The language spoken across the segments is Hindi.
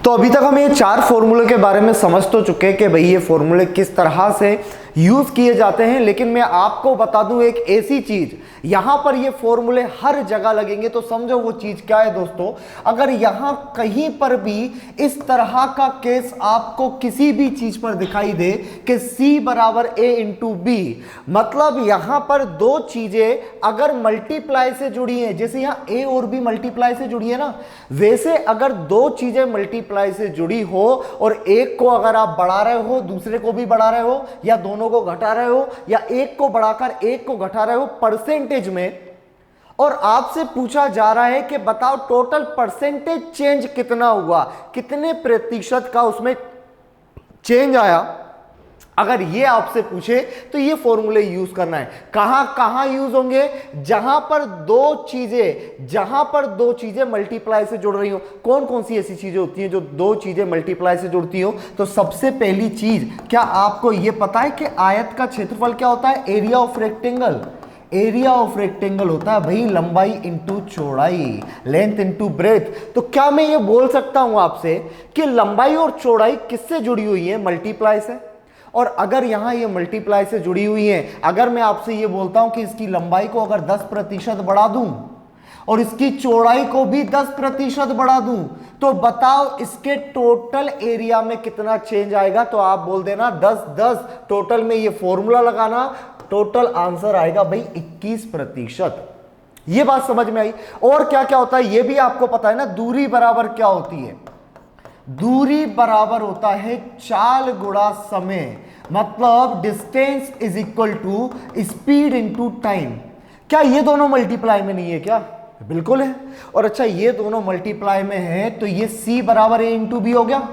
तो अभी तक हम ये चार फॉर्मूले के बारे में समझ तो चुके हैं कि भाई ये फॉर्मूले किस तरह से यूज किए जाते हैं, लेकिन मैं आपको बता दूं एक ऐसी चीज, यहां पर ये फॉर्मूले हर जगह लगेंगे। तो समझो वो चीज क्या है दोस्तों। अगर यहां कहीं पर भी इस तरह का केस आपको किसी भी चीज पर दिखाई दे कि C बराबर A इंटू बी, मतलब यहां पर दो चीजें अगर मल्टीप्लाई से जुड़ी हैं, जैसे यहां A और B मल्टीप्लाई से जुड़ी है ना, वैसे अगर दो चीजें मल्टीप्लाई से जुड़ी हो और एक को अगर आप बढ़ा रहे हो दूसरे को भी बढ़ा रहे हो, या दोनों को घटा रहे हो, या एक को बढ़ाकर एक को घटा रहे हो परसेंटेज में, और आपसे पूछा जा रहा है कि बताओ टोटल परसेंटेज चेंज कितना हुआ, कितने प्रतिशत का उसमें चेंज आया, अगर ये आपसे पूछे तो ये फॉर्मूले यूज करना है। कहां कहां यूज होंगे? जहां पर दो चीजें मल्टीप्लाई से जुड़ रही हो। कौन कौन सी ऐसी चीजें होती हैं जो दो चीजें मल्टीप्लाई से जुड़ती हो? तो सबसे पहली चीज, क्या आपको यह पता है कि आयत का क्षेत्रफल क्या होता है? Area of rectangle. Area of rectangle होता है भाई लंबाई इंटू चौड़ाई, लेंथ इंटू ब्रेथ। तो क्या मैं ये बोल सकता हूं आपसे कि लंबाई और चौड़ाई किससे जुड़ी हुई है? मल्टीप्लाई से। और अगर यहां ये मल्टीप्लाई से जुड़ी हुई है, अगर मैं आपसे ये बोलता हूं कि इसकी लंबाई को अगर 10% बढ़ा दूं और इसकी चौड़ाई को भी 10% बढ़ा दूं, तो बताओ इसके टोटल एरिया में कितना चेंज आएगा? तो आप बोल देना 10 10, टोटल में ये फॉर्मूला लगाना, टोटल आंसर आएगा भाई 21%। ये बात समझ में आई? और क्या क्या होता है ये भी आपको पता है ना। दूरी बराबर क्या होती है? दूरी बराबर होता है चाल गुणा समय, मतलब distance is equal to speed into time. क्या ये दोनों मल्टीप्लाई में नहीं है? क्या बिल्कुल है। और अच्छा ये दोनों मल्टीप्लाई में है तो ये C बराबर A इंटू बी हो गया।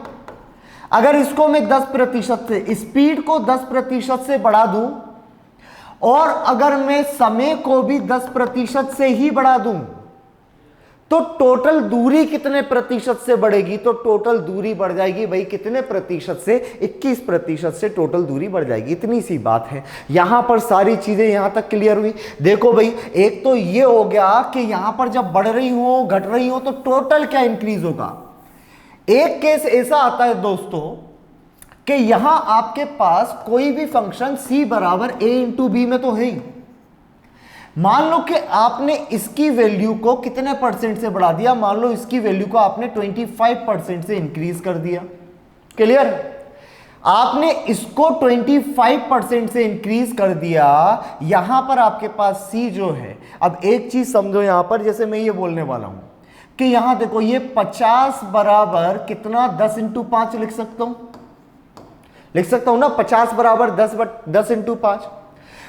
अगर इसको मैं 10% से, स्पीड को 10% से बढ़ा दूं और अगर मैं समय को भी 10% से ही बढ़ा दूं, तो टोटल दूरी कितने प्रतिशत से बढ़ेगी? तो टोटल दूरी बढ़ जाएगी भाई कितने प्रतिशत से? 21% से टोटल दूरी बढ़ जाएगी। इतनी सी बात है। यहां पर सारी चीजें यहां तक क्लियर हुई। देखो भाई, एक तो ये हो गया कि यहां पर जब बढ़ रही हो घट रही हो तो टोटल क्या इंक्रीज होगा। एक केस ऐसा आता है दोस्तों कि यहां आपके पास कोई भी फंक्शन C बराबर A इंटू बी में तो है ही। मान लो कि आपने इसकी वैल्यू को कितने परसेंट से बढ़ा दिया? मान लो इसकी वैल्यू को आपने 25% से इंक्रीज कर दिया। क्लियर? आपने इसको 25% से इंक्रीज कर दिया। यहां पर आपके पास C जो है, अब एक चीज समझो यहां पर, जैसे मैं ये बोलने वाला हूं कि यहां देखो ये 50 बराबर कितना 10 इंटू 5 लिख सकता हूं ना। 50 बराबर 10 इंटू 5।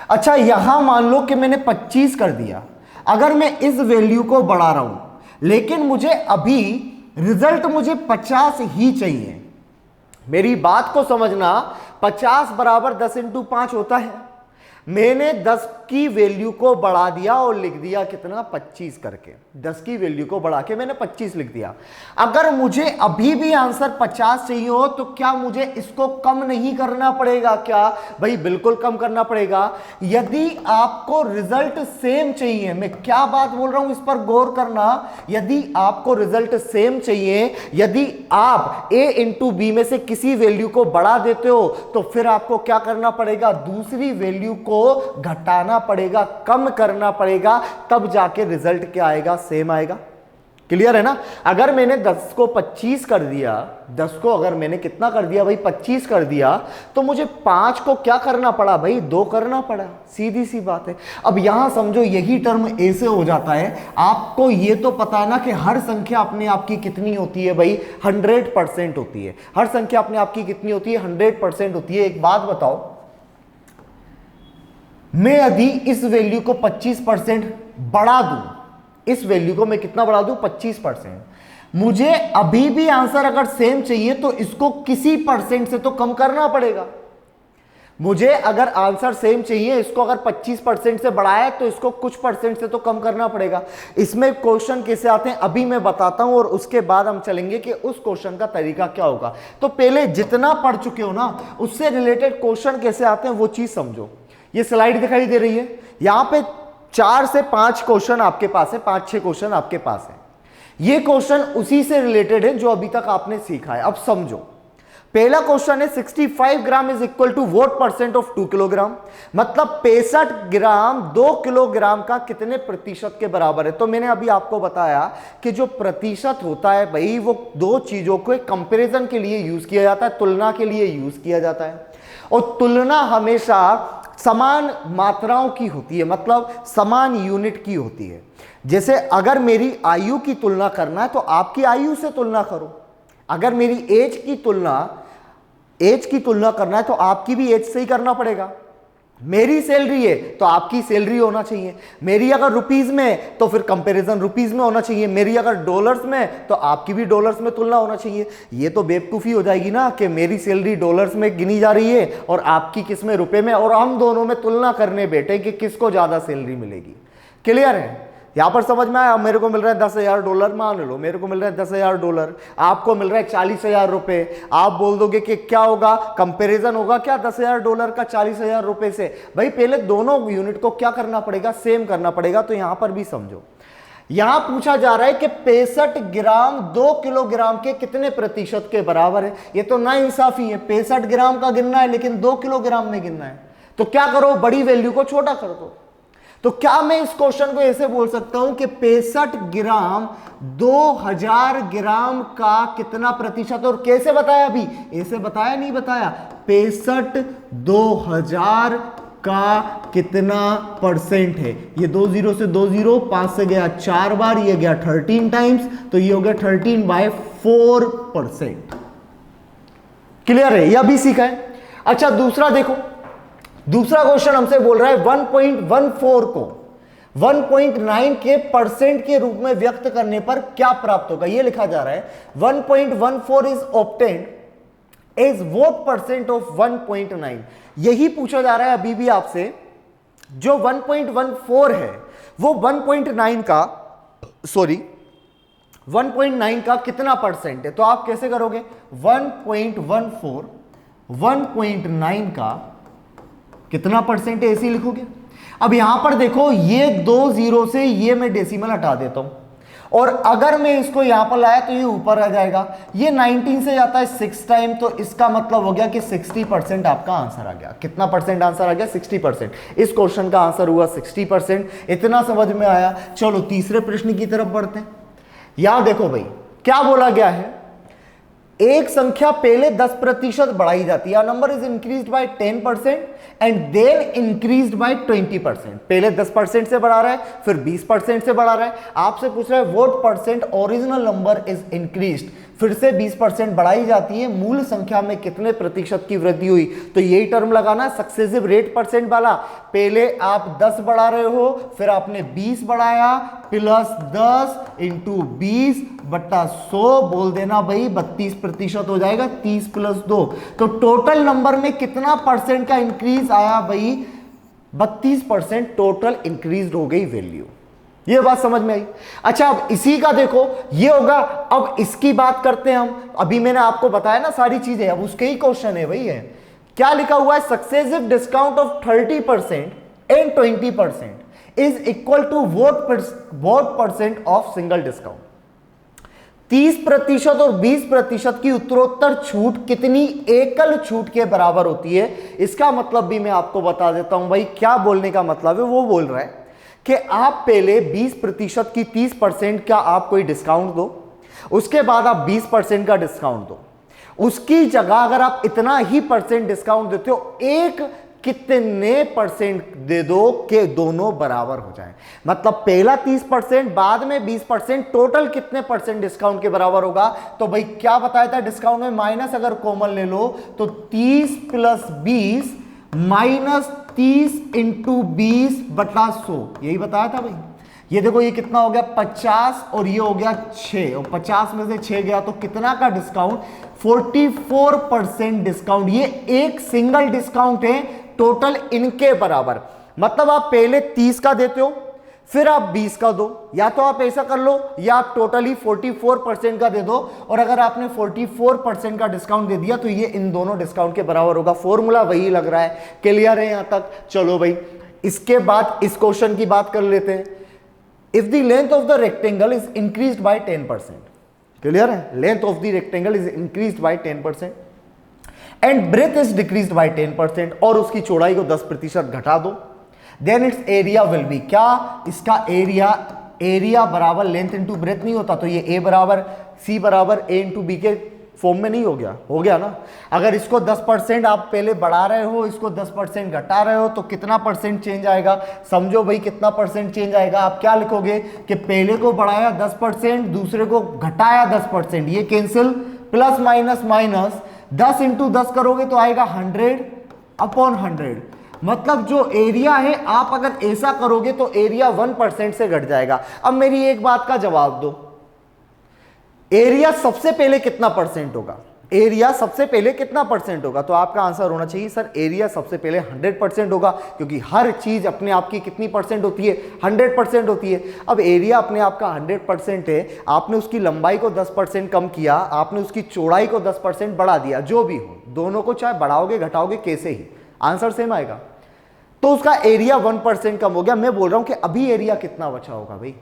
अच्छा यहां मान लो कि मैंने 25 कर दिया। अगर मैं इस वैल्यू को बढ़ा रहा हूं लेकिन मुझे अभी रिजल्ट मुझे 50 ही चाहिए। मेरी बात को समझना, 50 बराबर 10 इंटू 5 होता है। मैंने 10 की वैल्यू को बढ़ा दिया और लिख दिया कितना? 25 करके। 10 की वैल्यू को बढ़ा के मैंने 25 लिख दिया। अगर मुझे अभी भी आंसर 50 चाहिए हो तो क्या मुझे इसको कम नहीं करना पड़ेगा? क्या भाई बिल्कुल कम करना पड़ेगा। यदि आपको रिजल्ट सेम चाहिए, मैं क्या बात बोल रहा हूं इस पर गौर करना। यदि आपको रिजल्ट सेम चाहिए, यदि आप A इंटू बी में से किसी वैल्यू को बढ़ा देते हो तो फिर आपको क्या करना पड़ेगा? दूसरी वैल्यू को घटाना पड़ेगा, कम करना पड़ेगा, तब जाके रिजल्ट क्या आएगा? सेम आएगा। क्लियर है ना? अगर मैंने 10 को 25 कर दिया, 10 को अगर मैंने कितना कर दिया भाई? 25 कर दिया, तो मुझे 5 को क्या करना पड़ा भाई? 2 करना पड़ा। सीधी सी बात है। अब यहां समझो यही टर्म ऐसे हो जाता है। आपको ये तो पता है ना कि हर संख्या अपने आप की कितनी होती है भाई? 100% होती है। हर संख्या अपने आप की कितनी होती है? 100% होती है। एक बात बताओ, मैं यदि इस वैल्यू को 25% बढ़ा दूं, इस वैल्यू को मैं कितना बढ़ा दूं? 25%। मुझे अभी भी आंसर अगर सेम चाहिए तो इसको किसी परसेंट से तो कम करना पड़ेगा। मुझे अगर आंसर सेम चाहिए, इसको अगर 25% से बढ़ाया तो इसको कुछ परसेंट से तो कम करना पड़ेगा। इसमें क्वेश्चन कैसे आते हैं अभी मैं बताता हूं और उसके बाद हम चलेंगे कि उस क्वेश्चन का तरीका क्या होगा। तो पहले जितना पढ़ चुके हो ना, उससे रिलेटेड क्वेश्चन कैसे आते हैं वो चीज समझो। ये स्लाइड दिखाई दे रही है, यहां पे 4 से 5 क्वेश्चन आपके पास है, 5-6 क्वेश्चन आपके पास है। ये क्वेश्चन उसी से रिलेटेड है जो अभी तक आपने सीखा है। अब समझो, पहला क्वेश्चन है 65 gram is equal to what percent of 2 kilogram, मतलब 65 ग्राम 2 किलोग्राम का कितने प्रतिशत के बराबर है। तो मैंने अभी आपको बताया कि जो प्रतिशत होता है भाई वो दो चीजों को एक कंपैरिजन के लिए यूज किया जाता है, तुलना के लिए यूज किया जाता है, और तुलना हमेशा समान मात्राओं की होती है, मतलब समान यूनिट की होती है। जैसे अगर मेरी आयु की तुलना करना है तो आपकी आयु से तुलना करो, अगर मेरी एज की तुलना करना है तो आपकी भी एज से ही करना पड़ेगा। मेरी सैलरी है तो आपकी सैलरी होना चाहिए, मेरी अगर रुपीज में है तो फिर कंपैरिजन रुपीज में होना चाहिए, मेरी अगर डॉलर्स में है तो आपकी भी डॉलर्स में तुलना होना चाहिए। ये तो बेवकूफ़ी हो जाएगी ना कि मेरी सैलरी डॉलर्स में गिनी जा रही है और आपकी किस में रुपए में, और हम दोनों में तुलना करने बैठे कि किसको ज़्यादा सैलरी मिलेगी। क्लियर है? यहां पर समझ में आया? मेरे को मिल रहा है $10,000, मान लो मेरे को मिल रहा है $10,000, आपको मिल रहा है ₹40,000। आप बोल दोगे कि क्या होगा, कंपैरिजन होगा क्या $10,000 का ₹40,000 से? भाई पहले दोनों यूनिट को क्या करना पड़ेगा, सेम करना पड़ेगा। तो यहां पर भी समझो, यहां पूछा जा रहा है कि 65 ग्राम 2 किलोग्राम के कितने प्रतिशत के बराबर है। ये तो ना इंसाफी है, 65 ग्राम का गिनना है लेकिन 2 किलोग्राम में गिनना है। तो क्या करो, बड़ी वैल्यू को छोटा कर दो। तो क्या मैं इस क्वेश्चन को ऐसे बोल सकता हूं कि 65 ग्राम 2000 ग्राम का कितना प्रतिशत, और कैसे बताया, अभी ऐसे बताया नहीं बताया, 65 2000 का कितना परसेंट है। ये 2 0 से 2 0, 5 से गया 4 बार, ये गया 13 टाइम्स, तो ये हो गया 13/4%। क्लियर है? यह भी सीखा है। अच्छा दूसरा देखो, दूसरा क्वेश्चन हमसे बोल रहा है 1.14 को 1.9 के परसेंट के रूप में व्यक्त करने पर क्या प्राप्त होगा। यह लिखा जा रहा है 1.14 is obtained as what percent of 1.9। यही पूछा जा रहा है अभी भी आपसे। जो 1.14 है वो 1.9 का कितना परसेंट है। तो आप कैसे करोगे, 1.14 1.9 का कितना परसेंट है ऐसे लिखोगे। अब यहां पर देखो, ये 2 0 से ये मैं डेसिमल हटा देता हूं, और अगर मैं इसको यहां पर लाया तो ये ऊपर आ जाएगा। ये 19 से जाता है 6 टाइम, तो इसका मतलब हो गया कि 60% आपका आंसर आ गया। कितना परसेंट आंसर आ गया? 60%। इस क्वेश्चन का आंसर हुआ 60%। इतना समझ में आया। चलो तीसरे प्रश्न की तरफ बढ़ते हैं। यहां देखो भाई क्या बोला गया है, एक संख्या पहले 10% बढ़ाई जाती है। Number is increased by 10% and then increased by 20%। पहले 10% से बढ़ा रहा है, फिर 20% से बढ़ा रहा है। आपसे पूछ रहा है what percent original number is increased, फिर से 20% बढ़ाई जाती है, मूल संख्या में कितने प्रतिशत की वृद्धि हुई। तो यही टर्म लगाना, सक्सेसिव रेट परसेंट वाला। पहले आप 10 बढ़ा रहे हो, फिर आपने 20 बढ़ाया, प्लस 10 इंटू 20/100 बोल देना भाई 32% हो जाएगा। 30 + 2, तो टोटल नंबर में कितना परसेंट का इंक्रीज आया भाई? 32% टोटल इंक्रीज हो गई वैल्यू। ये बात समझ में आई? अच्छा अब इसी का देखो, ये होगा। अब इसकी बात करते हैं हम। अभी मैंने आपको बताया ना सारी चीजें, अब उसके ही क्वेश्चन है भाई। है क्या लिखा हुआ है, successive discount of 30% and 20% is equal to what percent of single discount. 30% और 20% की उत्तरोत्तर छूट कितनी एकल छूट के बराबर होती है। इसका मतलब भी मैं आपको बता देता हूं भाई। क्या बोलने का मतलब है, वो बोल रहा है कि आप पहले 20% की 30% का आप कोई डिस्काउंट दो, उसके बाद आप 20% का डिस्काउंट दो। उसकी जगह अगर आप इतना ही परसेंट डिस्काउंट देते हो, एक कितने परसेंट दे दो कि दोनों बराबर हो जाए। मतलब पहला 30%, बाद में 20%, टोटल कितने परसेंट डिस्काउंट के बराबर होगा। तो भाई क्या बताया था डिस्काउंट में, माइनस अगर कॉमन ले लो तो 30 + 20 -30 × 20/100, यही बताया था भाई। ये देखो ये कितना हो गया 50, और ये हो गया 6, और 50 में से 6 गया तो कितना का डिस्काउंट, 44% डिस्काउंट। ये एक सिंगल डिस्काउंट है, टोटल इनके बराबर। मतलब आप पहले 30 का देते हो, फिर आप 20 का दो, या तो आप ऐसा कर लो या आप टोटली 44% का दे दो। और अगर आपने 44% का डिस्काउंट दे दिया तो ये इन दोनों डिस्काउंट के बराबर होगा। फॉर्मूला वही लग रहा है। क्लियर है यहां तक? चलो भाई इसके बाद इस क्वेश्चन की बात कर लेते हैं। If the length of the rectangle is increased by 10%, clear है, length of the rectangle is increased by 10% and breadth is decreased by 10% और उसकी चौड़ाई को 10% घटा दो, then its area will be, क्या इसका एरिया बराबर लेंथ इंटू ब्रेथ नहीं होता, तो ये ए बराबर सी बराबर ए इंटू बी के फॉर्म में नहीं हो गया ना। अगर इसको 10% आप पहले बढ़ा रहे हो, इसको 10% घटा रहे हो, तो कितना परसेंट चेंज आएगा, समझो भाई कितना परसेंट चेंज आएगा। आप क्या लिखोगे कि पहले को बढ़ाया 10%, दूसरे को घटाया 10%, ये cancel, plus minus minus 10 into 10 करोगे तो आएगा 100/100, मतलब जो एरिया है आप अगर ऐसा करोगे तो एरिया 1% से घट जाएगा। अब मेरी एक बात का जवाब दो, एरिया सबसे पहले कितना परसेंट होगा, एरिया सबसे पहले कितना परसेंट होगा, तो आपका आंसर होना चाहिए सर एरिया सबसे पहले 100% होगा, क्योंकि हर चीज अपने आप की कितनी परसेंट होती है, 100% होती है। अब एरिया अपने आप का 100% है, आपने उसकी लंबाई को 10% कम किया, आपने उसकी चौड़ाई को 10% बढ़ा दिया, जो भी हो, दोनों को चाहे बढ़ाओगे घटाओगे कैसे ही आंसर सेम आएगा, तो उसका एरिया 1% कम हो गया। मैं बोल रहा हूं कि अभी एरिया कितना बचा होगा भाई,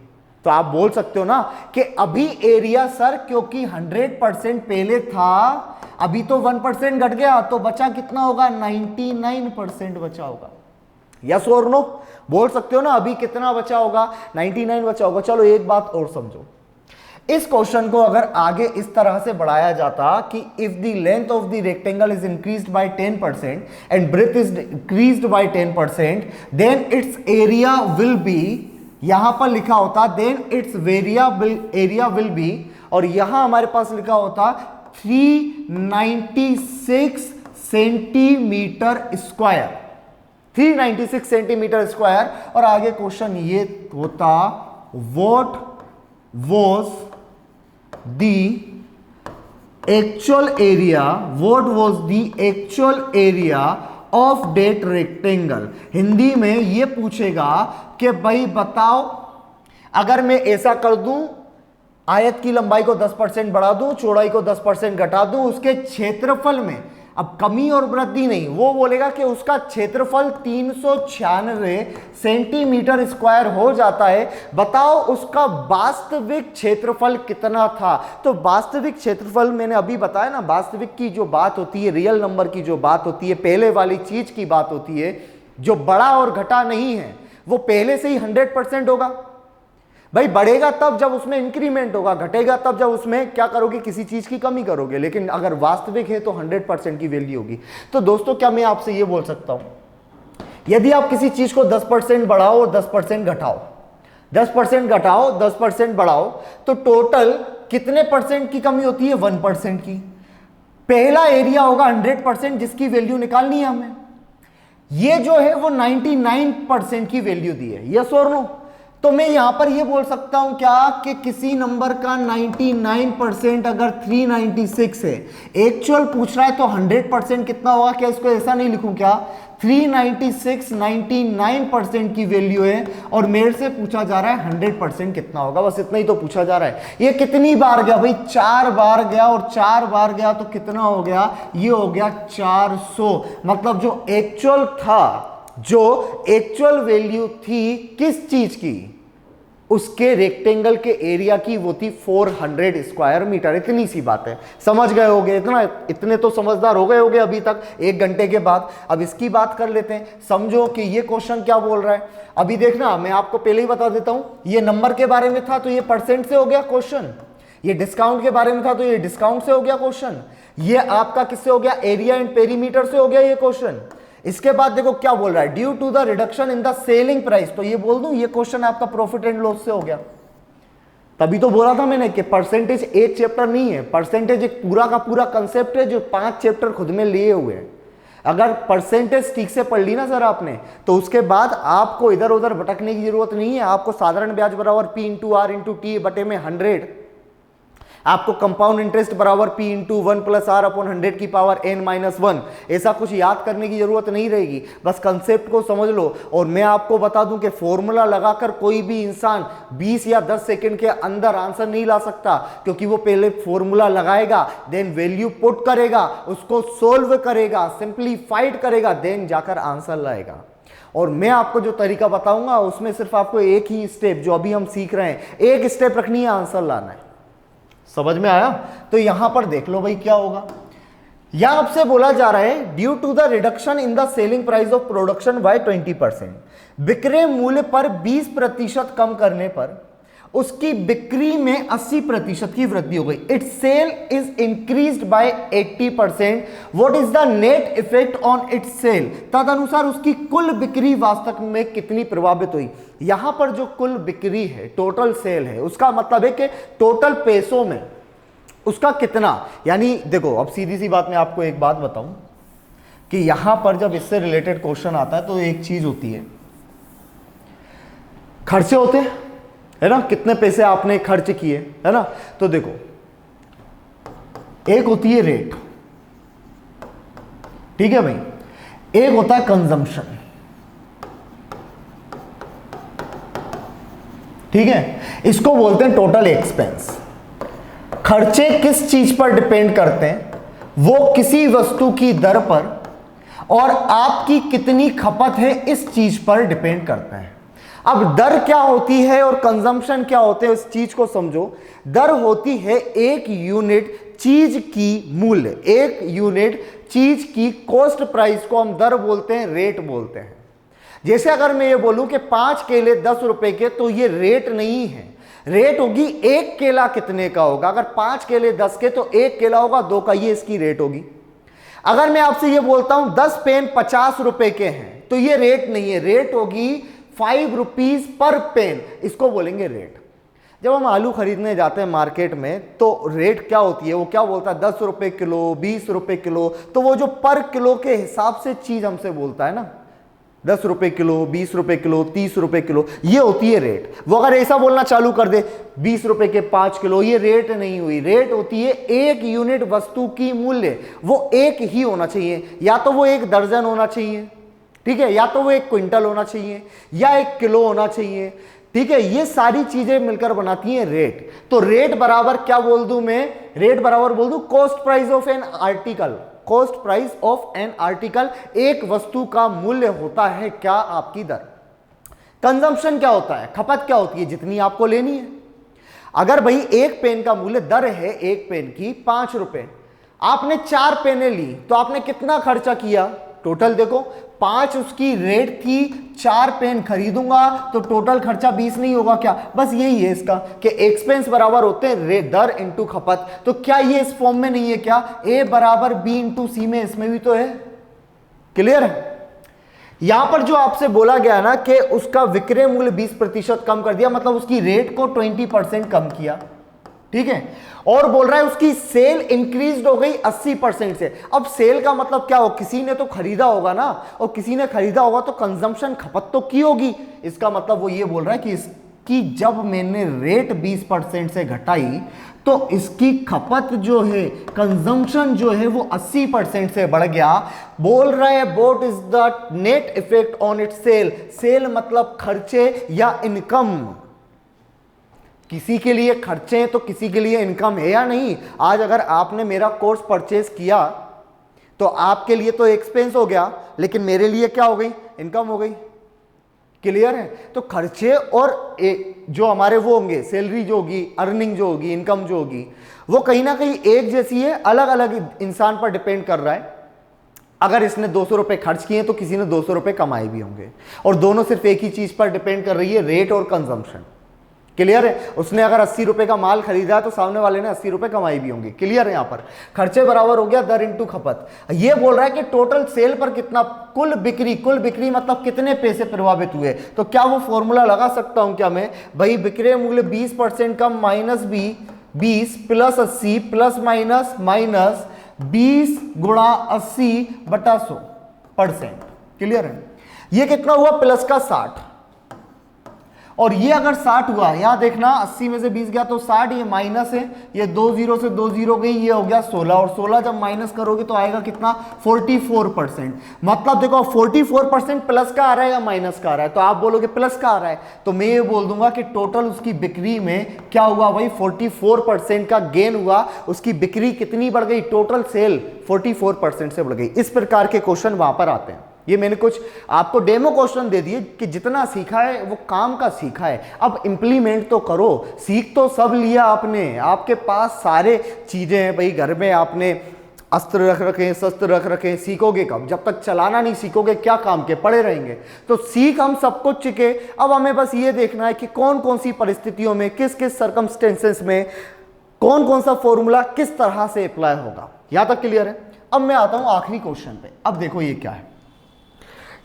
तो आप बोल सकते हो ना कि अभी एरिया सर क्योंकि 100% पहले था, अभी तो 1% घट गया, तो बचा कितना होगा, 99% बचा होगा। यस और नो बोल सकते हो ना, अभी कितना बचा होगा, 99 बचा होगा। चलो एक बात और समझो, इस क्वेश्चन को अगर आगे इस तरह से बढ़ाया जाता कि if the length of the rectangle is increased by 10% and breadth is decreased by 10%, then its area will be, यहां पर लिखा होता then its area will be, और यहां हमारे पास लिखा होता 396 सेंटीमीटर स्क्वायर, 396 सेंटीमीटर स्क्वायर। और आगे क्वेश्चन ये होता what was the actual area of that rectangle. Hindi में ये पूछेगा कि भाई बताओ, अगर मैं ऐसा कर दूं, आयत की लंबाई को 10% बढ़ा दूं, चौड़ाई को 10% घटा दूं, उसके क्षेत्रफल में अब कमी और वृद्धि नहीं, वो बोलेगा कि उसका क्षेत्रफल 396 सेंटीमीटर स्क्वायर हो जाता है, बताओ उसका वास्तविक क्षेत्रफल कितना था। तो वास्तविक क्षेत्रफल मैंने अभी बताया ना, वास्तविक की जो बात होती है, रियल नंबर की जो बात होती है, पहले वाली चीज की बात होती है, जो बड़ा और घटा नहीं है, वो पहले से ही 100% होगा। भाई बढ़ेगा तब जब उसमें इंक्रीमेंट होगा, घटेगा तब जब उसमें क्या करोगे, किसी चीज की कमी करोगे, लेकिन अगर वास्तविक है तो 100% की वैल्यू होगी। तो दोस्तों क्या मैं आपसे ये बोल सकता हूं, यदि आप किसी चीज को 10% बढ़ाओ और 10% घटाओ, 10% घटाओ 10% बढ़ाओ, तो टोटल कितने परसेंट की कमी होती है, 1% की। पहला एरिया होगा 100% जिसकी वैल्यू निकालनी है हमें, ये जो है वो 99% की वैल्यू दी है, यस और नो। तो मैं यहां पर ये बोल सकता हूं क्या कि किसी नंबर का 99% अगर 396 है, एक्चुअल पूछ रहा है तो 100% कितना होगा, क्या इसको ऐसा नहीं लिखूं क्या, 396 99% की वैल्यू है और मेरे से पूछा जा रहा है 100% कितना होगा, बस इतना ही तो पूछा जा रहा है। ये कितनी बार गया भाई, 4 बार गया, और 4 बार गया तो कितना हो गया, ये हो गया 400। मतलब जो एक्चुअल था, जो एक्चुअल वैल्यू थी किस चीज की, उसके रेक्टेंगल के एरिया की, वो थी 400 स्क्वायर मीटर। इतनी सी बात है, समझ गए होगे, इतने तो समझदार हो गए होगे अभी तक 1 घंटे के बाद। अब इसकी बात कर लेते हैं, समझो कि ये क्वेश्चन क्या बोल रहा है। अभी देखना, मैं आपको पहले ही बता देता हूं, ये नंबर के बारे में था तो ये परसेंट से हो गया क्वेश्चन, ये डिस्काउंट के बारे में था तो ये डिस्काउंट से हो गया क्वेश्चन, ये आपका किससे हो गया, एरिया एंड पेरीमीटर से हो गया ये क्वेश्चन। इसके बाद देखो क्या बोल रहा है, due to the reduction in the selling price, तो ये बोल दूं ये क्वेश्चन आपका प्रॉफिट एंड लॉस से हो गया। तभी तो बोला था मैंने कि परसेंटेज एक चैप्टर नहीं है, परसेंटेज एक पूरा का पूरा कंसेप्ट है जो 5 चैप्टर खुद में लिए हुए हैं। अगर परसेंटेज ठीक से पढ़ ली ना सर आपने, तो उसके बाद आपको इधर उधर भटकने की जरूरत नहीं है। आपको साधारण ब्याज बराबर P into R into T बटे में 100, आपको कंपाउंड इंटरेस्ट बराबर P into 1 plus R upon 100 की पावर n-1, ऐसा कुछ याद करने की जरूरत नहीं रहेगी, बस कंसेप्ट को समझ लो। और मैं आपको बता दूं कि फॉर्मूला लगाकर कोई भी इंसान 20 या 10 सेकंड के अंदर आंसर नहीं ला सकता, क्योंकि वो पहले फॉर्मूला लगाएगा, देन वैल्यू पुट करेगा, उसको सोल्व करेगा, सिंप्लीफाइड करेगा, देन जाकर आंसर लाएगा। और मैं आपको जो तरीका बताऊंगा उसमें सिर्फ आपको एक ही स्टेप जो अभी हम सीख रहे हैं, एक स्टेप रखनी है, आंसर लाना है। समझ में आया? तो यहां पर देख लो भाई क्या होगा। यहां आपसे बोला जा रहा है due to the reduction in the selling price of production by 20%, विक्रय मूल्य पर 20% कम करने पर उसकी बिक्री में 80% की वृद्धि हो गई। Its sale is increased by 80%। What is the net effect on its sale? तदनुसार उसकी कुल बिक्री वास्तव में कितनी प्रभावित हुई। यहां पर जो कुल बिक्री है, टोटल सेल है, उसका मतलब है कि टोटल पैसों में उसका कितना, यानी देखो अब सीधी सी बात मैं आपको एक बात बताऊं कि यहां पर जब इससे रिलेटेड क्वेश्चन आता है तो एक चीज होती है, खर्चे होते हैं, है ना, कितने पैसे आपने खर्च किए, है ना। तो देखो एक होती है रेट, ठीक है भाई, एक होता है कंजम्पशन, ठीक है, इसको बोलते हैं टोटल एक्सपेंस। खर्चे किस चीज पर डिपेंड करते हैं? वो किसी वस्तु की दर पर और आपकी कितनी खपत है इस चीज पर डिपेंड करते हैं। अब दर क्या होती है और कंजम्पशन क्या होते हैं, इस चीज को समझो। दर होती है एक यूनिट चीज की मूल्य, एक यूनिट चीज की कॉस्ट प्राइस को हम दर बोलते हैं, रेट बोलते हैं। जैसे अगर मैं ये बोलूं कि 5 केले 10 रुपए के, तो ये रेट नहीं है, रेट होगी एक केला कितने का होगा। अगर 5 केले 10 के तो एक केला होगा 2 का, ये इसकी रेट होगी। अगर मैं आपसे ये बोलता हूं 10 पेन 50 रुपए के हैं, तो ये रेट नहीं है, रेट होगी 5 रुपीज पर पेन, इसको बोलेंगे रेट। जब हम आलू खरीदने जाते हैं मार्केट में तो रेट क्या होती है, वो क्या बोलता है 10 रुपए किलो, 20 रुपए किलो, तो वो जो पर किलो के हिसाब से चीज हमसे बोलता है ना, 10 रुपए किलो, 20 रुपए किलो, 30 रुपए किलो, ये होती है रेट। वो अगर ऐसा बोलना चालू कर दे 20 रुपए के 5 किलो, ये रेट नहीं हुई। रेट होती है एक यूनिट वस्तु की मूल्य, वो एक ही होना चाहिए, या तो वो 1 दर्जन होना चाहिए, ठीक है, या तो वो 1 क्विंटल होना चाहिए, या 1 किलो होना चाहिए, ठीक है। ये सारी चीजें मिलकर बनाती हैं रेट। तो रेट बराबर क्या बोल दूं मैं? रेट बराबर बोल दूं cost price of an article. Cost price of an article, एक वस्तु का मूल्य होता है क्या? आपकी दर। कंजम्पशन क्या होता है? खपत क्या होती है? जितनी आपको लेनी है। अगर भाई एक पेन का मूल्य, दर है एक पेन की 5 रुपए, आपने 4 पेनें ली, तो आपने कितना खर्चा किया? टोटल देखो, 5 उसकी रेट थी, 4 पेन खरीदूंगा तो टोटल खर्चा 20 नहीं होगा क्या? बस यही है इसका कि एक्सपेंस बराबर होते हैं दर इंटू खपत। तो क्या ये इस फॉर्म में नहीं है क्या? ए बराबर बी इंटू सी में, इसमें भी तो है। क्लियर है? यहां पर जो आपसे बोला गया ना कि उसका विक्रय मूल्य 20% कम कर दिया, मतलब उसकी रेट को 20% कम किया, ठीक है। और बोल रहा है उसकी सेल इंक्रीज हो गई 80% से। अब सेल का मतलब क्या हो? किसी ने तो खरीदा होगा ना, और किसी ने खरीदा होगा तो कंजम्पशन, खपत तो की होगी। इसका मतलब वो ये बोल रहा है कि इसकी जब मैंने रेट 20% से घटाई तो इसकी खपत जो है, कंजम्पशन जो है वो 80% से बढ़ गया। बोल रहा है what is the net effect on it sale. Sale मतलब खर्चे या इनकम। किसी के लिए खर्चे हैं तो किसी के लिए इनकम है या नहीं? आज अगर आपने मेरा कोर्स परचेज किया तो आपके लिए तो एक्सपेंस हो गया, लेकिन मेरे लिए क्या हो गई? इनकम हो गई। क्लियर है? तो खर्चे और जो हमारे वो होंगे, सैलरी जो होगी, अर्निंग जो होगी, इनकम जो होगी, वो कहीं ना कहीं एक जैसी है, अलग अलग इंसान पर डिपेंड कर रहा है। अगर इसने 200 रुपए खर्च किए तो किसी ने 200 रुपए कमाए भी होंगे, और दोनों सिर्फ एक ही चीज पर डिपेंड कर रही है, रेट और कंजम्पशन। क्लियर है? उसने अगर 80 रुपए का माल खरीदा तो सामने वाले ने 80 रुपए कमाई भी होंगे। क्लियर है? यहां पर खर्चे बराबर हो गया दर इंटू खपत। ये बोल रहा है कि टोटल सेल पर कितना, कुल बिक्री, कुल बिक्री मतलब कितने पैसे प्रभावित हुए। तो क्या वो फॉर्मूला लगा सकता हूं क्या मैं? भाई विक्रय मूल्य 20% कम माइनस 20 प्लस 80 प्लस माइनस 20 गुणा 80/100%। क्लियर है? ये कितना हुआ? प्लस का 60। और ये अगर 60 हुआ, यहां देखना 80 में से 20 गया तो 60, ये माइनस है, ये 2 जीरो से 2 जीरो गई, ये हो गया 16, और 16 जब माइनस करोगे तो आएगा कितना? 44%। मतलब देखो 44% प्लस का आ रहा है या माइनस का आ रहा है? तो आप बोलोगे प्लस का आ रहा है, तो मैं ये बोल दूंगा कि टोटल उसकी बिक्री में क्या हुआ भाई? 44% का गेन हुआ। उसकी बिक्री कितनी बढ़ गई? टोटल सेल 44% से बढ़ गई। इस प्रकार के क्वेश्चन वहां पर आते हैं। ये मैंने कुछ आपको डेमो क्वेश्चन दे दिए कि जितना सीखा है वो काम का सीखा है, अब इंप्लीमेंट तो करो। सीख तो सब लिया आपने, आपके पास सारे चीजें हैं भाई, घर में आपने अस्त्र रख रखे, शस्त्र रख रखे, सीखोगे कब? जब तक चलाना नहीं सीखोगे क्या काम के पड़े रहेंगे। तो सीख हम सब कुछ चुके, अब हमें बस ये देखना है कि कौन कौन सी परिस्थितियों में, किस किस सर्कमस्टेंसेस में कौन कौन सा फॉर्मूला किस तरह से अप्लाई होगा। यहां तक क्लियर है? अब मैं आता हूं आखिरी क्वेश्चन पे। अब देखो ये क्या है,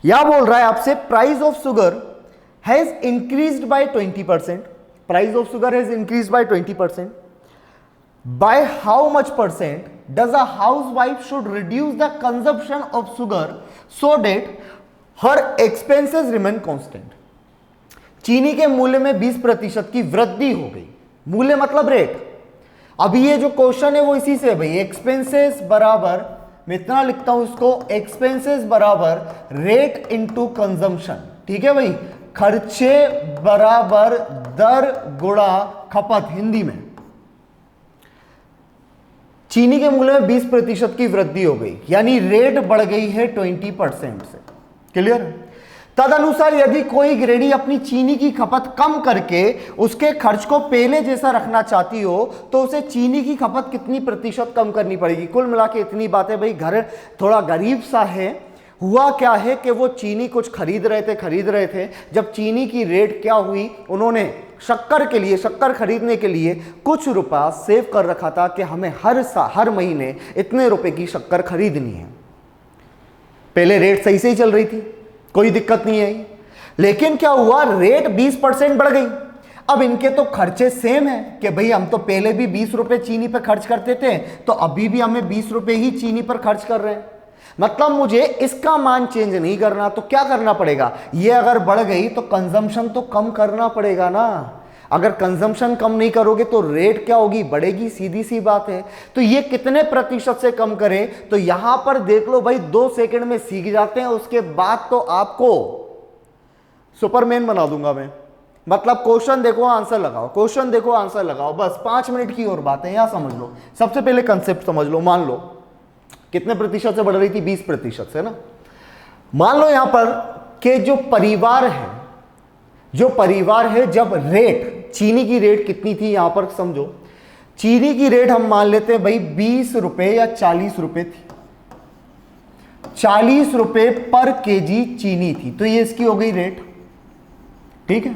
यह बोल रहा है आपसे price of sugar has increased by 20%, price of sugar has increased by 20%, by how much percent does a housewife should reduce the consumption of sugar so that her expenses remain constant। चीनी के मूल्य में 20% की वृद्धि हो गई, मूल्य मतलब रेट। अभी ये जो क्वेश्चन है वो इसी से है भाई, एक्सपेंसेस बराबर, मैं इतना लिखता हूं इसको, एक्सपेंसेस बराबर रेट इनटू कंजम्पशन। ठीक है भाई, खर्चे बराबर दर गुणा खपत। हिंदी में चीनी के मूल्य में 20% की वृद्धि हो गई, यानी रेट बढ़ गई है 20% से। क्लियर? तदनुसार यदि कोई गृहिणी अपनी चीनी की खपत कम करके उसके खर्च को पहले जैसा रखना चाहती हो तो उसे चीनी की खपत कितनी प्रतिशत कम करनी पड़ेगी? कुल मिला के इतनी बातें भाई, घर थोड़ा गरीब सा है। हुआ क्या है कि वो चीनी कुछ खरीद रहे थे, जब चीनी की रेट क्या हुई, उन्होंने शक्कर खरीदने के लिए कुछ रुपया सेव कर रखा था कि हमें हर महीने इतने रुपए की शक्कर खरीदनी है। पहले रेट सही से ही चल रही थी, कोई दिक्कत नहीं आई, लेकिन क्या हुआ, रेट 20% बढ़ गई। अब इनके तो खर्चे सेम है कि भाई हम तो पहले भी 20 रुपए चीनी पर खर्च करते थे, तो अभी भी हमें 20 रुपए ही चीनी पर खर्च कर रहे हैं। मतलब मुझे इसका मान चेंज नहीं करना, तो क्या करना पड़ेगा, ये अगर बढ़ गई तो कंजम्पशन तो कम करना पड़ेगा ना। अगर कंजम्पशन कम नहीं करोगे तो रेट क्या होगी, बढ़ेगी, सीधी सी बात है। तो ये कितने प्रतिशत से कम करें, तो यहां पर देख लो भाई, 2 सेकंड में सीख जाते हैं, उसके बाद तो आपको सुपरमैन बना दूंगा मैं। मतलब क्वेश्चन देखो आंसर लगाओ, क्वेश्चन देखो आंसर लगाओ, बस 5 मिनट की और बात है। यहां समझ लो, सबसे पहले कंसेप्ट समझ लो। मान लो कितने प्रतिशत से बढ़ रही थी, 20% से ना। मान लो यहां पर कि जो परिवार है, जब रेट, चीनी की रेट कितनी थी, यहां पर समझो, चीनी की रेट हम मान लेते हैं भाई 20 रुपए या 40 रुपए थी, 40 रुपए पर केजी चीनी थी, तो ये इसकी हो गई रेट। ठीक है,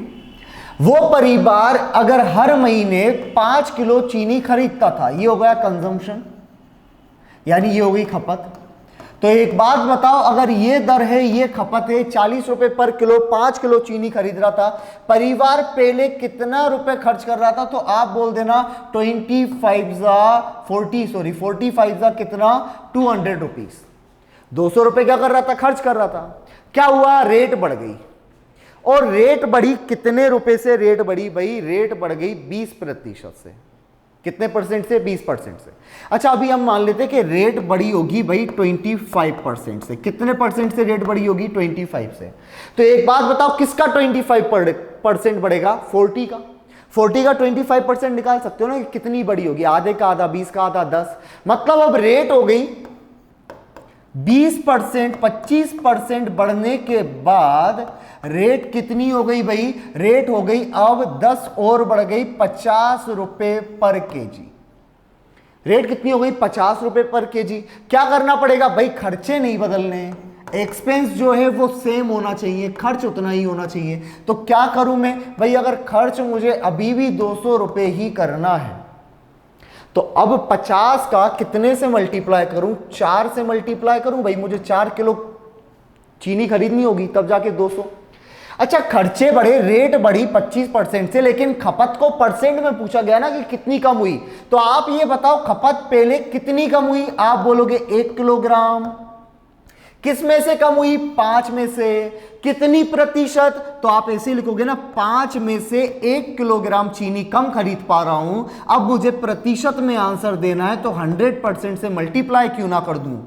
वो परिवार अगर हर महीने 5 किलो चीनी खरीदता था, ये हो गया कंजम्पशन, यानी ये हो गई खपत। तो एक बात बताओ, अगर ये दर है, ये खपत है, 40 रुपए पर किलो, 5 किलो चीनी खरीद रहा था, परिवार पहले कितना रुपए खर्च कर रहा था, तो आप बोल देना 45 जा कितना, 200 रुपीज, 200 रुपए क्या कर रहा था, खर्च कर रहा था। क्या हुआ, रेट बढ़ गई, और रेट बढ़ी कितने रुपए से, रेट बढ़ी भाई, रेट बढ़ गई 20% से। कितने परसेंट से, 20% से। अच्छा, अभी हम मान लेते हैं कि रेट बढ़ी होगी भाई 25% से। कितने परसेंट से रेट बढ़ी होगी, 25 से। तो एक बात बताओ, किसका 25% बढ़ेगा, 40 का। 40 का 25% निकाल सकते हो ना, कितनी बड़ी होगी, आधे का आधा, 20 का आधा, 10। मतलब अब रेट हो गई 20%, 25% बढ़ने के बाद रेट कितनी हो गई भाई, रेट हो गई अब 10 और बढ़ गई 50 रुपए पर केजी। रेट कितनी हो गई, 50 रुपए पर केजी। क्या करना पड़ेगा भाई, खर्चे नहीं बदलने, एक्सपेंस जो है वो सेम होना चाहिए, खर्च उतना ही होना चाहिए। तो क्या करूं मैं भाई, अगर खर्च मुझे अभी भी 200 रुपए ही करना है, तो अब 50 का कितने से मल्टीप्लाई करूं, 4 से मल्टीप्लाई करूं भाई, मुझे 4 किलो चीनी खरीदनी होगी, तब जाके 200। अच्छा, खर्चे बढ़े, रेट बढ़ी 25% से, लेकिन खपत को परसेंट में पूछा गया ना कि कितनी कम हुई। तो आप ये बताओ, खपत पहले कितनी कम हुई, आप बोलोगे 1 किलोग्राम। किस में से कम हुई, 5 में से। कितनी प्रतिशत, तो आप ऐसे लिखोगे ना, 5 में से 1 किलोग्राम चीनी कम खरीद पा रहा हूं। अब मुझे प्रतिशत में आंसर देना है, तो 100% से मल्टीप्लाई क्यों ना कर दूं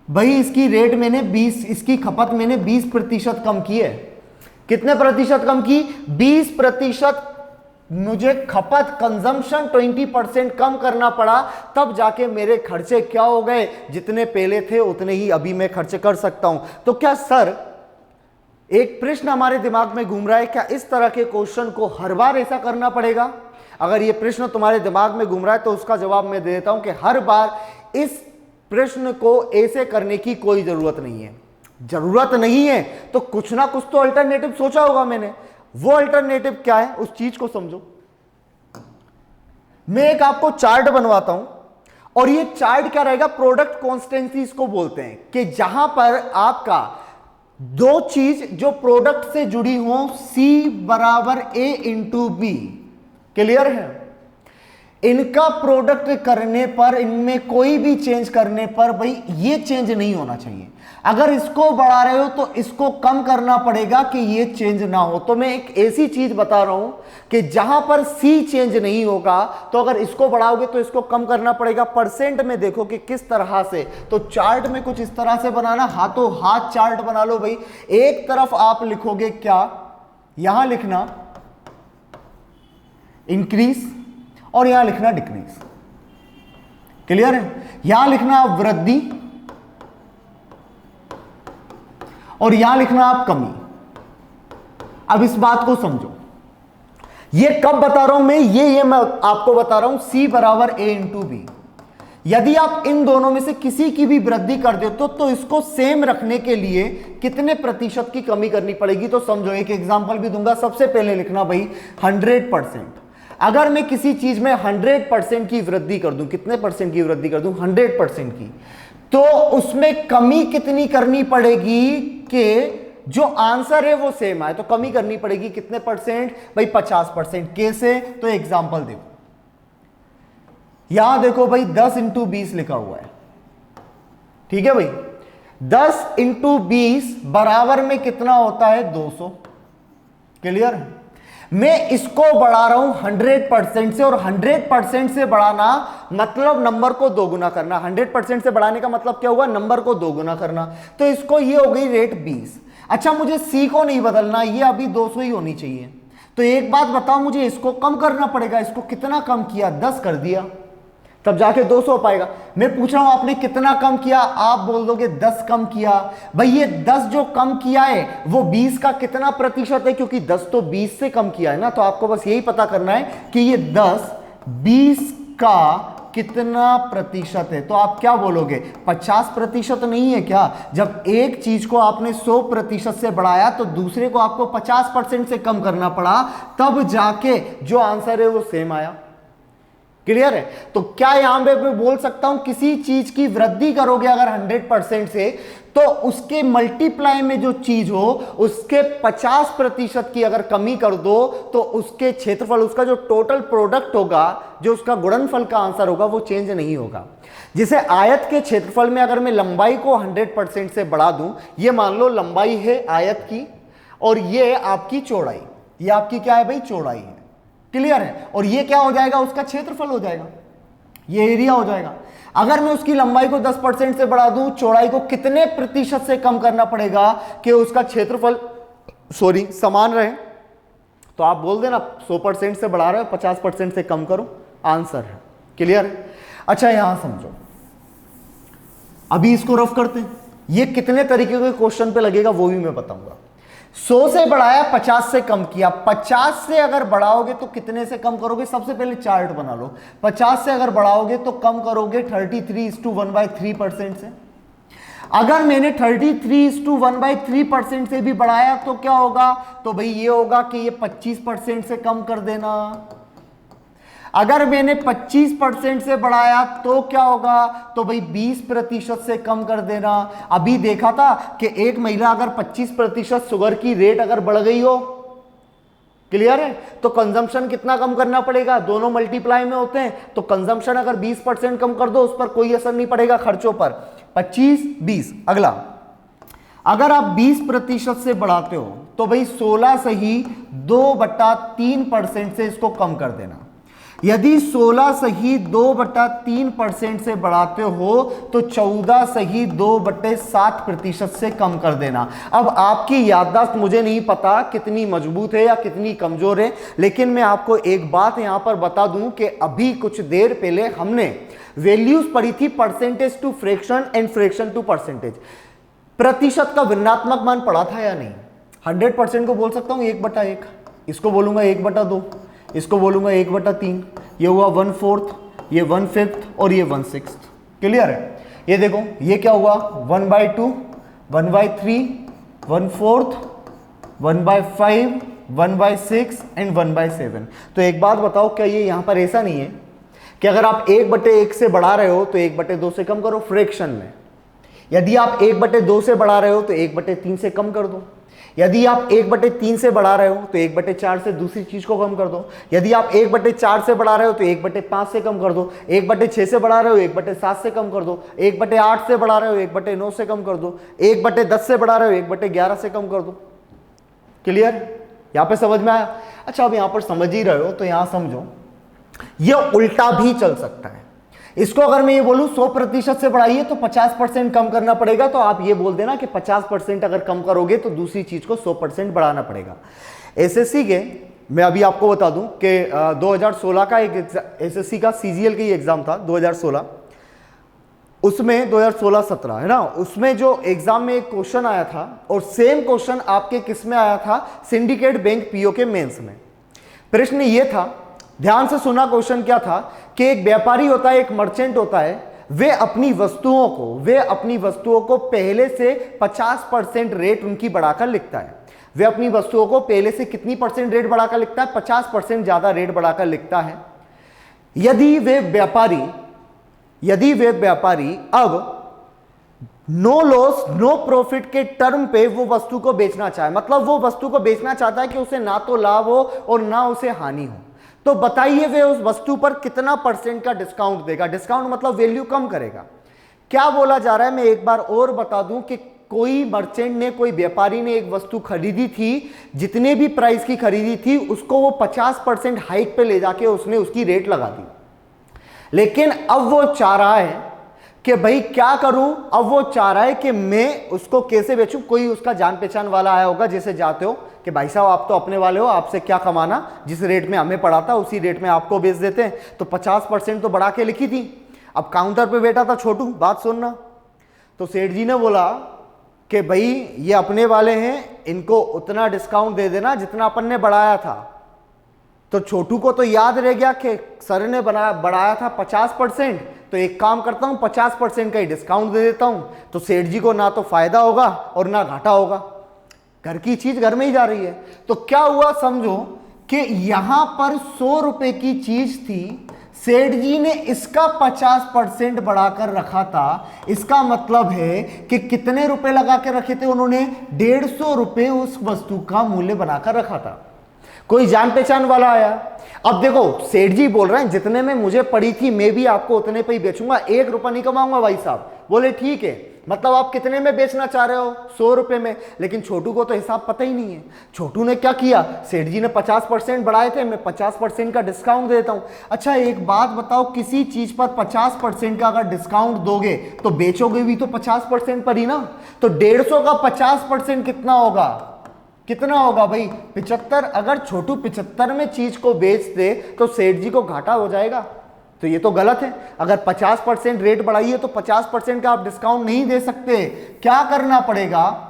भाई। इसकी रेट मैंने 20, इसकी खपत मैंने 20% कम की है। कितने प्रतिशत कम की, 20%। मुझे खपत कंजम्पशन 20% कम करना पड़ा, तब जाके मेरे खर्चे क्या हो गए, जितने पहले थे उतने ही अभी मैं खर्चे कर सकता हूं। तो क्या सर, एक प्रश्न हमारे दिमाग में घूम रहा है, क्या इस तरह के क्वेश्चन को हर बार ऐसा करना पड़ेगा? अगर यह प्रश्न तुम्हारे दिमाग में घूम रहा है तो उसका जवाब मैं दे देता हूं कि हर बार इस प्रश्न को ऐसे करने की कोई जरूरत नहीं है। जरूरत नहीं है तो कुछ ना कुछ तो अल्टरनेटिव सोचा होगा मैंने। वो अल्टरनेटिव क्या है, उस चीज को समझो। मैं एक आपको चार्ट बनवाता हूं, और ये चार्ट क्या रहेगा, प्रोडक्ट कॉन्स्टेंसी इसको बोलते हैं, कि जहां पर आपका दो चीज जो प्रोडक्ट से जुड़ी हो, C बराबर A इंटू बी, क्लियर है? इनका प्रोडक्ट करने पर, इनमें कोई भी चेंज करने पर भाई ये चेंज नहीं होना चाहिए। अगर इसको बढ़ा रहे हो तो इसको कम करना पड़ेगा कि ये चेंज ना हो। तो मैं एक ऐसी चीज बता रहा हूं कि जहां पर C चेंज नहीं होगा, तो अगर इसको बढ़ाओगे तो इसको कम करना पड़ेगा। परसेंट में देखो कि किस तरह से, तो चार्ट में कुछ इस तरह से बनाना, हाथों हाथ चार्ट बना लो भाई। एक तरफ आप लिखोगे क्या, यहां लिखना इंक्रीज और यहां लिखना डिक्रीज, क्लियर है? यहां लिखना वृद्धि और यहां लिखना आप कमी। अब इस बात को समझो, ये कब बता रहा हूं मैं, ये मैं आपको बता रहा हूं C बराबर A इंटू बी। यदि आप इन दोनों में से किसी की भी वृद्धि कर देते हो तो इसको सेम रखने के लिए कितने प्रतिशत की कमी करनी पड़ेगी, तो समझो। एक एग्जांपल भी दूंगा। सबसे पहले लिखना भाई 100%। अगर मैं किसी चीज में 100% की वृद्धि कर दूं, कितने परसेंट की वृद्धि कर दूं, 100% की, तो उसमें कमी कितनी करनी पड़ेगी कि जो आंसर है वो सेम आए। तो कमी करनी पड़ेगी कितने परसेंट भाई, 50%। कैसे, तो एग्जांपल देखो, यहां देखो भाई 10 इंटू 20 लिखा हुआ है, ठीक है भाई। 10 इंटू 20 बराबर में कितना होता है, 200, क्लियर? मैं इसको बढ़ा रहा हूं 100% से, और 100% से बढ़ाना मतलब नंबर को दोगुना करना। 100% से बढ़ाने का मतलब क्या हुआ, नंबर को दोगुना करना। तो इसको ये हो गई रेट 20। अच्छा, मुझे C को नहीं बदलना, ये अभी 200 ही होनी चाहिए। तो एक बात बताओ, मुझे इसको कम करना पड़ेगा। इसको कितना कम किया, 10 कर दिया, तब जाके 200 हो पाएगा। मैं पूछ रहा हूं आपने कितना कम किया, आप बोल दोगे 10 कम किया। भाई ये 10 जो कम किया है वो 20 का कितना प्रतिशत है, क्योंकि 10 तो 20 से कम किया है ना। तो आपको बस यही पता करना है कि ये 10 20 का कितना प्रतिशत है। तो आप क्या बोलोगे, 50% नहीं है क्या? जब एक चीज को आपने 100% से बढ़ाया तो दूसरे को आपको 50% से कम करना पड़ा, तब जाके जो आंसर है वो सेम आया, क्लियर है? तो क्या यहां पे मैं बोल सकता हूं, किसी चीज की वृद्धि करोगे अगर 100% से, तो उसके मल्टीप्लाई में जो चीज हो उसके 50% की अगर कमी कर दो तो उसके क्षेत्रफल, उसका जो टोटल प्रोडक्ट होगा, जो उसका गुणनफल का आंसर होगा, वो चेंज नहीं होगा। जैसे आयत के क्षेत्रफल में अगर मैं लंबाई को 100% से बढ़ा दूं, ये मान लो लंबाई है आयत की और ये आपकी चौड़ाई, ये आपकी क्या है भाई, चौड़ाई है, क्लियर है? और ये क्या हो जाएगा, उसका क्षेत्रफल हो जाएगा, ये एरिया हो जाएगा। अगर मैं उसकी लंबाई को 10% से बढ़ा दूं, चौड़ाई को कितने प्रतिशत से कम करना पड़ेगा कि उसका क्षेत्रफल समान रहे? तो आप बोल देना 100% से बढ़ा रहे हो, 50% से कम करो, आंसर है, क्लियर है? अच्छा, यहां समझो, अभी इसको रफ करते हैं। ये कितने तरीके के क्वेश्चन पे लगेगा वो भी मैं बताऊंगा। 100 से बढ़ाया, 50 से कम किया। 50 से अगर बढ़ाओगे तो कितने से कम करोगे? सबसे पहले चार्ट बना लो। 50 से अगर बढ़ाओगे तो कम करोगे 33:1/3% से। अगर मैंने 33:1/3% से भी बढ़ाया तो क्या होगा, तो भाई ये होगा कि ये 25% से कम कर देना। अगर मैंने 25% से बढ़ाया तो क्या होगा, तो भाई 20% से कम कर देना। अभी देखा था कि एक महिला अगर 25% शुगर की रेट अगर बढ़ गई हो, क्लियर है, तो कंजम्पशन कितना कम करना पड़ेगा, दोनों मल्टीप्लाई में होते हैं। तो कंजम्पशन अगर 20% कम कर दो, उस पर कोई असर नहीं पड़ेगा खर्चों पर। 25 20। अगला, अगर आप 20% से बढ़ाते हो तो भाई 16 से ही 2/3% से इसको कम कर देना। यदि 16 सही 2/3% से बढ़ाते हो तो 14 सही 2/7% से कम कर देना। अब आपकी याददाश्त मुझे नहीं पता कितनी मजबूत है या कितनी कमजोर है, लेकिन मैं आपको एक बात यहां पर बता दूं कि अभी कुछ देर पहले हमने वैल्यूज पढ़ी थी, percentage to fraction and fraction to percentage. प्रतिशत का भिन्नात्मक मान पढ़ा था या नहीं? 100% को बोल सकता हूं 1/1, इसको बोलूंगा 1/2, इसको बोलूंगा 1/3, ये हुआ 1/4, ये 1/5 और ये 1/6। क्लियर है? ये देखो ये क्या हुआ 1/2, 1/3, 1/4, 1/5, 1/6 एंड 1/7। तो एक बात बताओ, क्या ये यहां पर ऐसा नहीं है कि अगर आप 1/1 से बढ़ा रहे हो तो 1/2 से कम करो फ्रैक्शन में, यदि आप 1/2 से बढ़ा रहे हो तो 1/3 से कम कर दो, यदि आप 1/3 से बढ़ा रहे हो तो 1/4 से दूसरी चीज को कम कर दो, यदि आप 1/4 से बढ़ा रहे हो तो 1/5 से कम कर दो, 1/6 से बढ़ा रहे हो 1/7 से कम कर दो, 1/8 से बढ़ा रहे हो 1/9 से कम कर दो, 1/10 से बढ़ा रहे हो 1/11 से कम कर दो। क्लियर? यहां पे समझ में आया? अच्छा, अब यहां पर समझ ही रहे हो तो यहां समझो, ये उल्टा भी चल सकता है। इसको अगर मैं ये बोलूं 100% से बढ़ाइए तो 50% कम करना पड़ेगा, तो आप ये बोल देना कि 50% अगर कम करोगे तो दूसरी चीज को 100% बढ़ाना पड़ेगा। एसएससी के मैं अभी आपको बता दूं कि 2016 का एक एसएससी का सीजीएल का ही एग्जाम था 2016, उसमें 2016-17 है ना, उसमें जो एग्जाम में एक क्वेश्चन आया था और सेम क्वेश्चन आपके किस में आया था, सिंडिकेट बैंक पीओ के मेंस में। प्रश्न ये था, ध्यान से सुना, क्वेश्चन क्या था कि एक व्यापारी होता है, एक मर्चेंट होता है, वे अपनी वस्तुओं को पहले से 50% रेट उनकी बढ़ाकर लिखता है। वे अपनी वस्तुओं को पहले से कितनी परसेंट रेट बढ़ाकर लिखता है? 50% ज्यादा रेट बढ़ाकर लिखता है। यदि वे व्यापारी अब नो लॉस नो प्रॉफिट के टर्म पे वो वस्तु को बेचना चाहे, मतलब वो वस्तु को बेचना चाहता है कि उसे ना तो लाभ हो और ना उसे हानि हो, तो बताइए वे उस वस्तु पर कितना % का डिस्काउंट देगा? डिस्काउंट मतलब वैल्यू कम करेगा। क्या बोला जा रहा है, मैं एक बार और बता दूं कि कोई मर्चेंट ने, कोई व्यापारी ने एक वस्तु खरीदी थी, जितने भी प्राइस की खरीदी थी उसको वो 50% हाइक पे ले जाके उसने उसकी रेट लगा दी। लेकिन अब वो चाह रहा है कि भाई क्या करूं, अब वो चाह रहा है कि मैं उसको कैसे बेचूं। कोई उसका जान पहचान वाला आया होगा, जैसे जाते हो कि भाई साहब आप तो अपने वाले हो, आपसे क्या कमाना, जिस रेट में हमें पड़ा था उसी रेट में आपको बेच देते हैं, तो 50% तो बढ़ा के लिखी थी। अब काउंटर पे बैठा था छोटू, बात सुनना, तो सेठ जी ने बोला कि भाई ये अपने वाले हैं, इनको उतना डिस्काउंट दे देना जितना अपन ने बढ़ाया था। तो छोटू को तो याद रह गया कि सर ने बढ़ाया था 50%, तो एक काम करता हूं 50% का ही डिस्काउंट दे देता हूं, तो सेठ जी को ना तो फायदा होगा और ना घाटा होगा, घर की चीज घर में ही जा रही है। तो क्या हुआ समझो कि यहां पर 100 रुपए की चीज थी, सेठ जी ने इसका 50% बढ़ाकर रखा था। इसका मतलब है कि कितने रुपए लगा के रखे थे उन्होंने? 150 रुपए उस वस्तु का मूल्य बनाकर रखा था। कोई जान पहचान वाला आया, अब देखो सेठ जी बोल रहे हैं जितने में मुझे पड़ी थी मैं भी आपको उतने पे ही बेचूंगा, 1 रुपया नहीं कमाऊंगा भाई साहब। बोले ठीक है, मतलब आप कितने में बेचना चाह रहे हो? 100 रुपए में। लेकिन छोटू को तो हिसाब पता ही नहीं है। छोटू ने क्या किया, सेठ जी ने 50% बढ़ाए थे, मैं 50% का डिस्काउंट देता हूं। अच्छा एक बात बताओ, किसी चीज पर 50% का अगर डिस्काउंट दोगे तो बेचोगे भी तो 50% पर ही ना। तो 150 का 50% कितना होगा? कितना होगा भाई? 75। अगर छोटू 75 में चीज को बेच दे तो सेठ जी को घाटा हो जाएगा, तो ये तो गलत है। अगर 50% रेट बढ़ाइए तो 50% का आप डिस्काउंट नहीं दे सकते। क्या करना पड़ेगा?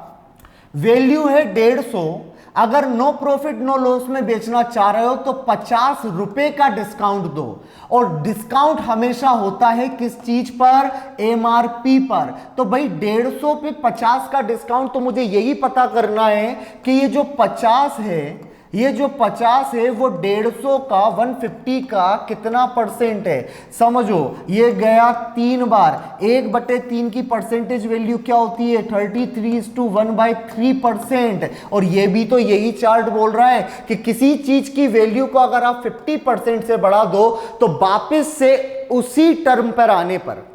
वैल्यू है 150, अगर नो प्रॉफिट नो लॉस में बेचना चाह रहे हो तो 50 रुपए का डिस्काउंट दो। और डिस्काउंट हमेशा होता है किस चीज पर? एमआरपी पर। तो भाई 150 पे 50 का डिस्काउंट, तो मुझे यही पता करना है कि ये जो 50 है, ये जो 50 है वो 150 का 150 का कितना % है? समझो ये गया 3 बार, 1/3 की परसेंटेज वैल्यू क्या होती है? 33:1/3%। और ये भी तो यही चार्ट बोल रहा है कि किसी चीज की वैल्यू को अगर आप 50% से बढ़ा दो तो वापस से उसी टर्म पर आने पर,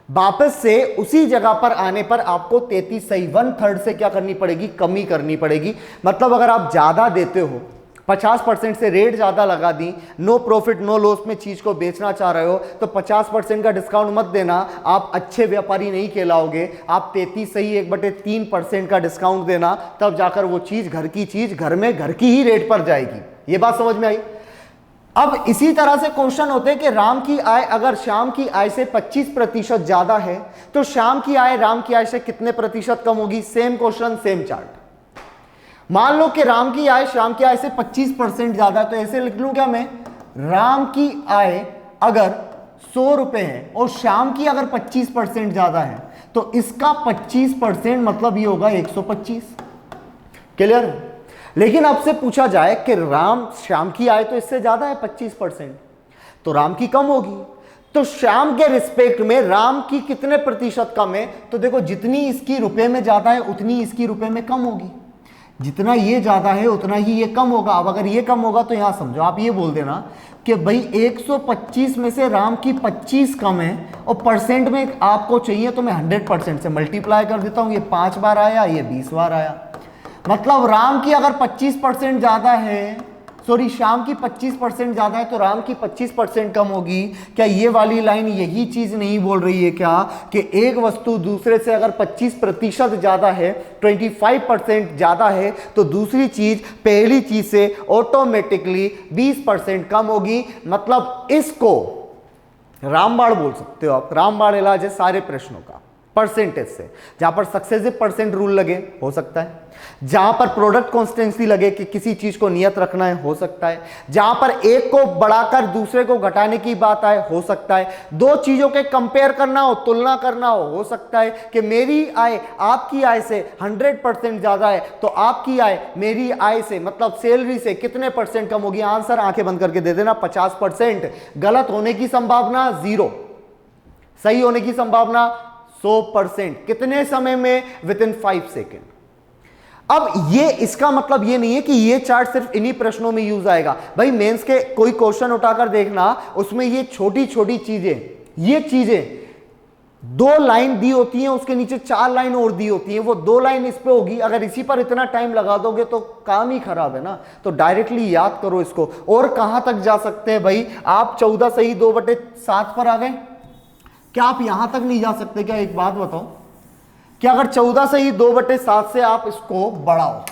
वापस से उसी जगह पर आने पर आपको 33 सही 1/3 से क्या करनी पड़ेगी? कमी करनी पड़ेगी। मतलब अगर आप ज्यादा देते हो 50% से रेट ज्यादा लगा दी, नो प्रॉफिट नो लॉस में चीज को बेचना चाह रहे हो तो 50% का डिस्काउंट मत देना, आप अच्छे व्यापारी नहीं कहलाओगे। आप 33 सही 1/3% का डिस्काउंट देना, तब जाकर वो चीज घर की चीज घर में घर की ही रेट पर जाएगी। ये बात समझ में आई। अब इसी तरह से क्वेश्चन होते हैं कि राम की आय अगर श्याम की आय से 25% ज्यादा है तो श्याम की आय राम की आय से कितने प्रतिशत कम होगी। Same question same chart. मान लो कि राम की आय श्याम की आय से 25% ज्यादा है, तो ऐसे लिख लूं क्या मैं, राम की आय अगर 100 रुपए है और श्याम की अगर 25% ज्यादा है तो इसका 25% मतलब ये होगा 125। क्लियर। लेकिन अब से पूछा जाए कि राम श्याम की आय तो इससे ज्यादा है 25%, तो राम की कम होगी, तो श्याम के रिस्पेक्ट में राम की कितने प्रतिशत कम है। तो देखो जितनी इसकी रुपए में ज्यादा है उतनी इसकी रुपए में कम होगी, जितना ये ज्यादा है उतना ही ये कम होगा। अब अगर ये कम होगा तो यहां समझो, आप ये बोल देना कि भाई 125 में से राम की 25 कम है और परसेंट में आपको चाहिए तो मैं 100% से मल्टीप्लाई कर देता हूं। ये 5 बार आया, ये 20 बार आया, मतलब राम की अगर 25% ज्यादा है, सॉरी श्याम की 25% ज्यादा है तो राम की 25% कम होगी। क्या ये वाली लाइन यही चीज नहीं बोल रही है क्या कि एक वस्तु दूसरे से अगर 25% ज्यादा है, 25% ज्यादा है, तो दूसरी चीज पहली चीज से ऑटोमेटिकली 20% कम होगी। मतलब इसको रामबाण बोल सकते हो आप। रामबाण इलाज है सारे प्रश्नों का परसेंटेज से। जहां पर सक्सेसिव परसेंट रूल लगे हो सकता है, जहां पर प्रोडक्ट कॉन्स्टेंसी लगे कि किसी चीज को नियत रखना है हो सकता है, जहां पर एक को बढ़ाकर दूसरे को घटाने की बात आए हो सकता है, दो चीजों के कंपेयर करना हो, तुलना करना हो सकता है कि मेरी आय आपकी आय से 100% ज्यादा है तो आपकी आय मेरी आय से मतलब सैलरी से कितने परसेंट कम होगी। आंसर आंखें बंद करके दे देना 50%। गलत होने की संभावना 0, सही होने की संभावना 100%। कितने समय में, विद इन 5 सेकेंड। अब ये इसका मतलब ये नहीं है कि ये चार्ट सिर्फ इन्हीं प्रश्नों में यूज आएगा। भाई मेंस के कोई क्वेश्चन उठाकर देखना, उसमें ये छोटी छोटी चीजें, ये चीजें 2 लाइन दी होती हैं, उसके नीचे 4 लाइन और दी होती हैं, वो 2 लाइन इस पे होगी। अगर इसी पर इतना टाइम लगा दोगे तो काम ही खराब है ना। तो डायरेक्टली याद करो इसको। और कहां तक जा सकते हैं भाई, आप 14 सही 2/7 पर आ गए, क्या आप यहां तक नहीं जा सकते क्या। एक बात बताओ, क्या अगर 14 सही 2/7 से आप इसको बढ़ाओ,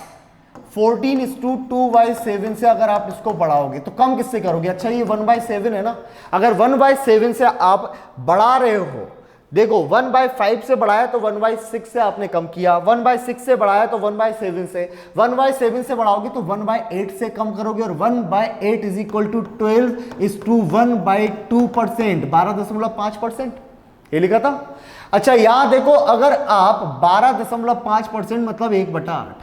14:2/7 से अगर आप इसको बढ़ाओगे तो कम किससे करोगे। अच्छा ये 1/7 है ना, अगर 1/7 से आप बढ़ा रहे हो, देखो 1/5 से बढ़ाया तो 1/6 से आपने कम किया, 1/6 से बढ़ाया तो 1/7 से, 1/7 से बढ़ाओगे तो 1/8 से कम करोगे, और 1/8 इज इक्वल टू 12:1/2%, 12.5%। ये लिखा था। अच्छा यहां देखो, अगर आप 12.5% मतलब 1/8,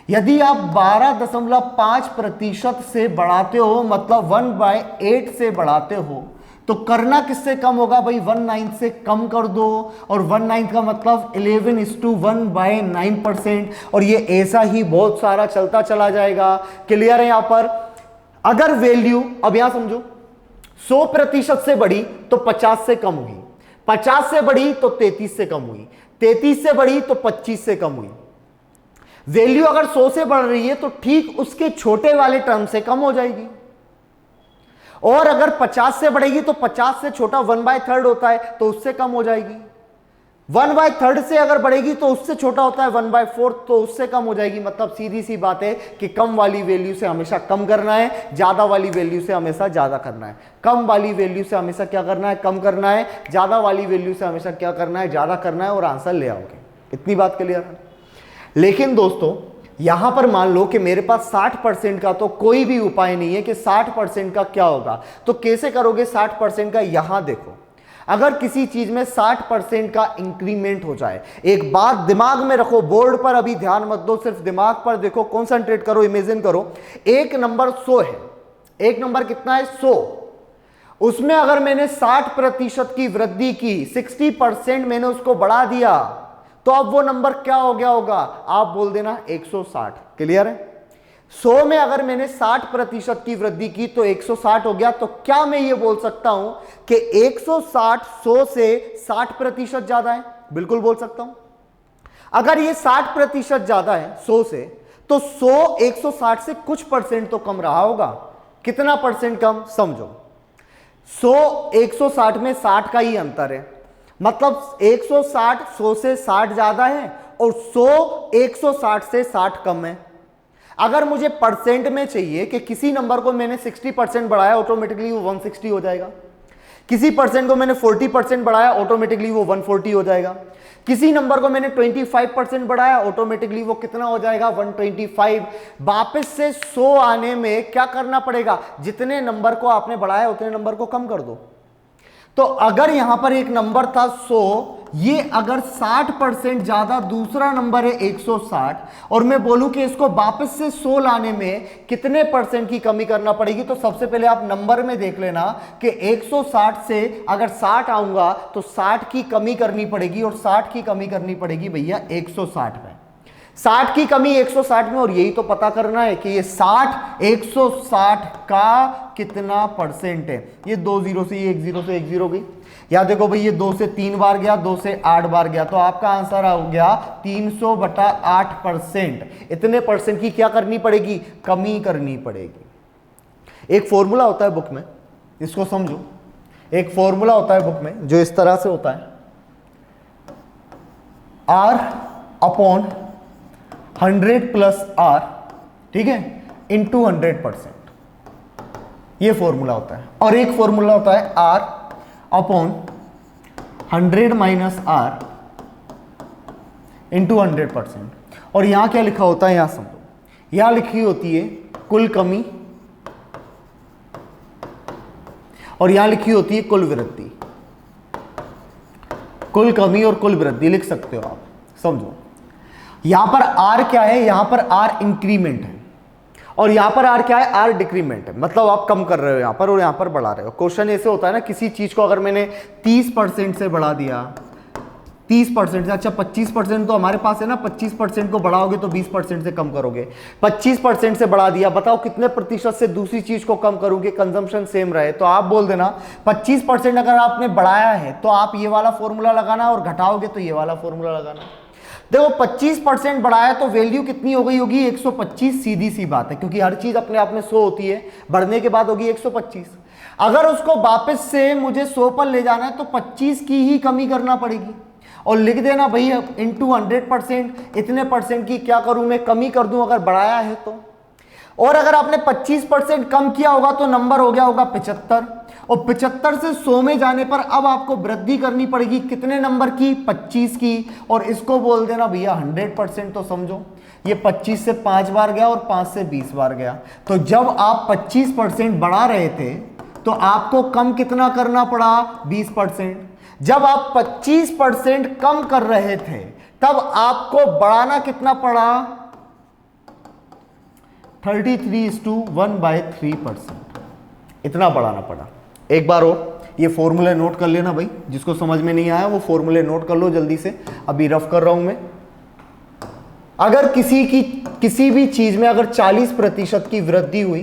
यदि आप 12.5% से बढ़ाते हो मतलब 1/8 से बढ़ाते हो तो करना किससे कम होगा भाई, 1/9 से कम कर दो, और 1/9 का मतलब 11:1/9%। और ये ऐसा ही बहुत सारा चलता चला जाएगा। क्लियर है यहां पर। अगर वैल्यू, अब यहां समझो, 100% से बढ़ी तो 50 से कम हुई, 50 से बढ़ी तो 33 से कम हुई, 33 से बढ़ी तो 25 से कम हुई। वैल्यू अगर 100 से बढ़ रही है तो ठीक उसके छोटे वाले टर्म से कम हो जाएगी, और अगर 50 से बढ़ेगी तो 50 से छोटा 1/3 होता है तो उससे कम हो जाएगी। 1/3 से अगर बढ़ेगी तो उससे छोटा होता है 1/4 तो उससे कम हो जाएगी। मतलब सीधी सी बात है कि कम वाली वैल्यू से हमेशा कम करना है, ज्यादा वाली वैल्यू से हमेशा ज्यादा करना है। कम वाली वैल्यू से हमेशा क्या करना है, कम करना है, ज्यादा वाली वैल्यू से हमेशा क्या करना है, ज्यादा करना है, और आंसर ले आओगे। इतनी बात क्लियर है। लेकिन दोस्तों यहां पर मान लो कि मेरे पास 60% का तो कोई भी उपाय नहीं है कि 60% का क्या होगा, तो कैसे करोगे 60% का। यहां देखो, अगर किसी चीज में 60% का इंक्रीमेंट हो जाए, एक बात दिमाग में रखो, बोर्ड पर अभी ध्यान मत दो, सिर्फ दिमाग पर देखो, कॉन्सेंट्रेट करो, इमेजिन करो। एक नंबर 100 है, एक नंबर कितना है 100, उसमें अगर मैंने 60% की वृद्धि की, 60% मैंने उसको बढ़ा दिया, तो अब वो नंबर क्या हो गया होगा, आप बोल देना 160। क्लियर है। 100 में अगर मैंने 60% की वृद्धि की तो 160 हो गया। तो क्या मैं ये बोल सकता हूं कि 160 100 से 60% ज्यादा है, बिल्कुल बोल सकता हूं। अगर ये 60% ज्यादा है 100 से, तो 100 160 से कुछ परसेंट तो कम रहा होगा। कितना परसेंट कम समझो, 100 160 में 60 का ही अंतर है, मतलब 160 100 से 60 ज्यादा है और 100 160 से 60 कम है। अगर मुझे परसेंट में चाहिए कि किसी नंबर को मैंने 60% बढ़ाया ऑटोमेटिकली वो 160 हो जाएगा, किसी परसेंट को मैंने 40% बढ़ाया ऑटोमेटिकली वो 140 हो जाएगा, किसी नंबर को मैंने 25% बढ़ाया ऑटोमेटिकली वो कितना हो जाएगा 125। वापस से 100 आने में क्या करना पड़ेगा, जितने नंबर को आपने बढ़ाया उतने नंबर को कम कर दो। तो अगर यहां पर एक नंबर था 100, ये अगर 60% ज्यादा दूसरा नंबर है 160, और मैं बोलूं कि इसको वापस से 100 लाने में कितने परसेंट की कमी करना पड़ेगी, तो सबसे पहले आप नंबर में देख लेना कि 160 से अगर 60 आऊंगा तो 60 की कमी करनी पड़ेगी, और 60 की कमी करनी पड़ेगी भैया 160 में। 60 की कमी 160 में, और यही तो पता करना है कि ये 60 160 का कितना परसेंट है। ये 2 0 से, ये 1 0 से 1 0 गई, या देखो भाई ये 2 से 3 बार गया, 2 से 8 बार गया, तो आपका आंसर हो गया 300/8%। इतने परसेंट की क्या करनी पड़ेगी, कमी करनी पड़ेगी। एक फॉर्मूला होता है बुक में, इसको समझो, एक फॉर्मूला होता है बुक में जो इस तरह से होता है, R/100 + R, ठीक है, इंटू 100%, ये फॉर्मूला होता है। और एक फॉर्मूला होता है R/100 - R इंटू 100%। और यहां क्या लिखा होता है, यहां समझो, यहां लिखी होती है कुल कमी, और यहां लिखी होती है कुल वृद्धि। कुल कमी और कुल वृद्धि लिख सकते हो आप, समझो। यहां पर R क्या है, यहां पर R इंक्रीमेंट है, और यहां पर R क्या है, R डिक्रीमेंट है, मतलब आप कम कर रहे हो यहां पर और यहां पर बढ़ा रहे हो। क्वेश्चन ऐसे होता है ना, किसी चीज को अगर मैंने 30% से बढ़ा दिया, 30% से, अच्छा 25% तो हमारे पास है ना, 25% को बढ़ाओगे तो 20% से कम करोगे, 25% से बढ़ा दिया, बताओ कितने प्रतिशत से दूसरी चीज को कम करोगे, कंजम्पशन सेम रहे। तो आप बोल देना 25% अगर आपने बढ़ाया है तो आप ये वाला फॉर्मूला लगाना, और घटाओगे तो ये वाला फॉर्मूला लगाना। देखो 25% बढ़ाया तो वैल्यू कितनी हो गई होगी, 125, सीधी सी बात है, क्योंकि हर चीज अपने आप में 100 होती है, बढ़ने के बाद होगी 125। अगर उसको वापस से मुझे 100 पर ले जाना है तो 25 की ही कमी करना पड़ेगी, और लिख देना भाई इंटू 100%, इतने परसेंट की क्या करूं मैं, कमी कर दूं अगर बढ़ाया है तो। और अगर आपने 25% कम किया होगा तो नंबर हो गया होगा 75, और 75 से 100 में जाने पर अब आपको वृद्धि करनी पड़ेगी कितने नंबर की, 25 की, और इसको बोल देना भैया 100%। तो समझो ये 25 से 5 बार गया और 5 से 20 बार गया। तो जब आप 25% बढ़ा रहे थे तो आपको कम कितना करना पड़ा, 20%। जब आप 25% कम कर रहे थे तब आपको बढ़ाना कितना पड़ा, 33:1/3%, इतना बढ़ाना पड़ा। एक बार और ये फॉर्मूले नोट कर लेना भाई, जिसको समझ में नहीं आया वो फॉर्मूले नोट कर लो जल्दी से, अभी रफ कर रहा हूं मैं। अगर किसी भी चीज में अगर 40% की वृद्धि हुई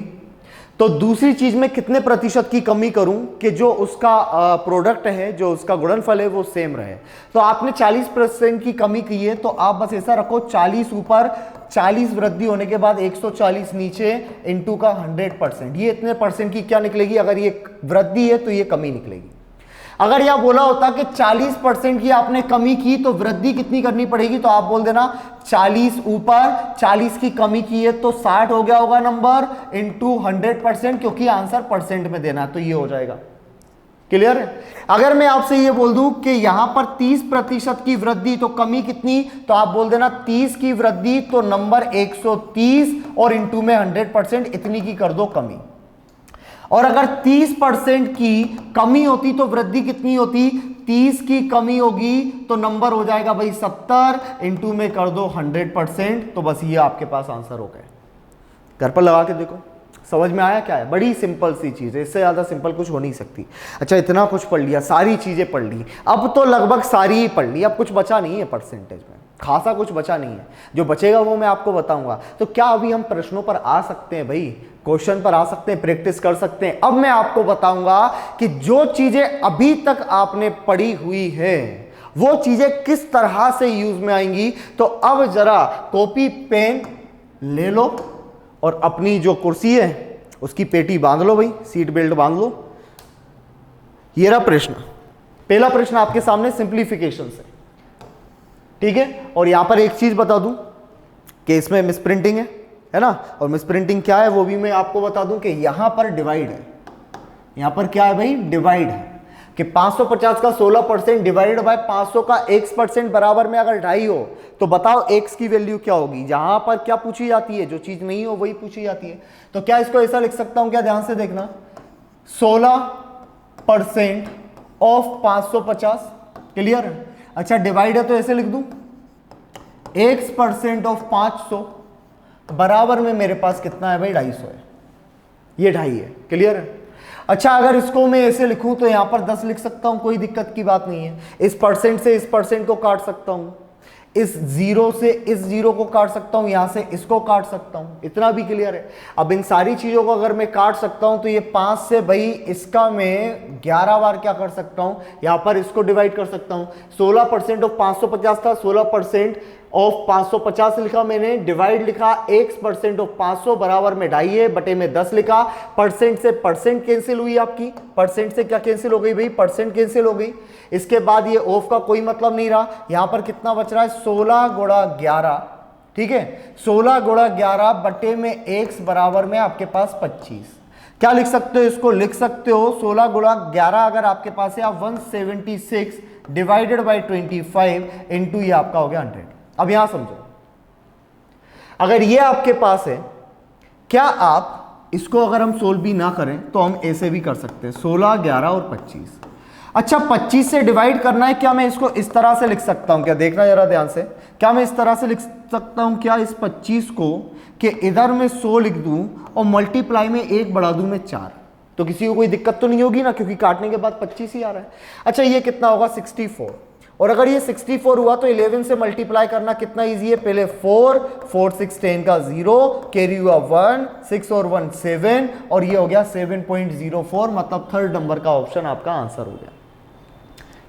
तो दूसरी चीज में कितने प्रतिशत की कमी करूं कि जो उसका प्रोडक्ट है, जो उसका गुणनफल है वो सेम रहे। तो आपने 40% की कमी की है, तो आप बस ऐसा रखो 40 ऊपर, 40 वृद्धि होने के बाद 140 नीचे, इंटू का 100%। ये इतने परसेंट की क्या निकलेगी, अगर ये वृद्धि है तो ये कमी निकलेगी। अगर यह बोला होता कि 40% की आपने कमी की तो वृद्धि कितनी करनी पड़ेगी, तो आप बोल देना 40 ऊपर 40 की कमी की है तो 60 हो गया होगा नंबर, इंटू 100%, क्योंकि आंसर परसेंट में देना है, तो ये हो जाएगा। क्लियर है। अगर मैं आपसे ये बोल दूं कि यहां पर 30% की वृद्धि तो कमी कितनी, तो आप बोल देना 30 की वृद्धि तो नंबर 130, और इंटू में 100%, इतनी की कर दो कमी। और अगर 30% की कमी होती तो वृद्धि कितनी होती, 30 की कमी होगी तो नंबर हो जाएगा भाई 70, इंटू में कर दो 100%। तो बस ये आपके पास आंसर हो गया। घर पर लगा के देखो, समझ में आया क्या है। बड़ी सिंपल सी चीज है, इससे ज्यादा सिंपल कुछ हो नहीं सकती। अच्छा इतना कुछ पढ़ लिया, सारी चीजें पढ़ ली, अब तो लगभग सारी ही पढ़ ली, अब कुछ बचा नहीं है परसेंटेज में, खासा कुछ बचा नहीं है। जो बचेगा वो मैं आपको बताऊंगा। तो क्या अभी हम प्रश्नों पर आ सकते हैं भाई, क्वेश्चन पर आ सकते हैं, प्रैक्टिस कर सकते हैं। अब मैं आपको बताऊंगा कि जो चीजें अभी तक आपने पढ़ी हुई है वो चीजें किस तरह से यूज में आएंगी। तो अब जरा कॉपी पेन ले लो और अपनी जो कुर्सी है उसकी पेटी बांध लो भाई, सीट बेल्ट बांध लो। ये रहा प्रश्न, पहला प्रश्न आपके सामने सिंप्लीफिकेशन से, ठीक है। और यहां पर एक चीज बता दूं कि इसमें मिसप्रिंटिंग है ना, और मिसप्रिंटिंग क्या है वो भी मैं आपको बता दूं कि यहां पर डिवाइड है, यहां पर क्या है भाई, डिवाइड है कि 550 का 16% डिवाइडेड बाय 500 का x% बराबर में अगर 2.5 हो तो बताओ x की वैल्यू क्या होगी। जहां पर क्या पूछी जाती है, जो चीज नहीं हो वही पूछी जाती है। तो क्या इसको ऐसा लिख सकता हूं क्या, ध्यान से देखना, 16% ऑफ 550, क्लियर है। अच्छा डिवाइड है तो ऐसे लिख दूं, x% ऑफ 500 बराबर में मेरे पास कितना है भाई, 250 है, ये 2.5 है, क्लियर है। अच्छा अगर इसको मैं ऐसे लिखूं तो यहां पर 10 लिख सकता हूं, कोई दिक्कत की बात नहीं है। इस परसेंट से इस परसेंट को काट सकता हूं, इस जीरो से इस जीरो को काट सकता हूं, यहां से इसको काट सकता हूं, इतना भी क्लियर है। अब इन सारी चीजों को अगर मैं काट सकता हूं तो ये 5 से भाई इसका मैं 11 बार क्या कर सकता हूं, यहां पर इसको डिवाइड कर सकता हूं। 16% ऑफ 550 था, 16% ऑफ 550 लिखा मैंने, डिवाइड लिखा x% ऑफ 500 बराबर में 2.5 है, बटे में 10 लिखा। परसेंट से परसेंट कैंसिल हुई आपकी, परसेंट से क्या कैंसिल हो गई भाई, परसेंट कैंसिल हो गई। इसके बाद ये ऑफ का कोई मतलब नहीं रहा, यहां पर कितना बच रहा है, 16 गुणा 11, ठीक है, 16 गुणा 11 बटे में x बराबर में आपके पास 25। क्या लिख सकते हो, इसको लिख सकते हो 16 गुणा 11 अगर आपके पास है, आप 176 डिवाइडेड बाई 25 इंटू ये आपका हो गया 100। अब यहां समझो, अगर ये आपके पास है, क्या आप इसको अगर हम सोल्व भी ना करें तो हम ऐसे भी कर सकते हैं, 16, 11 और 25। अच्छा 25 से डिवाइड करना है, क्या मैं इसको इस तरह से लिख सकता हूं क्या, देखना जरा ध्यान से, क्या मैं इस तरह से लिख सकता हूं क्या इस 25 को, कि इधर मैं 100 लिख दूं और मल्टीप्लाई में 1 बढ़ा दूं मैं 4, तो किसी को कोई दिक्कत तो नहीं होगी ना, क्योंकि काटने के बाद 25 ही आ रहा है। अच्छा ये कितना होगा, 64, और अगर ये 64 हुआ तो 11 से मल्टीप्लाई करना कितना इजी है, पहले 4, 4 6 10 का 0, कैरी हुआ 1, 6 और 1 7, और ये हो गया 7.04, मतलब थर्ड नंबर का ऑप्शन आपका आंसर हो गया।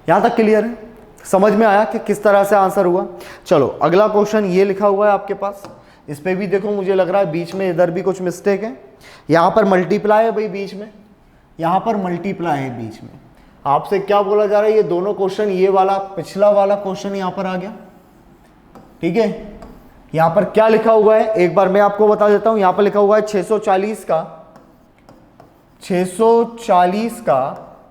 यहां तक क्लियर है, समझ में आया कि किस तरह से आंसर हुआ। चलो अगला क्वेश्चन ये लिखा हुआ है आपके पास, इस पे भी देखो मुझे लग रहा है बीच में इधर भी कुछ मिस्टेक है, यहां पर मल्टीप्लाई है भाई बीच में, यहां पर मल्टीप्लाई है बीच में। आपसे क्या बोला जा रहा है, ये दोनों क्वेश्चन, ये वाला पिछला वाला क्वेश्चन यहां पर आ गया, ठीक है। यहां पर क्या लिखा हुआ है एक बार मैं आपको बता देता हूं, यहां पर लिखा हुआ है 640 का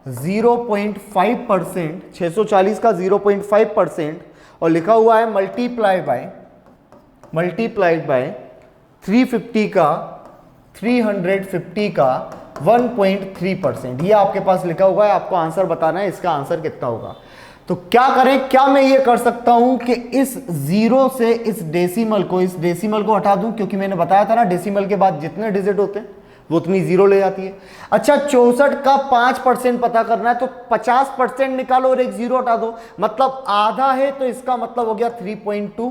0.5%, 640 का 0.5%, और लिखा हुआ है मल्टीप्लाइड बाय 350 का 1.3%, ये आपके पास लिखा हुआ है। आपको आंसर बताना है इसका आंसर कितना होगा। तो क्या करें, क्या मैं ये कर सकता हूं कि इस जीरो से इस डेसिमल को हटा दूं, क्योंकि मैंने बताया था ना डेसिमल के बाद जितने डिजिट होते हैं वो उतनी जीरो ले जाती है। अच्छा 64 का 5% पता करना है, तो 50% निकालो और एक जीरो हटा दो, मतलब आधा है, तो इसका मतलब हो गया 3.2,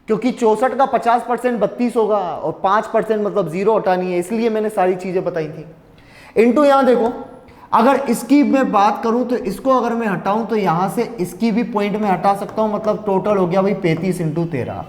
क्योंकि 64 का 50% 32 होगा और 5% मतलब जीरो हटानी है, इसलिए मैंने सारी चीजें बताई थी। इनटू यहां देखो, अगर इसकी मैं बात करूं तो इसको अगर मैं हटाऊं तो यहां से इसकी भी पॉइंट में हटा सकता हूं, मतलब टोटल हो गया भाई 35 इंटू 13।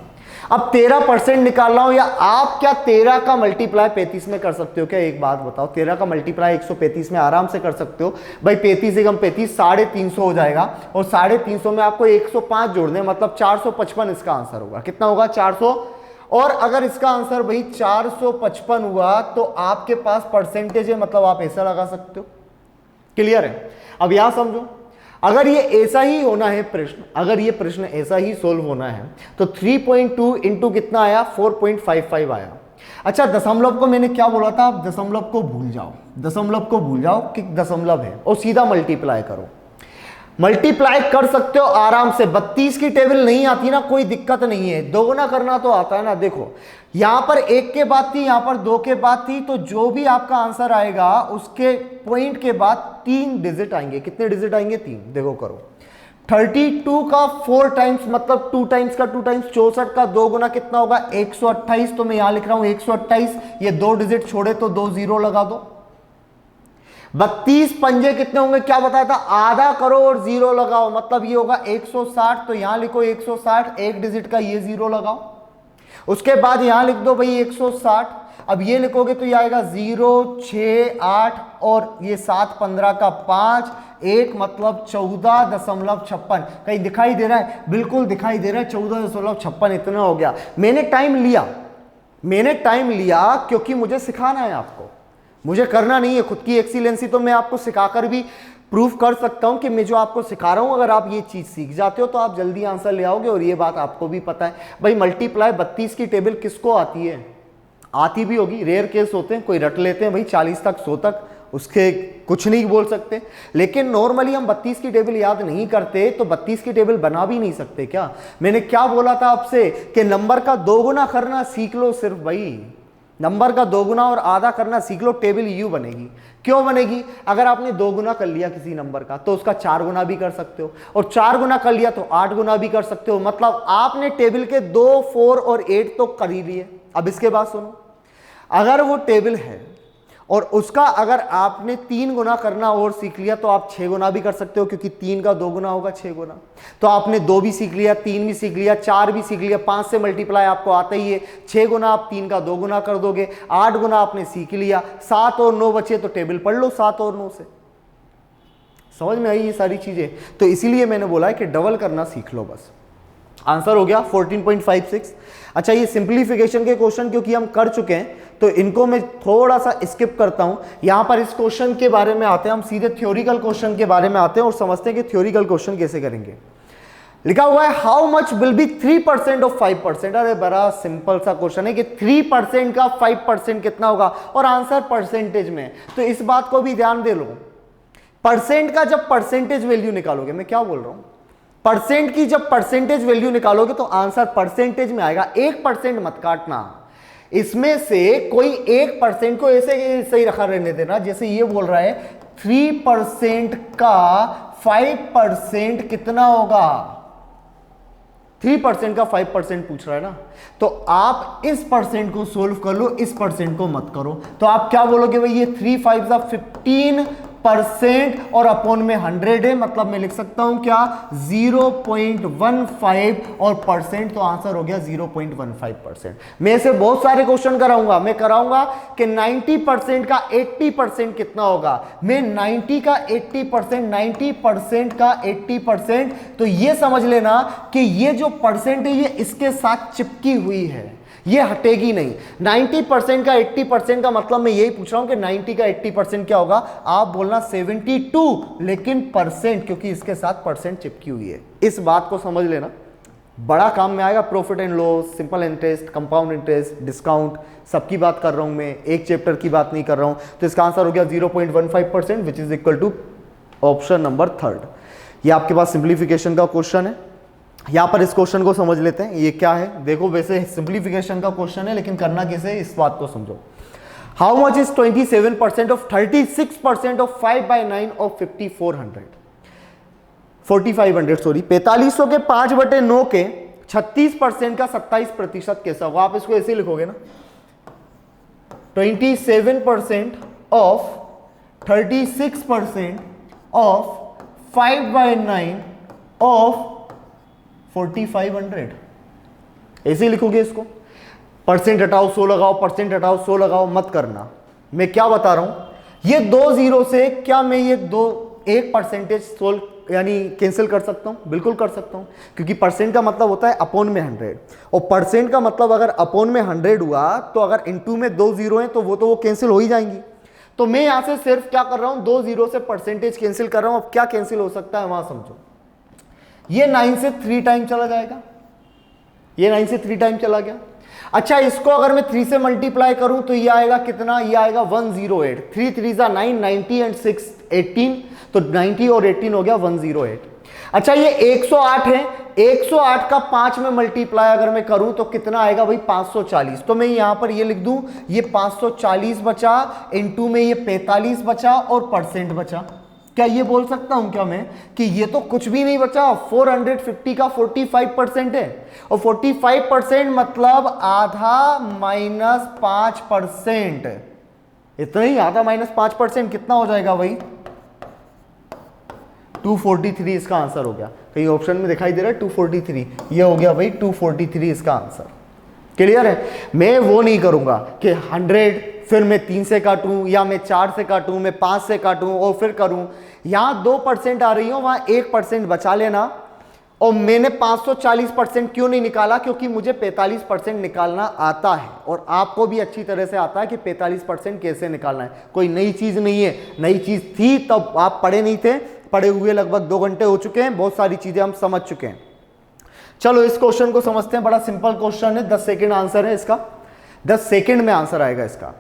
अब 13% निकाल रहा हूं, या आप क्या 13 का मल्टीप्लाई 35 में कर सकते हो क्या, एक बात बताओ, 13 का मल्टीप्लाई 135 में आराम से कर सकते हो भाई। 35 से कम 35 350 हो जाएगा, और 350 में आपको 105 जोड़ने, मतलब 455 इसका आंसर होगा। कितना होगा, 400। और अगर इसका आंसर भाई 455 हुआ तो आपके पास परसेंटेज है, मतलब आप ऐसा लगा सकते हो। क्लियर है। अब यहां समझो, अगर ये ऐसा ही होना है प्रश्न, अगर ये प्रश्न ऐसा ही सोल्व होना है तो 3.2 इंटू कितना आया, 4.55 आया। अच्छा दशमलव को मैंने क्या बोला था, आप दशमलव को भूल जाओ, कि दशमलव है, और सीधा मल्टीप्लाई करो। मल्टीप्लाई कर सकते हो आराम से, 32 की टेबल नहीं आती ना, कोई दिक्कत नहीं है, दोगुना करना तो आता है ना। देखो यहां पर 1 के बाद थी, यहां पर 2 के बाद थी, तो जो भी आपका आंसर आएगा उसके पॉइंट के बाद 3 डिजिट आएंगे। कितने डिजिट आएंगे, 3। देखो करो, 32 का 4 टाइम्स, मतलब 2 टाइम्स का 2 टाइम्स, 64 का 2 गुना कितना होगा, 128। तो मैं यहां लिख रहा हूं 128, ये 2 डिजिट छोड़े तो 2 जीरो लगा दो। 32 पंजे कितने होंगे, क्या बताया था, आधा करो और जीरो लगाओ, मतलब ये होगा 160। तो यहां लिखो 160, एक डिजिट का ये जीरो लगाओ। उसके बाद यहां लिख दो भाई 160। अब ये लिखोगे तो ये आएगा 0, 6, 8 और ये 7, 15 का 5, 1 मतलब 14.56। कहीं दिखाई दे रहा है? बिल्कुल दिखाई दे रहा है, 14.56 इतना हो गया। मैंने टाइम लिया क्योंकि मुझे सिखाना है आपको, मुझे करना नहीं है खुद की एक्सीलेंसी। तो मैं आपको सिखाकर भी प्रूफ कर सकता हूं कि मैं जो आपको सिखा रहा हूं, अगर आप ये चीज सीख जाते हो तो आप जल्दी आंसर ले आओगे। और ये बात आपको भी पता है भाई, मल्टीप्लाई 32 की टेबल किसको आती है? आती भी होगी, रेयर केस होते हैं, कोई रट लेते हैं भाई 40 तक 100 तक, उसके कुछ नहीं बोल सकते। लेकिन नॉर्मली हम 32 की टेबल याद नहीं करते तो 32 की टेबल बना भी नहीं सकते क्या? मैंने क्या बोला था आपसे कि नंबर का 2 गुना करना सीख लो सिर्फ भाई, नंबर का 2 गुना और आधा करना सीख लो, टेबल यू बनेगी। क्यों बनेगी? अगर आपने 2 गुना कर लिया किसी नंबर का तो उसका 4 गुना भी कर सकते हो, और 4 गुना कर लिया तो 8 गुना भी कर सकते हो। मतलब आपने टेबल के 2, 4 और 8 तो कर ही लिए। अब इसके बाद सुनो, अगर वो टेबल है और उसका अगर आपने 3 गुना करना और सीख लिया तो आप 6 गुना भी कर सकते हो, क्योंकि 3 का 2 गुना होगा 6 गुना। तो आपने 2 भी सीख लिया, 3 भी सीख लिया, 4 भी सीख लिया, 5 से मल्टीप्लाई आपको आता ही है, 6 गुना आप 3 का 2 गुना कर दोगे, 8 गुना आपने सीख लिया, 7 और 9 बचे तो टेबल पढ़ लो 7 और 9 से। समझ में आई ये सारी चीजें? तो इसीलिए मैंने बोला है कि डबल करना सीख लो बस। आंसर हो गया 14.56। अच्छा, ये सिंप्लीफिकेशन के क्वेश्चन क्योंकि हम कर चुके हैं तो इनको मैं थोड़ा सा स्किप करता हूं। यहां पर इस क्वेश्चन के बारे में आते हैं, हम सीधे थ्योरिकल क्वेश्चन के बारे में आते हैं और समझते हैं कि थ्योरिकल क्वेश्चन कैसे करेंगे। लिखा हुआ है how much will be 3% of 5%। अरे बड़ा सिंपल सा क्वेश्चन है कि 3% का 5% कितना होगा, और आंसर परसेंटेज में। तो इस बात को भी ध्यान दे लो, परसेंट का जब परसेंटेज वैल्यू निकालोगे, मैं क्या बोल रहा हूं, परसेंट की जब परसेंटेज वैल्यू निकालोगे तो आंसर परसेंटेज में आएगा। 1% मत काटना, इसमें से कोई 1% को ऐसे सही रखा रहने देना। जैसे ये बोल रहा है 3% का 5% कितना होगा, 3% का 5% पूछ रहा है ना, तो आप इस परसेंट को सोल्व कर लो, इस परसेंट को मत करो। तो आप क्या बोलोगे भाई, ये 3 5 15% और अपॉन में 100 है, मतलब मैं लिख सकता हूं क्या 0.15 और परसेंट, तो आंसर हो गया 0.15%। मैं इसे बहुत सारे क्वेश्चन कराऊंगा, मैं कराऊंगा कि 90% का 80% कितना होगा। मैं 90 का 80%, 90% का 80%, तो ये समझ लेना कि ये जो परसेंट है ये इसके साथ चिपकी हुई है, ये हटेगी नहीं। 90% का 80% का मतलब मैं यही पूछ रहा हूं कि 90 का 80% क्या होगा, आप बोलना 72, लेकिन परसेंट, क्योंकि इसके साथ परसेंट चिपकी हुई है। इस बात को समझ लेना, बड़ा काम में आएगा। Profit and loss, simple interest, compound interest, discount, सबकी बात कर रहा हूं मैं, एक चैप्टर की बात नहीं कर रहा हूं। तो इसका आंसर हो गया 0.15%, which is equal to option number 3। ये आपके पास सिंप्लीफिकेशन का क्वेश्चन है। यहां पर इस क्वेश्चन को समझ लेते हैं, ये क्या है। देखो वैसे सिंप्लीफिकेशन का क्वेश्चन है, लेकिन करना कैसे, इस बात को समझो। How much is 27% of 36% of 5/9 of 4500, 4500 के 5/9 के 36% का 27% कैसा होगा। आप इसको ऐसे लिखोगे ना, 27% ऑफ 36% ऑफ 5/9 ऑफ 4500, ऐसे ही लिखोगे इसको। परसेंट हटाओ 100 लगाओ, परसेंट हटाओ 100 लगाओ, मत करना। मैं क्या बता रहा हूं, ये 2 जीरो से क्या मैं ये 1% सोल्व यानी कैंसिल कर सकता हूं? बिल्कुल कर सकता हूं, क्योंकि परसेंट का मतलब होता है अपॉन में 100, और परसेंट का मतलब अगर अपॉन में 100 हुआ तो अगर इनटू में 2 जीरो हैं तो वो कैंसिल हो ही जाएंगी। तो मैं यहां से सिर्फ क्या कर रहा हूं, 2 जीरो से परसेंटेज कैंसिल कर रहा हूं। अब क्या कैंसिल हो सकता है वहां समझो, ये 9 से 3 टाइम चला जाएगा, ये 9 से 3 टाइम चला गया। अच्छा, इसको अगर मैं 3 से मल्टीप्लाई करूं तो ये आएगा कितना, ये आएगा 108, 3 3 9, 90 एंड 6 18, तो 90 और 18 हो गया 108। अच्छा, ये 108 है, 108 का 5 में मल्टीप्लाई अगर मैं करूं तो कितना आएगा भाई 540। तो मैं यहां पर ये लिख दूं, ये 540 बचा, इनटू में ये 45 बचा और परसेंट बचा। क्या ये बोल सकता हूं क्या मैं कि ये तो कुछ भी नहीं बचा, 450 का 45% है, और 45% मतलब आधा माइनस 5%, इतना ही, आधा माइनस 5% कितना हो जाएगा भाई 243। इसका आंसर हो गया, कहीं ऑप्शन में दिखाई दे रहा है 243, ये हो गया भाई 243 इसका आंसर। क्लियर है? मैं वो नहीं करूंगा कि 100 फिर मैं 3 से काटूं या मैं 4 से काटूं, मैं 5 से काटूं और फिर करूं। यहां 2% आ रही हो, वहां 1% बचा लेना। और मैंने 540% क्यों नहीं निकाला? क्योंकि मुझे 45% निकालना आता है और आपको भी अच्छी तरह से आता है कि 45% कैसे निकालना है। कोई नई चीज नहीं है, नई चीज थी तब आप पढ़े नहीं थे, पढ़े हुए लगभग 2 घंटे हो चुके हैं, बहुत सारी चीजें हम समझ चुके हैं। चलो इस क्वेश्चन को समझते हैं, बड़ा सिंपल क्वेश्चन है, 10 सेकेंड आंसर है इसका, 10 सेकेंड में आंसर आएगा इसका।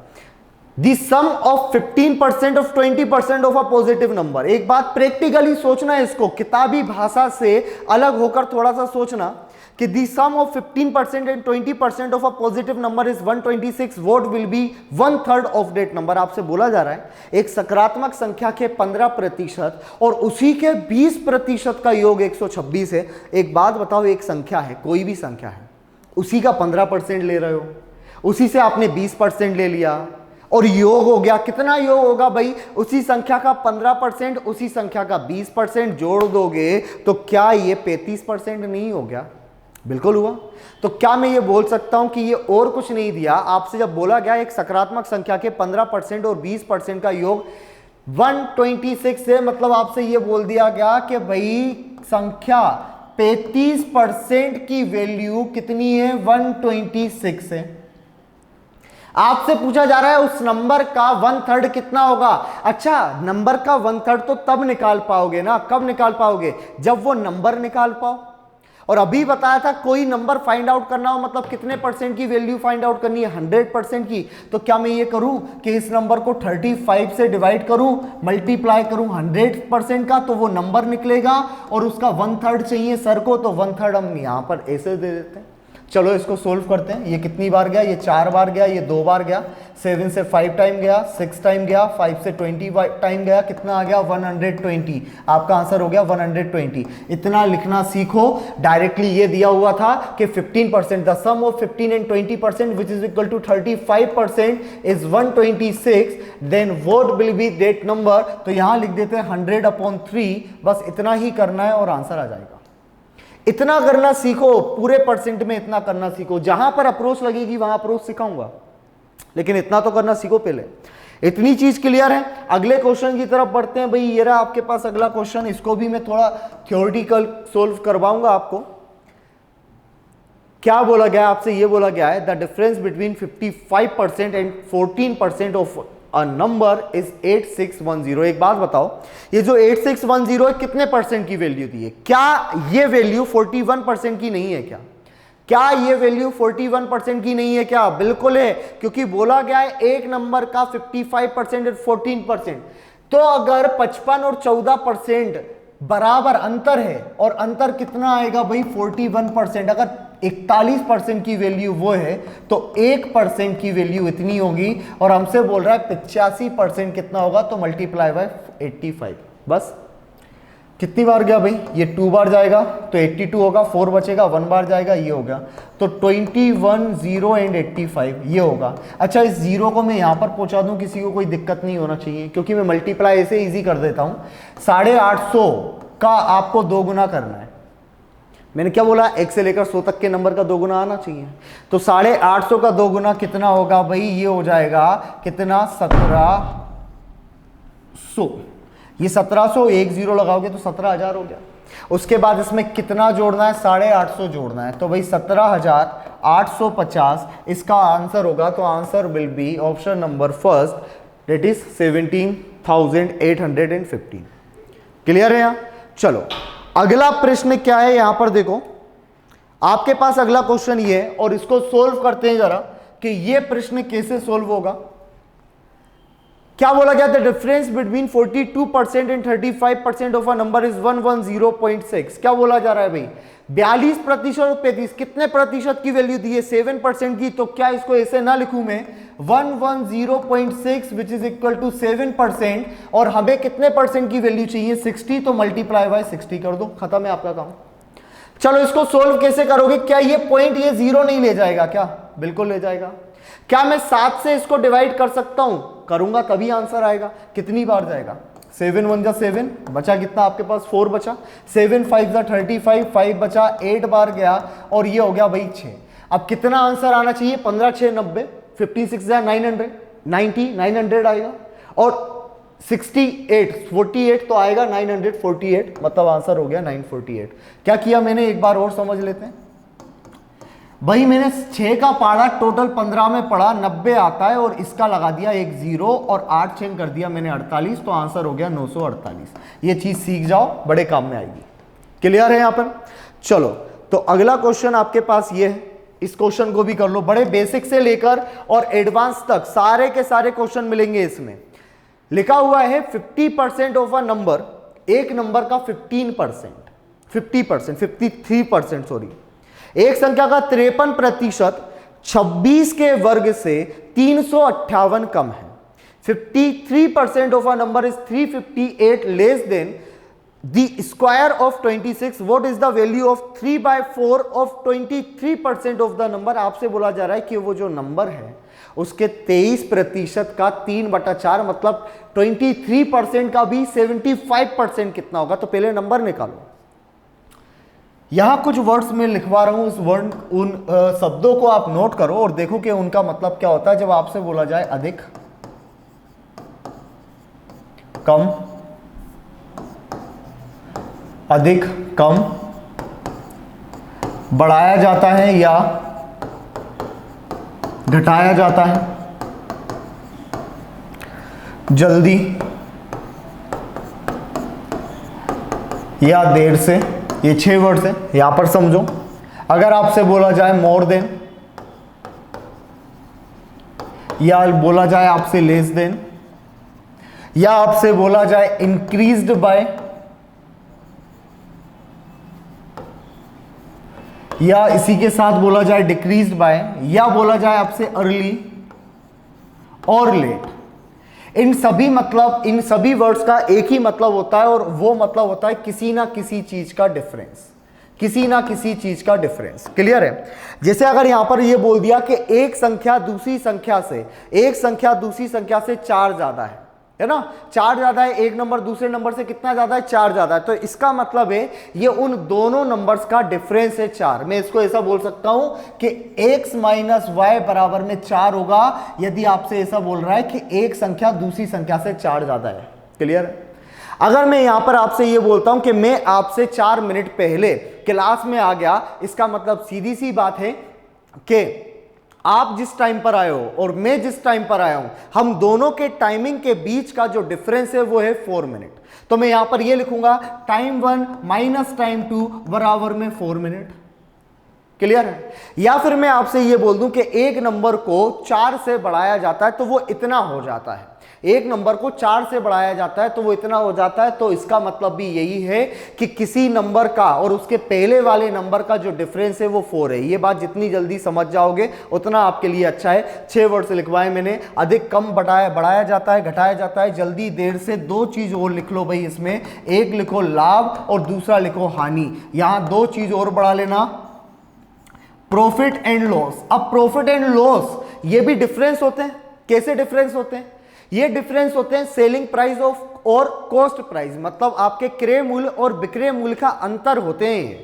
The sum of 15% of 20% of a positive number। एक बात प्रैक्टिकली सोचना है इसको, किताबी भाषा से अलग होकर थोड़ा सा सोचना कि the sum of 15% and 20% of a positive number is 126, what will be 1/3 of that number। आपसे बोला जा रहा है एक सकारात्मक संख्या के 15% और उसी के 20% का योग 126 है। एक बात बताओ, एक संख्या है, कोई भी संख्या है, उसी का 15% ले रहे हो, उसी से आपने 20% ले लिया और योग हो गया। कितना योग होगा भाई? उसी संख्या का 15%, उसी संख्या का 20% जोड़ दोगे तो क्या ये 35% नहीं हो गया? बिल्कुल हुआ। तो क्या मैं ये बोल सकता हूं कि ये और कुछ नहीं दिया? आपसे जब बोला गया एक सकारात्मक संख्या के 15% और 20% का योग 126 है, मतलब आपसे ये बोल दिया गया कि भाई संख्या 35% की वैल्यू कितनी है? 126 है। आपसे पूछा जा रहा है उस नंबर का 1/3 कितना होगा। अच्छा, नंबर का 1/3 तो तब निकाल पाओगे ना, कब निकाल पाओगे? जब वो नंबर निकाल पाओ। और अभी बताया था कोई नंबर फाइंड आउट करना हो मतलब कितने परसेंट की वैल्यू फाइंड आउट करनी है? 100% की। तो क्या मैं ये करूं कि इस नंबर को 35 से डिवाइड करूं, मल्टीप्लाई करूं 100% का, तो वो नंबर निकलेगा और उसका 1/3 चाहिए सर को, तो 1/3 हम यहां पर ऐसे दे देते हैं। चलो इसको सोल्व करते हैं। ये कितनी बार गया? ये 4 बार गया, ये 2 बार गया, 7 से 5 टाइम गया, 6 टाइम गया, 5 से 20 टाइम गया, कितना आ गया? 120। आपका आंसर हो गया 120। इतना लिखना सीखो। डायरेक्टली ये दिया हुआ था कि 15%, the sum of 15 and 20% which is equal to 35% is 126, then what will be that number? तो यहां लिख देते हैं 100/3। बस इतना ही करना है और आंसर आ जाएगा। इतना करना सीखो, पूरे परसेंट में इतना करना सीखो। जहां पर अप्रोच लगेगी वहां अप्रोच सिखाऊंगा, लेकिन इतना तो करना सीखो पहले। इतनी चीज क्लियर है। अगले क्वेश्चन की तरफ बढ़ते हैं। भाई ये रहा आपके पास अगला क्वेश्चन, इसको भी मैं थोड़ा थ्योरेटिकल सोल्व करवाऊंगा आपको। क्या बोला गया आपसे? ये बोला गया है the difference between 55% and 14% of a number is 8610। एक बात बताओ, ये जो 8610 है कितने परसेंट की वैल्यू दी है? क्या ये वैल्यू 41% की नहीं है? क्या ये वैल्यू 41% की नहीं है? क्या बिल्कुल है, क्योंकि बोला गया है एक नंबर का 55% और 14%। तो अगर 55 और 14% बराबर अंतर है, और अंतर कितना आएगा भाई? 41%। अगर 41% की वैल्यू वो है तो 1% की वैल्यू इतनी होगी, और हमसे बोल रहा है 85% कितना होगा? तो मल्टीप्लाई बाय 85। बस कितनी बार गया भाई? ये 2 बार जाएगा तो 82 होगा, 4 बचेगा, 1 बार जाएगा, ये हो गया। तो 21 0 एंड 85 ये होगा। अच्छा, इस जीरो को मैं यहां पर पहुंचा दूं, किसी को कोई दिक्कत नहीं होना चाहिए, क्योंकि मैं मल्टीप्लाई ऐसे इजी कर देता हूं। 850 का आपको 2 गुना करना है। मैंने क्या बोला? 1 से लेकर 100 तक के नंबर का 2 गुना आना चाहिए। तो 850 का 2 गुना कितना होगा भाई? ये हो जाएगा कितना? 1700। ये 1700, 1 0 लगाओगे तो 17,000 हो गया। उसके बाद इसमें कितना जोड़ना है? 850 जोड़ना है। तो भाई 17,850 इसका आंसर होगा। तो answer will be option number first, that is 17,815। Clear है यहां? चलो अगला प्रश्न क्या है यहां पर देखो, आपके पास अगला क्वेश्चन ये है और इसको सोल्व करते हैं जरा कि ये प्रश्न कैसे सोल्व होगा। क्या बोला गया? The difference between 42% and 35% of a number is 110.6। क्या बोला जा रहा है भाई? 42% और 35 कितने प्रतिशत की वैल्यू दी है? 7% की। तो क्या इसको ऐसे ना लिखूं मैं 110.6 विच इज इक्वल टू 7%, और हमें कितने परसेंट की वैल्यू चाहिए? 60। तो मल्टीप्लाई बाय 60 कर दो, खत्म है आपका काम। चलो इसको सोल्व कैसे करोगे? क्या ये पॉइंट ये 0 नहीं ले जाएगा? क्या बिल्कुल ले जाएगा। क्या मैं 7 से इसको डिवाइड कर सकता हूं? करूंगा तभी आंसर आएगा। कितनी बार जाएगा? 7 1 जा 7, बचा कितना आपके पास? 4 बचा। 7 5 जा 35, 5 बचा, 8 बार गया और ये हो गया भाई 6। अब कितना आंसर आना चाहिए? 15 6 90, 15 6 900, 900 आएगा, और 68 48 तो आएगा 948, मतलब आंसर हो गया 948। क्या किया मैंने, एक बार और समझ लेते हैं भाई। मैंने 6 का पारा टोटल 15 में पढ़ा, 90 आता है, और इसका लगा दिया एक 0 और 8 चेंज कर दिया मैंने 48, तो आंसर हो गया 948। ये चीज सीख जाओ, बड़े काम में आएगी। क्लियर है यहां पर? चलो तो अगला क्वेश्चन आपके पास ये है, इस क्वेश्चन को भी कर लो। बड़े बेसिक से लेकर और एडवांस तक सारे के सारे क्वेश्चन मिलेंगे इसमें। लिखा हुआ है 50% ऑफ अ नंबर, एक नंबर का 15%, 50%, 53% सॉरी, एक संख्या का 53% 26 के वर्ग से 358 कम है। 53% of a number is 358 less than the square of 26। What is the value of 3/4 of 23% of the number? आपसे बोला जा रहा है कि वो जो नंबर है उसके 23% का 3/4, मतलब 23% का भी 75% कितना होगा? तो पहले नंबर निकालो। यहां कुछ वर्ड्स में लिखवा रहा हूं, उस वर्ड उन शब्दों को आप नोट करो और देखो कि उनका मतलब क्या होता है। जब आपसे बोला जाए अधिक, कम, अधिक, कम, बढ़ाया जाता है या घटाया जाता है, जल्दी या देर से, ये 6 वर्ड्स हैं, यहां पर समझो। अगर आपसे बोला जाए मोर देन, या बोला जाए आपसे लेस देन, या आपसे बोला जाए इंक्रीज्ड बाय, या इसी के साथ बोला जाए डिक्रीज्ड बाय, या बोला जाए आपसे अर्ली और लेट, इन सभी वर्ड्स का एक ही मतलब होता है, और वो मतलब होता है किसी ना किसी चीज का डिफरेंस, किसी ना किसी चीज का डिफरेंस। क्लियर है? जैसे अगर यहां पर ये बोल दिया कि एक संख्या दूसरी संख्या से 4 ज्यादा है ना, 4 ज्यादा है, एक नंबर दूसरे नंबर से कितना ज्यादा है? 4 ज्यादा है, तो इसका मतलब है ये उन दोनों नंबर्स का डिफरेंस है 4। मैं इसको ऐसा बोल सकता हूं कि x माइनस वाई बराबर में 4 होगा, यदि आपसे ऐसा बोल रहा है कि एक संख्या दूसरी संख्या से 4 ज्यादा है। क्लियर है? अगर मैं यहां पर आपसे ये बोलता हूं कि मैं आपसे 4 मिनट पहले क्लास में आ गया, इसका मतलब सीधी सी बात है कि आप जिस टाइम पर आए हो और मैं जिस टाइम पर आया हूं, हम दोनों के टाइमिंग के बीच का जो डिफरेंस है वो है 4 मिनट। तो मैं यहां पर ये लिखूंगा टाइम 1 माइनस टाइम 2 बराबर में 4 मिनट। क्लियर है? या फिर मैं आपसे ये बोल दूं कि एक नंबर को 4 से बढ़ाया जाता है तो वो इतना हो जाता है, एक नंबर को 4 से बढ़ाया जाता है तो वो इतना हो जाता है, तो इसका मतलब भी यही है कि किसी नंबर का और उसके पहले वाले नंबर का जो डिफरेंस है वो 4 है। ये बात जितनी जल्दी समझ जाओगे उतना आपके लिए अच्छा है। 6 वर्ड से लिखवाए मैंने, अधिक, कम, बढ़ाया जाता है, घटाया जाता है, जल्दी, देर से। 2 चीज और लिख लो भाई इसमें, एक लिखो लाभ और दूसरा लिखो हानि। यहां 2 चीज और बढ़ा लेना, प्रॉफिट एंड लॉस। अब प्रॉफिट एंड लॉस ये भी डिफरेंस होते हैं। कैसे डिफरेंस होते हैं? ये डिफरेंस होते हैं सेलिंग प्राइस ऑफ और कॉस्ट प्राइस, मतलब आपके क्रय मूल्य और विक्रय मूल्य का अंतर होते हैं।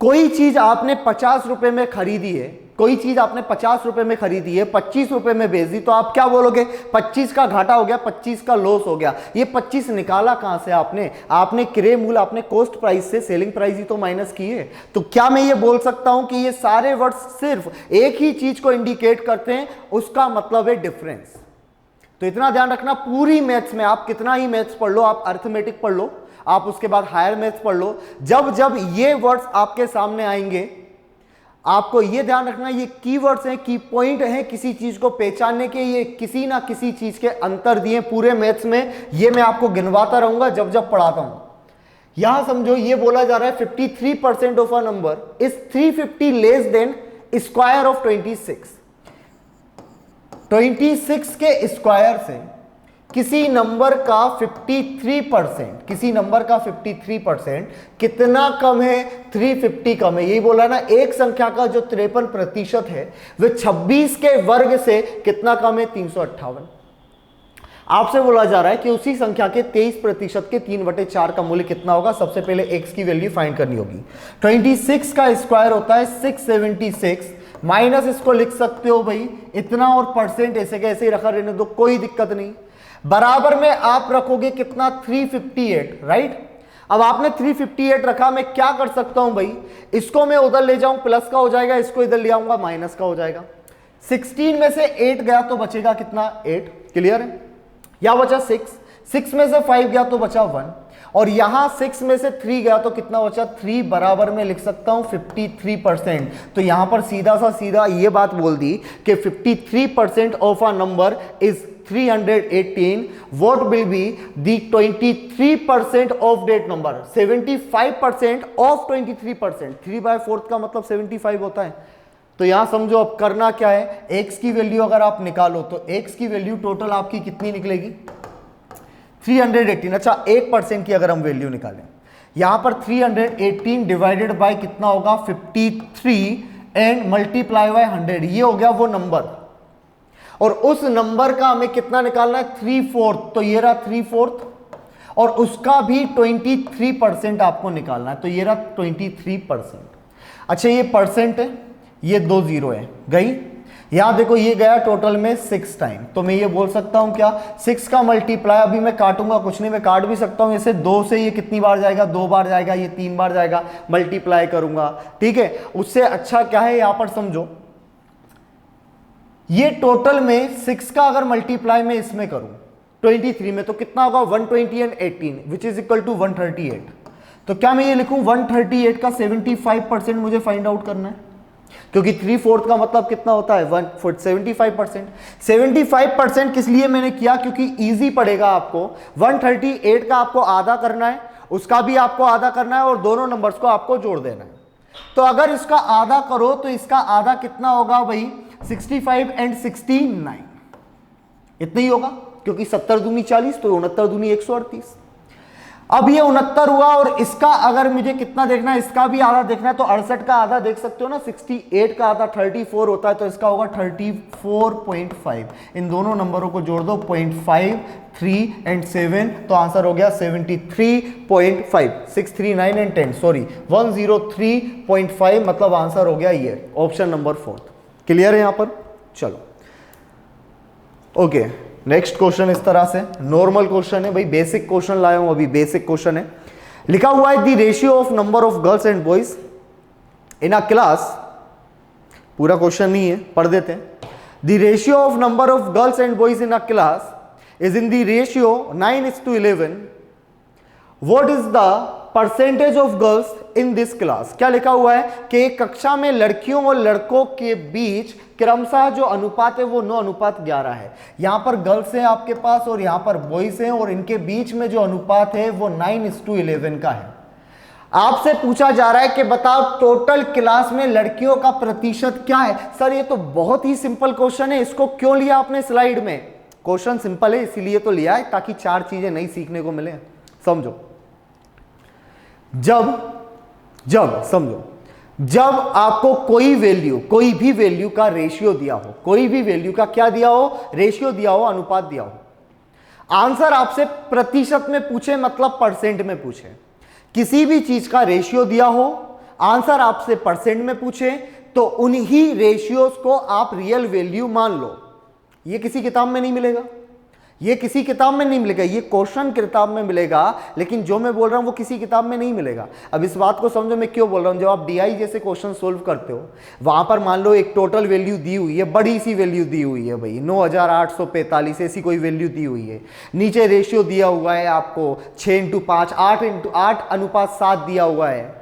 कोई चीज आपने 50 रुपए में खरीदी है, कोई चीज आपने 50 रुपए में खरीदी है, 25 रुपए में बेच दी, तो आप क्या बोलोगे? 25 का घाटा हो गया, 25 का लॉस हो गया। ये 25 निकाला कहां से आपने क्रय मूल्य, आपने कॉस्ट प्राइस से सेलिंग प्राइस ही तो माइनस की है। तो क्या मैं ये बोल सकता हूं कि ये सारे वर्ड्स सिर्फ एक ही चीज को इंडिकेट करते हैं, उसका मतलब है डिफरेंस। तो इतना ध्यान रखना, पूरी मैथ्स में आप कितना ही मैथ्स पढ़ लो, आप अरिथमेटिक पढ़ लो, आप उसके बाद हायर मैथ्स पढ़ लो, जब जब ये वर्ड्स आपके सामने आएंगे आपको ये ध्यान रखना, ये कीवर्ड्स हैं, की पॉइंट हैं किसी चीज को पहचानने के, ये किसी ना किसी चीज के अंतर दिए पूरे मैथ्स में। ये मैं आपको गिनवाता रहूंगा जब जब पढ़ाता हूं। यहां समझो ये बोला जा रहा है 53% of a number is 350 less than square of 26। 26 के स्क्वायर से किसी नंबर का 53% कितना कम है? 350 कम है। यही बोला ना, एक संख्या का जो 53% है वह 26 के वर्ग से कितना कम है? 358। आपसे बोला जा रहा है कि उसी संख्या के 23% के 3/4 का मूल्य कितना होगा? सबसे पहले x की वैल्यू फाइंड करनी होगी। 26 का स्क्वायर होता है 676, माइनस इसको लिख सकते हो भाई इतना, और परसेंट ऐसे कैसे ही रखा रहने दो, कोई दिक्कत नहीं। बराबर में आप रखोगे कितना, 358, राइट। अब आपने 358 रखा, मैं क्या कर सकता हूं भाई, इसको मैं उधर ले जाऊं प्लस का हो जाएगा, इसको इधर ले आऊंगा माइनस का हो जाएगा। 16 में से 8 गया तो बचेगा कितना, 8, क्लियर है। या बचा 6 में से 5 गया तो बचा 1, और यहां 6 में से 3 गया तो कितना बचा, 3, बराबर में लिख सकता हूं 53%। तो यहां पर सीधा ये बात बोल दी कि 53% of a number is 318. What will be the 23% of that number? 75% of 23%, 3/4 का मतलब 75 होता है। तो यहां समझो अब करना क्या है, x की वैल्यू अगर आप निकालो तो x की वैल्यू टोटल आपकी कितनी निकलेगी, 318। अच्छा 1% की अगर हम वैल्यू निकालें, यहां पर 318 डिवाइडेड बाय कितना होगा, 53 एंड मल्टीप्लाई बाय 100, ये हो गया वो नंबर। और उस नंबर का हमें कितना निकालना है, 3/4, तो ये रहा 3/4, और उसका भी 23% आपको निकालना है, तो ये रहा 23%। अच्छा ये परसेंट है, ये 2 0 है गई, यहां देखो ये गया टोटल में 6 टाइम, तो मैं ये बोल सकता हूं क्या, 6 का मल्टीप्लाई, अभी मैं काटूंगा कुछ नहीं, मैं काट भी सकता हूं इसे, 2 से ये कितनी बार जाएगा, 2 बार जाएगा, ये 3 बार जाएगा, मल्टीप्लाई करूंगा, ठीक है। उससे अच्छा क्या है, यहां पर समझो ये टोटल में 6 का अगर मल्टीप्लाई मैं इसमें करूं 23 में, तो कितना होगा, 120 and 18 which is equal to 138। तो क्या मैं ये लिखूं 138 का 75% मुझे फाइंड आउट करना है, क्योंकि 3/4 का मतलब कितना होता है, 75%। 75% किस लिए मैंने किया, क्योंकि इजी पड़ेगा आपको, 138 का आपको आधा करना है, उसका भी आपको आधा करना है, और दोनों नंबर्स को आपको जोड़ देना है। तो अगर इसका आधा करो तो इसका आधा कितना होगा भाई, 65 एंड 69, इतना ही होगा, क्योंकि 70 दूनी 40, तो 69 दूनी 138। अब ये 69 हुआ, और इसका अगर मुझे कितना देखना है, इसका भी आधा देखना है, तो 68 का आधा देख सकते हो ना, 68 का आधा 34 होता है, तो इसका होगा 34.5। इन दोनों नंबरों को जोड़ दो, 0.5, 3 एंड 7, तो आंसर हो गया 73.5। 6, 3, 9 एंड 10, सॉरी 103.5, मतलब आंसर हो गया ये ऑप्शन नंबर 4। क्लियर है यहां पर, चलो ओके। नेक्स्ट क्वेश्चन इस तरह से नॉर्मल क्वेश्चन है भाई, बेसिक क्वेश्चन लाया हूं अभी, बेसिक क्वेश्चन है। लिखा हुआ है the ratio of number of girls and boys in a class, पूरा क्वेश्चन नहीं है, पढ़ देते हैं। The ratio of number of girls and boys in a class is in the ratio 9:11। What is the percentage of girls in this class. क्या लिखा हुआ है कि एक कक्षा में लड़कियों और लड़कों के बीच क्रमशः जो अनुपात है वो 9:11 है। यहां पर गर्ल्स हैं आपके पास और यहां पर बॉयज हैं, और इनके बीच में जो अनुपात है वो 9:11 का है। आपसे पूछा जा रहा है कि बताओ टोटल क्लास में लड़कियों का प्रतिशत क्या है। सर ये तो बहुत ही सिंपल क्वेश्चन है, इसको क्यों लिया आपने स्लाइड में। क्वेश्चन सिंपल है इसीलिए तो लिया है, ताकि 4 चीजें नई सीखने को मिले। समझो, जब आपको कोई भी वैल्यू का रेशियो दिया हो, कोई भी वैल्यू का क्या दिया हो, रेशियो दिया हो, अनुपात दिया हो, आंसर आपसे प्रतिशत में पूछे मतलब परसेंट में पूछे, किसी भी चीज का रेशियो दिया हो, आंसर आपसे परसेंट में पूछे, तो उन्हीं रेशियोज को आप रियल वैल्यू मान लो। ये किसी किताब में नहीं मिलेगा, ये किसी किताब में नहीं मिलेगा, ये क्वेश्चन किताब में मिलेगा, लेकिन जो मैं बोल रहा हूं वो किसी किताब में नहीं मिलेगा। अब इस बात को समझो मैं क्यों बोल रहा हूं। जब आप डीआई जैसे क्वेश्चन सोल्व करते हो, वहां पर मान लो एक टोटल वैल्यू दी हुई है, बड़ी सी वैल्यू दी हुई है भाई 9845, ऐसी कोई वैल्यू दी हुई है। नीचे रेशियो दिया हुआ है आपको 6:5, 8:7 दिया हुआ है।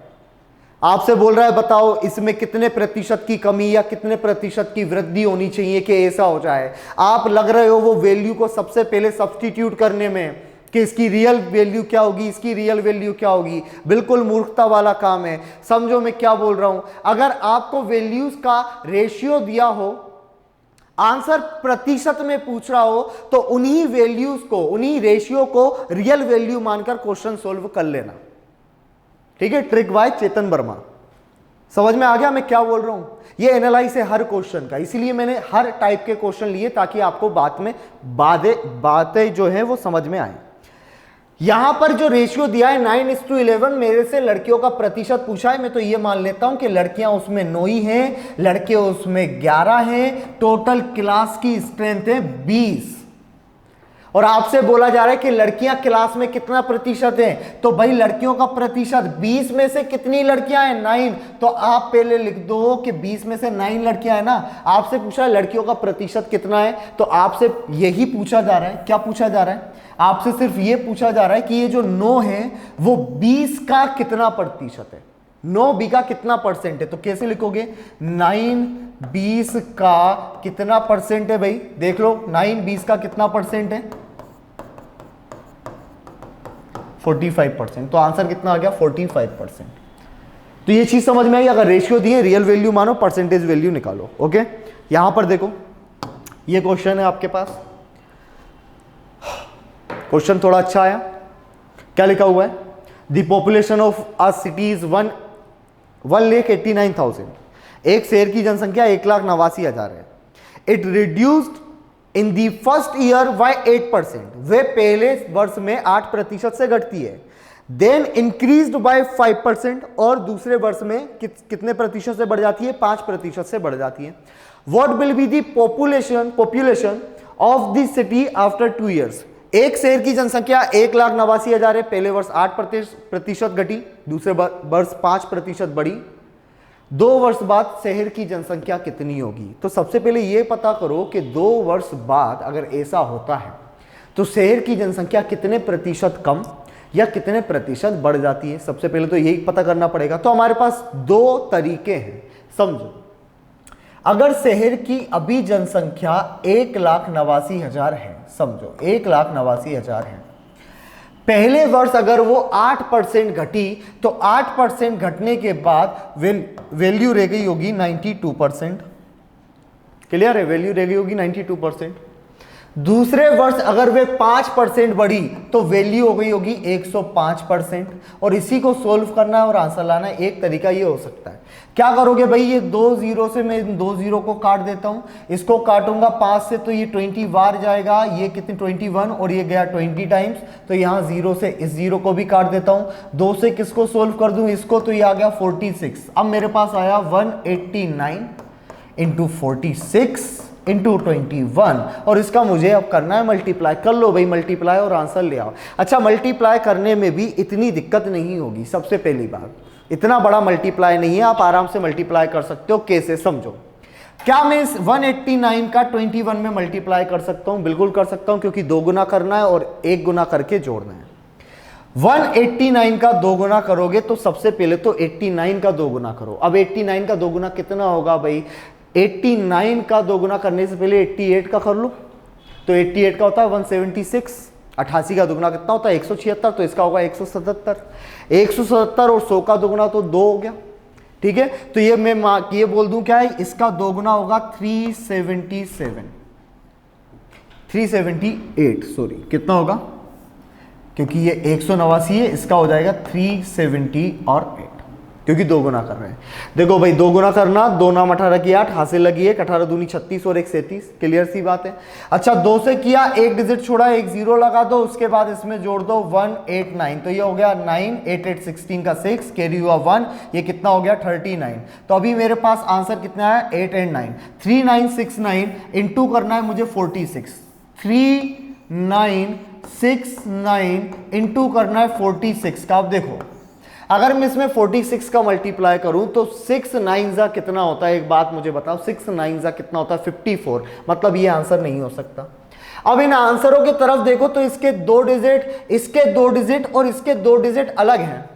आपसे बोल रहा है बताओ इसमें कितने प्रतिशत की कमी या कितने प्रतिशत की वृद्धि होनी चाहिए कि ऐसा हो जाए। आप लग रहे हो वो वैल्यू को सबसे पहले सब्स्टिट्यूट करने में कि इसकी रियल वैल्यू क्या होगी, इसकी रियल वैल्यू क्या होगी। बिल्कुल मूर्खता वाला काम है। समझो मैं क्या बोल रहा हूं। अगर आपको वैल्यूज का रेशियो दिया हो, आंसर प्रतिशत में पूछ रहा हो, तो उन्हीं वैल्यूज को, उन्हीं रेशियो को रियल वैल्यू मानकर क्वेश्चन सोल्व कर लेना। ठीक है, ट्रिक बाय चेतन वर्मा। समझ में आ गया मैं क्या बोल रहा हूं। ये एनालाइज है हर क्वेश्चन का, इसीलिए मैंने हर टाइप के क्वेश्चन लिए ताकि आपको बातें जो है वो समझ में आए। यहां पर जो रेशियो दिया है 9:11, मेरे से लड़कियों का प्रतिशत पूछा है, मैं तो ये मान लेता हूं कि लड़कियां उसमें 9 ही हैं, लड़के उसमें 11 हैं, टोटल क्लास की स्ट्रेंथ है 20। और आपसे बोला जा रहा है कि लड़कियां क्लास में कितना प्रतिशत है, तो भाई लड़कियों का प्रतिशत 20 में से कितनी लड़कियां हैं, 9। तो आप पहले लिख दो कि 20 में से 9 लड़कियां हैं ना। आपसे पूछा है लड़कियों का प्रतिशत कितना है, तो आपसे यही पूछा जा रहा है। क्या पूछा जा रहा है? आपसे सिर्फ ये पूछा जा रहा है कि ये जो 9 है वो 20 का कितना प्रतिशत है, 9 बी का कितना परसेंट है। तो कैसे लिखोगे? 9 20 का कितना परसेंट है भाई, देख लो 9 20 का कितना परसेंट है, 45%। तो आंसर कितना आ गया? 45%। तो ये चीज समझ में आई। अगर रेशियो दिए, रियल वैल्यू मानो, परसेंटेज वैल्यू निकालो। ओके, यहां पर देखो ये क्वेश्चन है आपके पास। क्वेश्चन थोड़ा अच्छा आया। क्या लिखा हुआ है? The population of a city is 1,89,000। एक शहर की जनसंख्या 1,89,000 है। It reduced in the first year by 8%। वे पहले वर्ष में 8% से घटती है। देन इंक्रीज्ड बाय 5%, और दूसरे वर्ष में कितने प्रतिशत से बढ़ जाती है? 5% से बढ़ जाती है। What will be the population of the city after 2 years. एक शहर की जनसंख्या 1,89,000 है, पहले वर्ष 8% घटी, दूसरे वर्ष 5% बढ़ी। 2 वर्ष बाद शहर की जनसंख्या कितनी होगी? तो सबसे पहले यह पता करो कि 2 वर्ष बाद अगर ऐसा होता है तो शहर की जनसंख्या कितने प्रतिशत कम या कितने प्रतिशत बढ़ जाती है। सबसे पहले तो यही पता करना पड़ेगा। तो हमारे पास 2 तरीके हैं, समझो। अगर शहर की अभी जनसंख्या 1,89,000 है, समझो 1,89,000 है, पहले वर्ष अगर वो 8% घटी, तो 8% घटने के बाद वैल्यू रह गई होगी 92%। क्लियर है? वैल्यू रह गई होगी 92%। दूसरे वर्ष अगर वे 5% बढ़ी तो वैल्यू हो गई होगी 105%। और इसी को सोल्व करना है और आंसर लाना है। एक तरीका ये हो सकता है, क्या करोगे भाई, ये 2 0 से मैं इन 2 0 को काट देता हूं। इसको काटूंगा 5 से तो ये 20 बार जाएगा, ये कितनी 21, और ये गया 20 टाइम्स। तो यहां 0 से इस 0 को भी काट देता हूं। 2 से किसको सोल्व कर दूं? इसको। तो ये आ गया 46। अब मेरे पास आया 189 इंटू 46 इंटू 21, और इसका मुझे अब करना है मल्टीप्लाई। कर लो भाई मल्टीप्लाई और आंसर ले आओ। अच्छा, मल्टीप्लाई करने में भी इतनी दिक्कत नहीं होगी। सबसे पहली बात, इतना बड़ा मल्टीप्लाई नहीं है, आप आराम से मल्टीप्लाई कर सकते हो। कैसे? समझो। क्या मैं इस 189 का 21 में मल्टीप्लाई कर सकता हूं? बिल्कुल कर सकता हूं, क्योंकि 2 गुना करना है और 1 गुना करके जोड़ना है। 189 का 2 गुना करोगे तो सबसे पहले तो 89 का 2 गुना करो। अब 89 का 2 गुना कितना होगा भाई? 89 का 2 गुना करने से पहले 88 का कर लो। तो 88 का होता है 176। 88 का 2 गुना कितना होता है? 176। तो इसका होगा 177। 177 और 100 का 2 गुना तो 2 हो गया। ठीक है, तो ये मैं ये बोल दूं क्या है, इसका 2 गुना होगा 378। सॉरी, कितना होगा? क्योंकि ये 189 है, इसका हो जाएगा 370 और 8, क्योंकि 2 गुना कर रहे हैं। देखो भाई, 2 गुना करना, 2 नाम 18 की 8, हासिल लगी 1, 18 दूनी 36 और 1 37। क्लियर सी बात है। अच्छा, 2 से किया, 1 डिजिट छोड़ा, 1 0 लगा दो, उसके बाद इसमें जोड़ दो 189। तो ये हो गया 9, 8 8 16 का 6, कैरी हुआ 1, ये कितना हो गया 39। तो अभी मेरे पास आंसर कितना है? 8 एंड 9, 3969 इंटू करना है मुझे 46। 3969 इंटू करना है 46 का। अब देखो, अगर मैं इसमें 46 का मल्टीप्लाई करूं तो 6 9 कितना होता है? एक बात मुझे बताओ, 6 9 कितना होता है? 54। मतलब ये आंसर नहीं हो सकता। अब इन आंसरों की तरफ देखो तो इसके 2 डिजिट, इसके 2 डिजिट और इसके 2 डिजिट अलग हैं।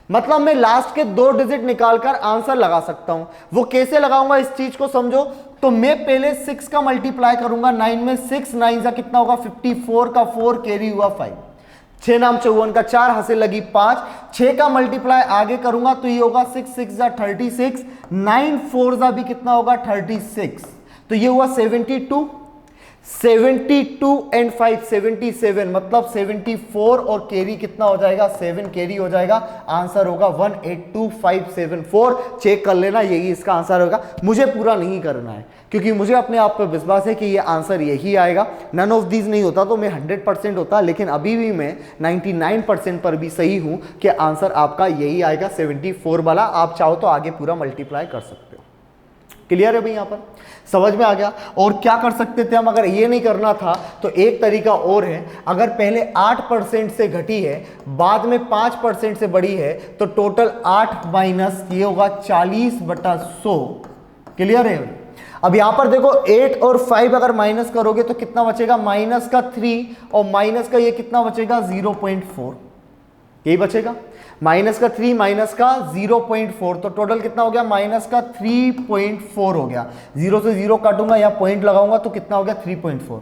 मतलब मैं लास्ट के 2 डिजिट निकालकर आंसर लगा सकता हूं। वो कैसे लगाऊंगा, इस चीज को समझो। तो मैं पहले 6 का मल्टीप्लाई करूंगा 9 में। 6 9 कितना होगा? 54 का 4, कैरी हुआ 5, 6 नाम 54 का 4, हासिल लगी 5। 6 का मल्टीप्लाई आगे करूंगा तो ये होगा 6 6 36, 9 4 भी कितना होगा? 36। तो ये हुआ 72। 72 एंड 5 77, मतलब 74 और कैरी कितना हो जाएगा, 7 कैरी हो जाएगा, आंसर होगा 182574। चेक कर लेना, यही इसका आंसर होगा। मुझे पूरा नहीं करना है क्योंकि मुझे अपने आप पर विश्वास है कि ये आंसर यही आएगा। नन ऑफ दीज नहीं होता तो मैं 100% होता, लेकिन अभी भी मैं 99% पर भी सही हूं कि आंसर आपका यही आएगा 74 वाला। आप चाहो तो आगे पूरा मल्टीप्लाई कर सकते हो। क्लियर है भाई, यहां पर समझ में आ गया। और क्या कर सकते थे हम, अगर ये नहीं करना था तो एक तरीका और है, अगर पहले 8% से घटी है, बाद में 5% से बढ़ी है, तो टोटल 8 माइनस ये होगा 40/100। क्लियर है। अब यहां पर देखो 8 और 5 अगर माइनस करोगे तो कितना बचेगा, माइनस का 3 और माइनस का ये कितना बचेगा 0.4, यही बचेगा। माइनस का 3 माइनस का 0.4, तो टोटल कितना हो गया, माइनस का 3.4 हो गया। 0 से 0 काटूंगा या पॉइंट लगाऊंगा तो कितना हो गया 3.4।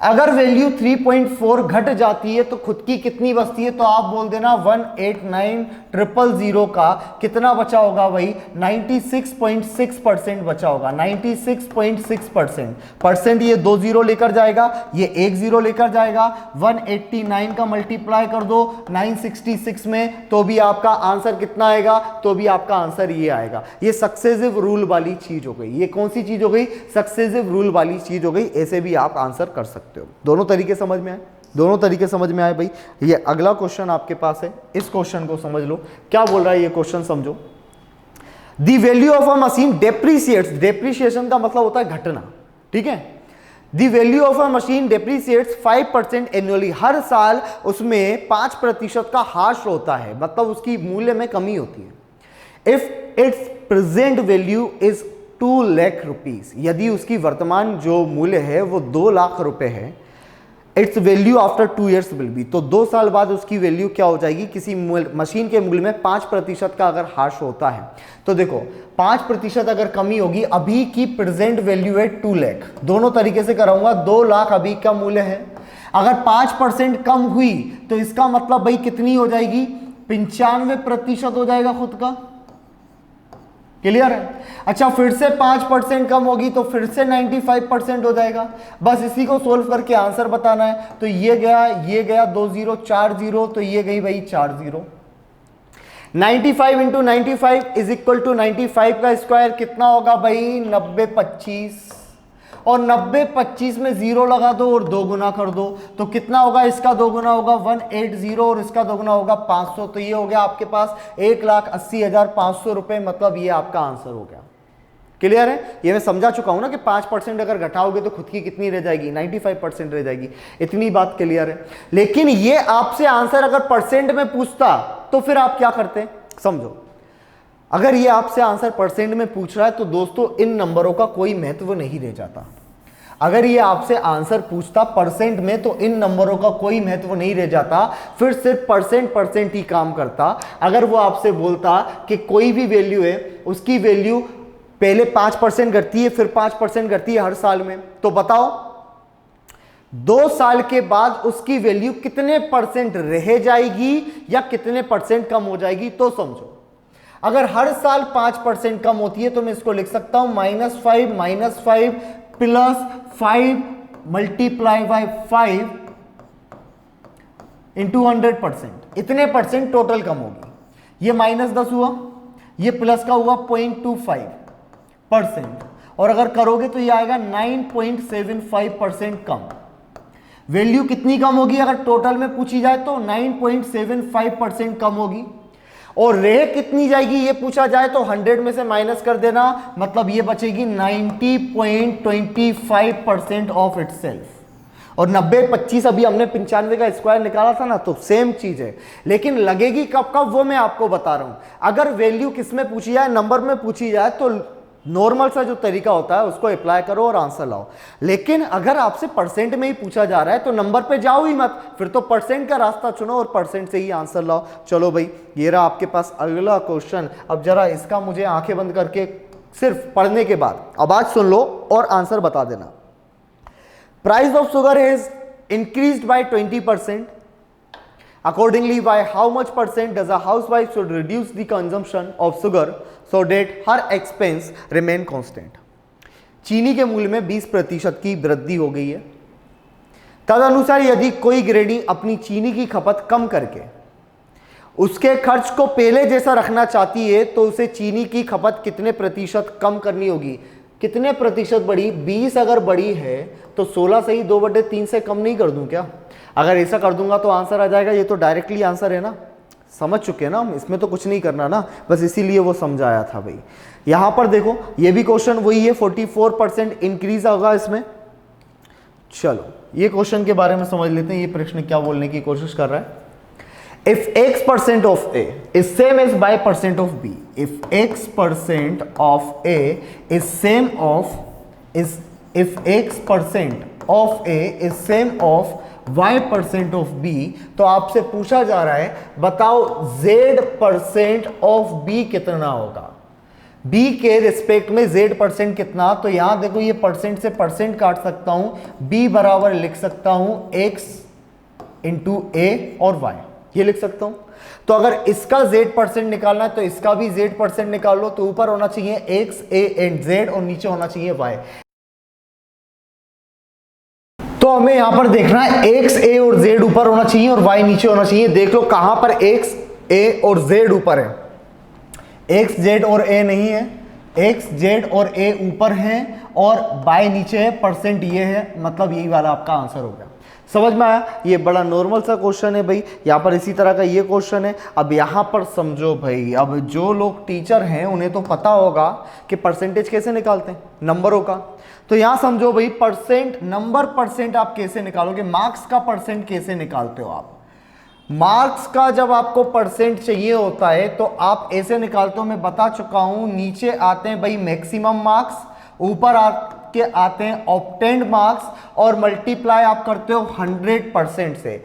अगर वैल्यू 3.4 घट जाती है तो खुद की कितनी बचती है, तो आप बोल देना 189,000 का कितना बचा होगा भाई, 96.6% बचा होगा। 96.6% परसेंट, ये 2 जीरो लेकर जाएगा, ये 1 जीरो लेकर जाएगा। 189 का मल्टीप्लाई कर दो 966 में तो भी आपका आंसर कितना आएगा, तो भी आपका आंसर ये आएगा। ये सक्सेसिव रूल वाली चीज हो गई। ये कौन सी चीज हो गई, सक्सेसिव रूल वाली चीज हो गई। ऐसे भी आप आंसर कर सकते हो। दोनों तरीके समझ में आए, दोनों तरीके समझ में आए भाई। ये अगला क्वेश्चन आपके पास है, इस क्वेश्चन को समझ लो। क्या बोल रहा है ये क्वेश्चन, समझो। The value of a machine depreciates, depreciation का मतलब होता है घटना, ठीक है। The value of a machine depreciates 5% annually, हर साल उसमें 5% का ह्रास होता है, मतलब उसकी मूल्य में कमी होती है। If it's present value is 2 lakh rupees, यदि उसकी वर्तमान जो मूल्य है वो 2 लाख रुपए है, it's value after 2 years will be, तो 2 साल बाद उसकी वैल्यू क्या हो जाएगी, किसी मशीन के मूल्य में 5% का अगर ह्रास होता है, तो देखो 5% अगर कमी होगी, अभी की प्रेजेंट वैल्यू है 2 लाख, दोनों तरीके से कराऊंगा। 2 लाख अभी का मूल्य है, अगर 5% कम हुई तो इसका मतलब भाई कितनी हो जाएगी, 95% हो जाएगा खुद का। क्लियर है। अच्छा, फिर से 5% कम होगी तो फिर से 95% हो जाएगा। बस इसी को सोल्व करके आंसर बताना है। तो ये गया 2 0 4 0, तो ये गई भाई 4 0। 95 इंटू 95 इज इक्वल टू 95 का स्क्वायर कितना होगा भाई, 90 25, और 90 25 में 0 लगा दो और 2 गुना कर दो, तो कितना होगा, इसका 2 गुना होगा 180 और इसका 2 गुना होगा 500, तो ये हो गया आपके पास 1,80,500 रुपए, मतलब ये आपका आंसर हो गया। क्लियर है। ये मैं समझा चुका हूं ना कि 5% अगर घटाओगे तो खुद की कितनी रह जाएगी, 95% रह जाएगी। इतनी बात क्लियर है। लेकिन ये आपसे आंसर अगर परसेंट में पूछता तो फिर आप क्या करते, समझो। अगर ये आपसे आंसर परसेंट में पूछ रहा है तो दोस्तों इन नंबरों का कोई महत्व नहीं रह जाता। अगर ये आपसे आंसर पूछता परसेंट में तो इन नंबरों का कोई महत्व नहीं रह जाता, फिर सिर्फ परसेंट ही काम करता। अगर वो आपसे बोलता कि कोई भी वैल्यू है, उसकी वैल्यू पहले 5% घटती है, फिर 5% घटती है हर साल में, तो बताओ 2 साल के बाद उसकी वैल्यू कितने % रह जाएगी या कितने % कम हो जाएगी, तो समझो। अगर हर साल 5% कम होती है तो मैं इसको लिख सकता हूं -5 प्लस 5 मल्टीप्लाई बाय 5 इंटू 100%, इतने % टोटल कम होगी। ये -10 हुआ, ये प्लस का हुआ 0.25%, और अगर करोगे तो ये आएगा 9.75% कम। वैल्यू कितनी कम होगी अगर टोटल में पूछी जाए तो 9.75% कम होगी। और रह कितनी जाएगी ये पूछा जाए तो 100 में से माइनस कर देना, मतलब ये बचेगी 90.25% ऑफ इटसेल्फ। और 90 25 अभी हमने 95 का स्क्वायर निकाला था ना, तो सेम चीज है। लेकिन लगेगी कब कब वो मैं आपको बता रहा हूं। अगर वैल्यू किस में पूछी जाए, नंबर में पूछी जाए, तो नॉर्मल सा जो तरीका होता है उसको अप्लाई करो और आंसर लाओ। लेकिन अगर आपसे परसेंट में ही पूछा जा रहा है तो नंबर पे जाओ ही मत, फिर तो परसेंट का रास्ता चुनो और परसेंट से ही आंसर लाओ। चलो भाई, ये रहा आपके पास अगला क्वेश्चन। अब जरा इसका मुझे आंखें बंद करके सिर्फ पढ़ने के बाद आवाज सुन लो और आंसर बता देना। Price of sugar has increased by 20%. Accordingly, by how much % does a housewife should reduce the consumption of sugar so that her expense remain constant? चीनी के मूल्य में 20% की वृद्धि हो गई है। तदनुसार यदि कोई गृहिणी अपनी चीनी की खपत कम करके उसके खर्च को पहले जैसा रखना चाहती है तो उसे चीनी की खपत कितने प्रतिशत कम करनी होगी। कितने प्रतिशत बढ़ी? 20 अगर बढ़ी है तो 16 से ही 2/3 से कम नहीं कर दूं क्या? अगर ऐसा कर दूंगा तो आंसर आ जाएगा। ये तो डायरेक्टली आंसर है ना, समझ चुके हैं ना हम, इसमें तो कुछ नहीं करना ना, बस इसीलिए वो समझाया था भाई। यहां पर देखो ये भी क्वेश्चन वही है, 44% इंक्रीज होगा इसमें। चलो ये क्वेश्चन के बारे में समझ लेते हैं, ये प्रश्न क्या बोलने की कोशिश कर रहा है। If x% of A is same as y% of B, if x% of A is same of if x% of A is same of y% of B, तो आपसे पूछा जा रहा है बताओ z% of B कितना होगा। B के रिस्पेक्ट में z% कितना, तो यहां देखो ये परसेंट से परसेंट काट सकता हूं, B बराबर लिख सकता हूं x इंटू A और y, ये लिख सकता हूं। तो अगर इसका z% निकालना है तो इसका भी z% निकाल लो, तो ऊपर होना चाहिए x a एंड z और नीचे होना चाहिए y। तो हमें यहां पर देखना है x a और z ऊपर होना चाहिए और y नीचे होना चाहिए। देख लो कहां पर x a और z ऊपर है, x z और a नहीं है, x z और a ऊपर है और y नीचे है, परसेंट ये है, मतलब यही वाला आपका आंसर हो गया। समझ में आया? ये बड़ा नॉर्मल सा क्वेश्चन है भाई। यहाँ पर इसी तरह का ये क्वेश्चन है। अब यहाँ पर समझो भाई, अब जो लोग टीचर हैं उन्हें तो पता होगा कि परसेंटेज कैसे निकालते हैं नंबरों का। तो यहाँ समझो भाई, परसेंट नंबर परसेंट आप कैसे निकालोगे, मार्क्स का परसेंट कैसे निकालते हो आप। मार्क्स का जब आपको परसेंट चाहिए होता है तो आप ऐसे निकालते हो, मैं बता चुका हूं। नीचे आते हैं भाई मैक्सिमम मार्क्स, ऊपर के आते हैं ऑब्टेन्ड मार्क्स और मल्टीप्लाई आप करते हो 100% से।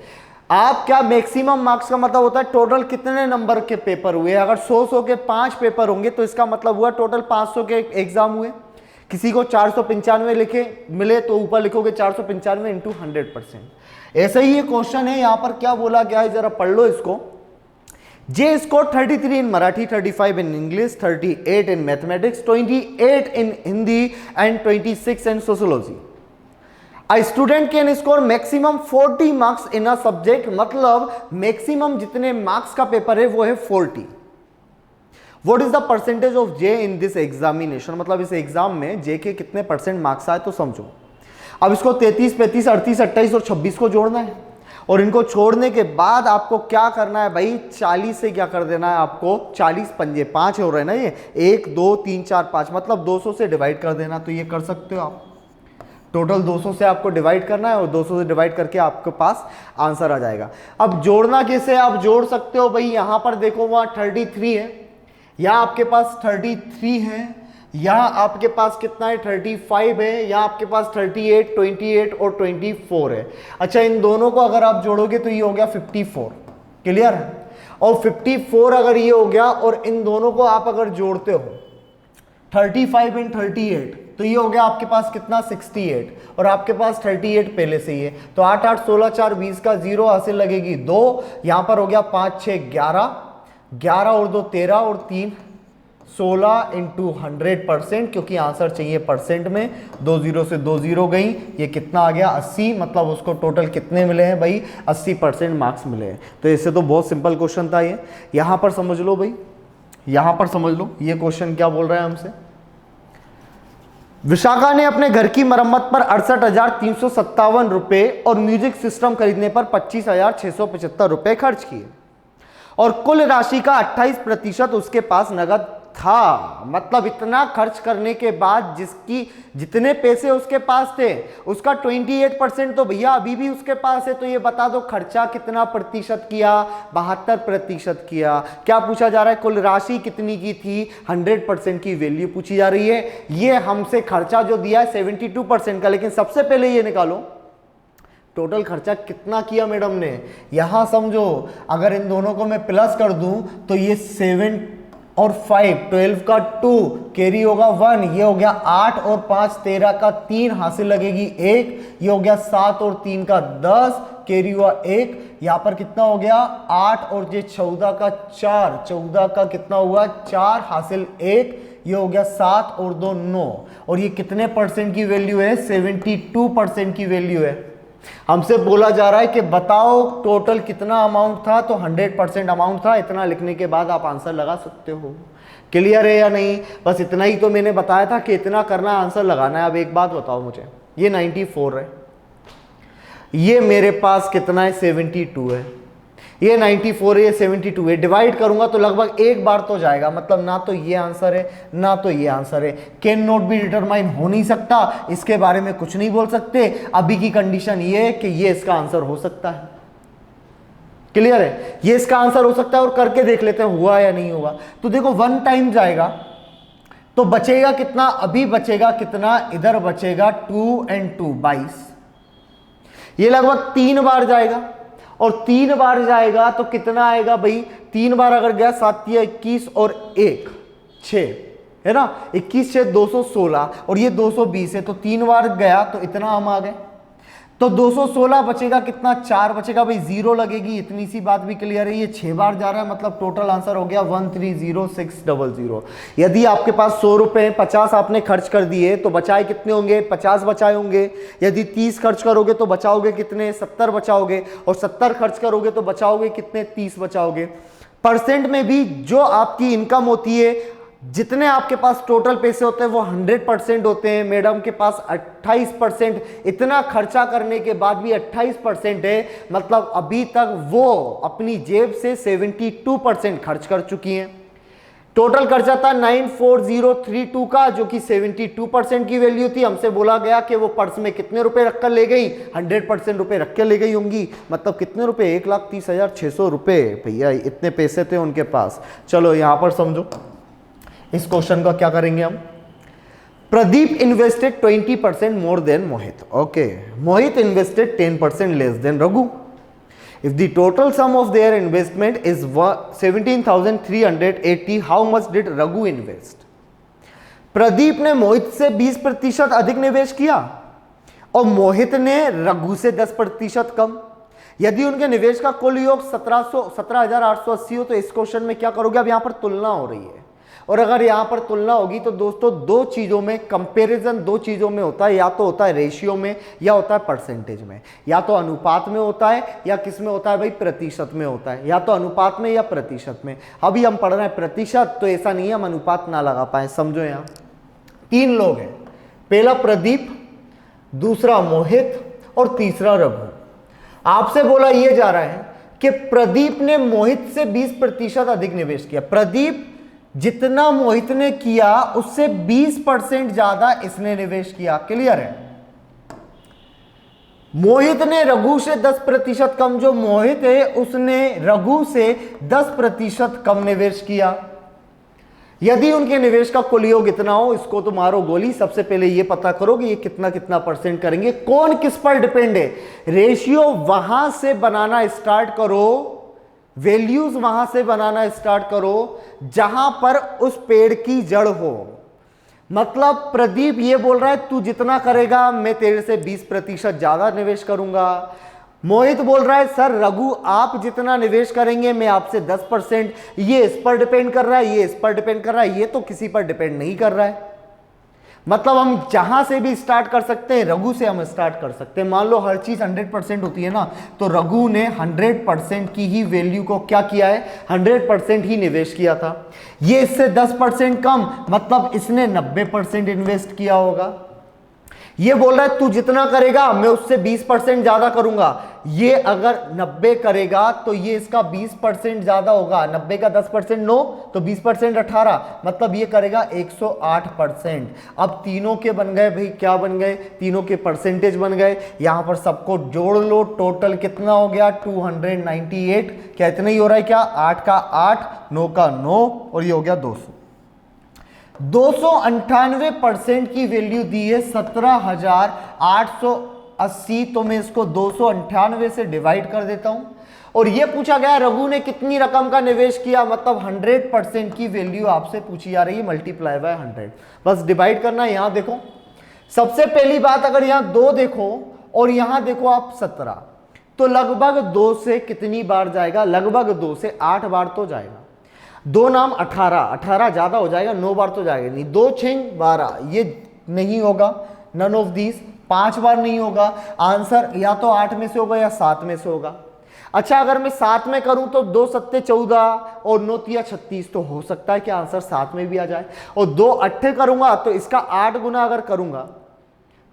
आप क्या, मैक्सिमम मार्क्स का मतलब होता है टोटल कितने नंबर के पेपर हुए। अगर 100 के 5 पेपर होंगे तो इसका मतलब हुआ टोटल 500 के एग्जाम हुए। किसी को 495 लिखे मिले तो ऊपर लिखोगे 495 इंटू 100%। ऐसा ही ये क्वेश्चन है। यहां पर क्या बोला गया है, जरा पढ़ लो इसको। J scored 33 in Marathi, 35 in English, 38 in Mathematics, 28 in Hindi and 26 in Sociology. A student can score maximum 40 marks in a subject, मतलब maximum जितने marks का पेपर है वो है 40. What is the percentage of J in this examination? मतलब इस एग्जाम में J के कितने परसेंट मार्क्स आए तो समझो। अब इसको 33, 35, 38, 28 और 26 को जोड़ना है और इनको छोड़ने के बाद आपको क्या करना है भाई, 40 से क्या कर देना है आपको, 40 पंजे 5 हो रहे हैं ना, ये 1 2 3 4 5, मतलब 200 से डिवाइड कर देना। तो ये कर सकते हो आप, टोटल 200 से आपको डिवाइड करना है और 200 से डिवाइड करके आपके पास आंसर आ जाएगा। अब जोड़ना कैसे आप जोड़ सकते हो भाई, यहां पर देखो वहां 33 है, यहां आपके पास 33 है, यहां आपके पास कितना है 35 है, यहां आपके पास 38, 28 और 24 है। अच्छा, इन दोनों को अगर आप जोड़ोगे तो ये हो गया 54, क्लियर है। और 54 अगर ये हो गया और इन दोनों को आप अगर जोड़ते हो 35 एंड 38 तो ये हो गया आपके पास कितना 68 और आपके पास 38 पहले से ही है। तो 8 8 16 4 20 का 0 हासिल लगेगी 2, यहां पर हो गया 5 6 11, 11 और 2 13 और 3 16 इंटू 100%, क्योंकि आंसर चाहिए परसेंट में। 2 0 से 2 0 गई, ये कितना आ गया 80, मतलब उसको टोटल कितने मिले हैं भाई 80% मार्क्स मिले हैं। तो इससे तो बहुत सिंपल क्वेश्चन था ये। यहां पर समझ लो भाई, यहां पर समझ लो ये क्वेश्चन क्या बोल रहा है हमसे। विशाखा ने अपने घर की मरम्मत पर 68,357 रुपए और म्यूजिक सिस्टम खरीदने पर 25,675 रुपए खर्च किए और कुल राशि का 28% उसके पास नगद था। मतलब इतना खर्च करने के बाद जिसकी जितने पैसे उसके पास थे उसका 28% तो भैया अभी भी उसके पास है। तो ये बता दो खर्चा कितना प्रतिशत किया, 72% किया। क्या पूछा जा रहा है, कुल राशि कितनी की थी, 100% की वैल्यू पूछी जा रही है। ये हमसे खर्चा जो दिया है 72% का, लेकिन सबसे पहले ये निकालो टोटल खर्चा कितना किया मैडम ने। यहां समझो अगर इन दोनों को मैं प्लस कर दूं तो ये 7 और 5 12 का 2 कैरी होगा 1, ये हो गया 8 और 5 13 का 3 हासिल लगेगी 1, ये हो गया 7 और 3 का 10 कैरी हुआ 1, यहां पर कितना हो गया 8 और ये 14 का 4, 14 का कितना हुआ 4 हासिल 1, ये हो गया 7 और 2 9, और ये कितने परसेंट की वैल्यू है 72% की वैल्यू है। हमसे बोला जा रहा है कि बताओ टोटल कितना अमाउंट था, तो 100% अमाउंट था। इतना लिखने के बाद आप आंसर लगा सकते हो। क्लियर है या नहीं? बस इतना ही तो मैंने बताया था कि इतना करना, आंसर लगाना है। अब एक बात बताओ मुझे, ये 94 है, ये मेरे पास कितना है 72 है, ये 94 है, ये 72 है। डिवाइड करूंगा तो लगभग एक बार तो जाएगा, मतलब ना तो ये आंसर है ना तो ये आंसर है। कैन नॉट बी डिटरमाइन हो नहीं सकता, इसके बारे में कुछ नहीं बोल सकते। अभी की कंडीशन ये है कि ये इसका आंसर हो सकता है। क्लियर है? ये इसका आंसर हो सकता है और करके देख लेते हैं हुआ या नहीं हुआ। तो देखो 1 टाइम जाएगा तो बचेगा कितना, अभी बचेगा कितना, इधर बचेगा 2 and 2 22। ये लगभग 3 बार जाएगा और 3 बार जाएगा तो कितना आएगा भाई, 3 बार अगर गया 7 या 21 और 1 6 है ना, 21 6 216 और ये 220 है, तो 3 बार गया तो इतना हम आ गए। तो 216 बचेगा कितना, 4 बचेगा भाई, 0 लगेगी, इतनी सी बात भी क्लियर है। ये 6 बार जा रहा है, मतलब टोटल आंसर हो गया 130600। यदि आपके पास 100 रुपए 50 आपने खर्च कर दिए तो बचाए कितने होंगे, 50 बचाए होंगे। यदि 30 खर्च करोगे तो बचाओगे कितने, 70 बचाओगे। और 70 खर्च करोगे तो बचाओगे कितने, 30 बचाओगे। परसेंट में भी जो आपकी इनकम होती है, जितने आपके पास टोटल पैसे होते हैं वो 100% होते हैं। मैडम के पास 28%, इतना खर्चा करने के बाद भी 28% है, मतलब अभी तक वो अपनी जेब से 72% खर्च कर चुकी हैं। टोटल खर्चा था 94032 का, जो कि 72% की वैल्यू थी। हमसे बोला गया कि वो पर्स में कितने रुपए रखकर ले गई, 100% रुपए रख के ले गई होंगी, मतलब कितने रुपए, 1,30,600 रुपए। भैया इतने पैसे थे उनके पास। चलो यहां पर समझो इस क्वेश्चन का क्या करेंगे हम। Pradeep invested 20% more than Mohit. Okay, Mohit invested 10% less than Raghu. If the total sum of their investment is 17,380, how much did Raghu invest. Pradeep ने मोहित से 20% अधिक निवेश किया और मोहित ने रघु से 10% कम। यदि उनके निवेश का कुल योग 17,880 हो तो इस क्वेश्चन में क्या करोगे, अब यहां पर तुलना हो रही है। और अगर यहां पर तुलना होगी तो दोस्तों दो चीजों में कंपैरिजन, दो चीजों में होता है, या तो होता है रेशियो में या होता है परसेंटेज में, या तो अनुपात में होता है या किस में होता है भाई, प्रतिशत में होता है, या तो अनुपात में या प्रतिशत में। अभी हम पढ़ रहे हैं प्रतिशत, तो ऐसा नहीं है हम अनुपात ना लगा पाए। समझो यहां 3 लोग हैं, पहला प्रदीप, दूसरा मोहित और तीसरा रघु। आपसे बोला यह जा रहा है कि प्रदीप ने मोहित से 20% अधिक निवेश किया। प्रदीप जितना मोहित ने किया उससे 20% ज्यादा इसने निवेश किया। क्लियर है? मोहित ने रघु से 10% कम, जो मोहित है उसने रघु से 10% कम निवेश किया। यदि उनके निवेश का कुल योग इतना हो, इसको तो मारो गोली। सबसे पहले ये पता करो कि ये कितना कितना परसेंट करेंगे, कौन किस पर डिपेंड है। रेशियो वहां से बनाना स्टार्ट करो, वैल्यूज वहां से बनाना स्टार्ट करो जहां पर उस पेड़ की जड़ हो। मतलब प्रदीप ये बोल रहा है तू जितना करेगा मैं तेरे से 20% ज्यादा निवेश करूंगा। मोहित बोल रहा है सर रघु आप जितना निवेश करेंगे मैं आपसे 10%। ये इस पर डिपेंड कर रहा है, ये इस पर डिपेंड कर रहा है, ये तो किसी पर डिपेंड नहीं कर रहा है। मतलब हम जहां से भी स्टार्ट कर सकते हैं, रघु से हम स्टार्ट कर सकते हैं। मान लो हर चीज 100% होती है ना, तो रघु ने 100% की ही वैल्यू को क्या किया है, 100% ही निवेश किया था। ये इससे 10% कम, मतलब इसने 90% इन्वेस्ट किया होगा। ये बोल रहा है तू जितना करेगा मैं उससे 20% ज्यादा करूंगा। ये अगर 90 करेगा तो ये इसका 20% ज्यादा होगा। 90 का 10% 9 तो 20% 18, मतलब ये करेगा 108%। अब तीनों के बन गए भाई, क्या बन गए, तीनों के परसेंटेज बन गए। यहां पर सबको जोड़ लो, टोटल कितना हो गया 298। क्या इतना ही हो रहा है क्या, 8 का 8, 9 का 9 और ये हो गया 200। 298% की वैल्यू दी है 17,880, तो मैं इसको 298 से डिवाइड कर देता हूं। और यह पूछा गया रघु ने कितनी रकम का निवेश किया, मतलब 100% की वैल्यू आपसे पूछी जा रही है, मल्टीप्लाई बाय 100। बस डिवाइड करना है। यहां देखो सबसे पहली बात, अगर यहां 2 देखो और यहां देखो आप 17, तो लगभग 2 से कितनी बार जाएगा, लगभग 2 से 8 बार तो जाएगा। 2 नाम 18 ज्यादा हो जाएगा, 9 बार तो जाएगा नहीं। 2 6 12, ये नहीं होगा, नन ऑफ दीज। 5 बार नहीं होगा, आंसर या तो 8 में से होगा या 7 में से होगा। अच्छा, अगर मैं 7 में करूं तो 2 सत्ते 14 और 9 तिया 36, तो हो सकता है कि आंसर 7 में भी आ जाए। और 2 अट्ठे करूंगा तो इसका 8 गुना अगर करूंगा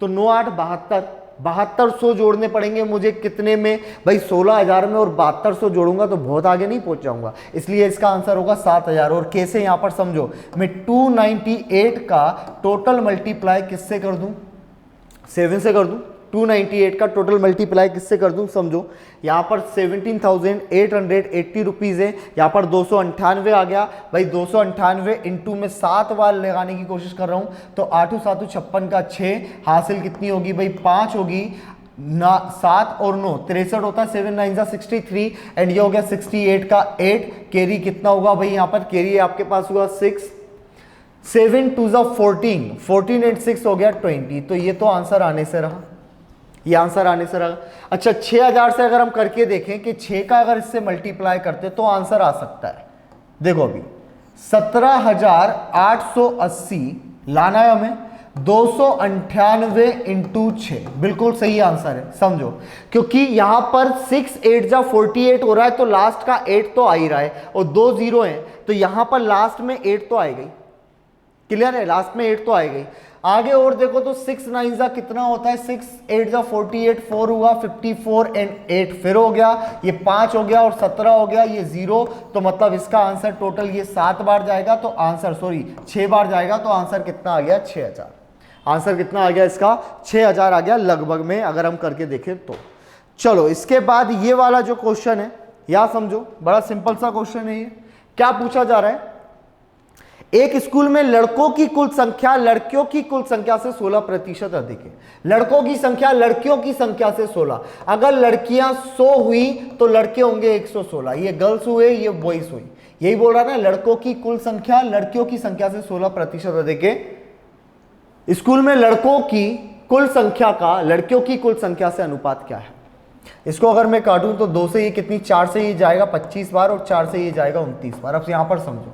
तो 9 8 72, 7200 जोड़ने पड़ेंगे मुझे कितने में भाई, 16,000 में, और 7200 जोड़ूंगा तो बहुत आगे नहीं पहुंच जाऊंगा, इसलिए इसका आंसर होगा 7,000। और कैसे, यहां पर समझो, मैं 298 का टोटल मल्टीप्लाई किससे कर दूं, 7 से कर दूं। 298 का टोटल मल्टीप्लाई किससे कर दूं, समझो, यहाँ पर 17,880 रुपीज़ है, यहाँ पर 298 आ गया भाई, 298 इंटू में 7 बार लगाने की कोशिश कर रहा हूँ, तो 8 7 56 का 6 हासिल कितनी होगी भाई, 5 होगी ना, 7 और 9 63 होता है, 7 9 63, एंड ये हो गया 68 का 8, कैरी कितना होगा भाई, यहाँ पर कैरी आपके पास हुआ 6, 7 2 14, 14 एंड 6 हो गया 20, तो ये तो आंसर आने से रहा, ये आंसर आने से रहा। अच्छा, 6,000 से अगर हम करके देखें कि 6 का अगर इससे मल्टीप्लाई करते तो आंसर आ सकता है, देखो अभी 17,880 लाना है हमें, 298 इंटू 6, बिल्कुल सही आंसर है, समझो, क्योंकि यहां पर 6 8 जा 48 हो रहा है, तो लास्ट का 8 तो आ ही रहा है, और 2 0 है, तो यहां पर लास्ट में 8 तो आएगा ही, क्लियर है, लास्ट में 8 तो आएगा ही। आगे और देखो तो 6 9 जा कितना होता है, 6 8 जा 48, 4 हुआ 54 एंड 8 फिर हो गया, ये 5 हो गया और 17 हो गया, ये 0, तो मतलब इसका आंसर टोटल ये 7 बार जाएगा, तो आंसर 6 बार जाएगा, तो आंसर कितना आ गया, 6,000। आंसर कितना आ गया इसका, 6,000 आ गया लगभग में, अगर हम करके देखें तो। चलो, इसके बाद ये वाला जो क्वेश्चन है, या समझो, बड़ा सिंपल सा क्वेश्चन है ये। क्या पूछा जा रहा है, एक स्कूल में लड़कों की कुल संख्या लड़कियों की कुल संख्या से 16% अधिक है। लड़कों की संख्या लड़कियों की संख्या से 16, अगर लड़कियां 100 हुई तो लड़के होंगे 116, ये गर्ल्स हुए, ये बॉयज हुई, यही बोल रहा है ना, लड़कों की कुल संख्या लड़कियों की संख्या से 16% अधिक है। स्कूल में लड़कों की कुल संख्या का लड़कियों की कुल संख्या से अनुपात क्या है। इसको अगर मैं काटूं तो 2 से ये कितनी, 4 से ये जाएगा 25 बार, और 4 से ये जाएगा 29 बार। अब यहां पर समझो,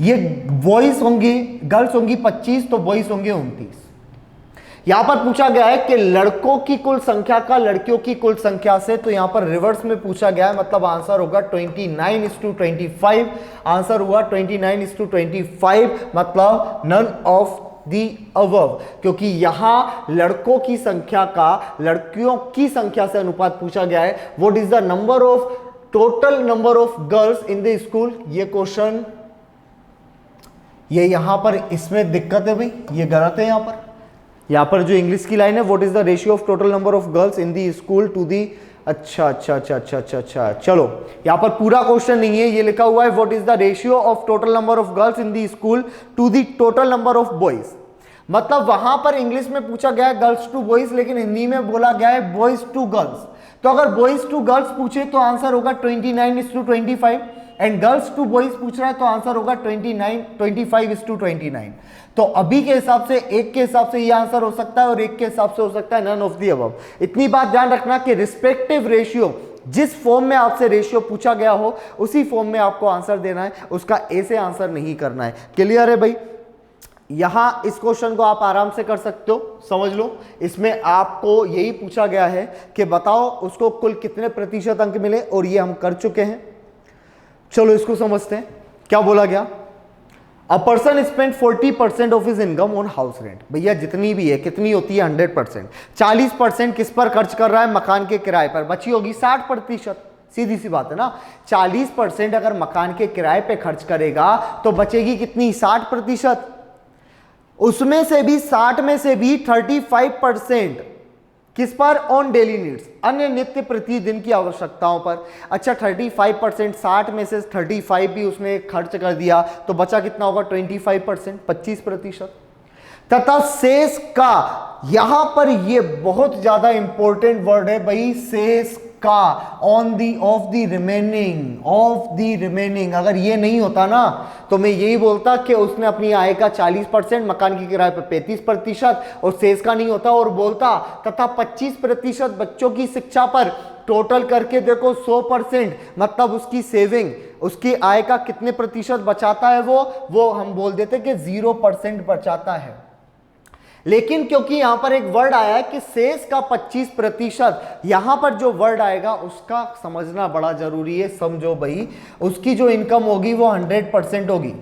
ये बॉयज होंगे, गर्ल्स होंगी 25, तो बॉयज होंगे 29। यहां पर पूछा गया है कि लड़कों की कुल संख्या का लड़कियों की कुल संख्या से, तो यहां पर रिवर्स में पूछा गया है, मतलब आंसर होगा 29:25, आंसर हुआ 29:25, मतलब नन ऑफ दी अबव, क्योंकि यहां लड़कों की संख्या का लड़कियों की संख्या से अनुपात पूछा गया है। What is the number of total number of girls in the school, ये क्वेश्चन, ये यहां पर इसमें दिक्कत है भाई, ये गलत है। यहां पर जो इंग्लिश की लाइन है, what is the ratio of total number of girls in the school to the, अच्छा, चलो यहां पर पूरा क्वेश्चन नहीं है, ये लिखा हुआ है what is the ratio of total number of girls in the school to the total number of boys, मतलब वहां पर इंग्लिश में पूछा गया है गर्ल्स टू बॉयज, लेकिन हिंदी में बोला गया है बॉयज टू गर्ल्स। तो अगर बॉयज टू गर्ल्स पूछे तो आंसर होगा 29:25, एंड गर्ल्स टू बॉयज पूछ रहा है तो आंसर होगा 25:29। तो अभी के हिसाब से, एक के हिसाब से ये आंसर हो सकता है, और एक के हिसाब से हो सकता है नन ऑफ दी अबव। इतनी बात ध्यान रखना कि रिस्पेक्टिव रेशियो, जिस फॉर्म में आपसे रेशियो पूछा गया हो उसी फॉर्म में आपको आंसर देना है, उसका ए से आंसर नहीं करना है। क्लियर है भाई। यहां इस क्वेश्चन को आप आराम से कर सकते हो, समझ लो। इसमें आपको यही पूछा गया है कि बताओ उसको कुल कितने प्रतिशत अंक मिले, और ये हम कर चुके हैं। चलो इसको समझते हैं, क्या बोला गया। A person spend 40% of his income on house rent. भैया जितनी भी है, कितनी होती है 100%, 40% किस पर खर्च कर रहा है, मकान के किराए पर, बची होगी 60%। सीधी सी बात है ना, 40% अगर मकान के किराए पे खर्च करेगा तो बचेगी कितनी, 60%। उसमें से भी 60 में से भी 35% किस पर, ऑन डेली नीड्स, अन्य नित्य प्रतिदिन की आवश्यकताओं पर। अच्छा 35%, 60 में से 35 भी उसने खर्च कर दिया, तो बचा कितना होगा 25%, 25%। तथा शेष का, यहां पर ये बहुत ज्यादा इंपॉर्टेंट वर्ड है भाई, शेष का, on the, of the remaining, of the remaining. अगर ये नहीं होता ना तो मैं यही बोलता कि उसने अपनी आय का 40%, मकान के किराए पर 35%, और शेष का नहीं होता, और बोलता तथा 25% बच्चों की शिक्षा पर, टोटल करके देखो 100%, मतलब उसकी सेविंग, उसकी आय का कितने प्रतिशत बचाता है वो हम बोल देते कि 0% बचाता है। लेकिन क्योंकि यहां पर एक वर्ड आया है कि शेष का 25%, यहां पर जो वर्ड आएगा उसका समझना बड़ा जरूरी है। समझो भाई, उसकी जो इनकम होगी वो 100% होगी।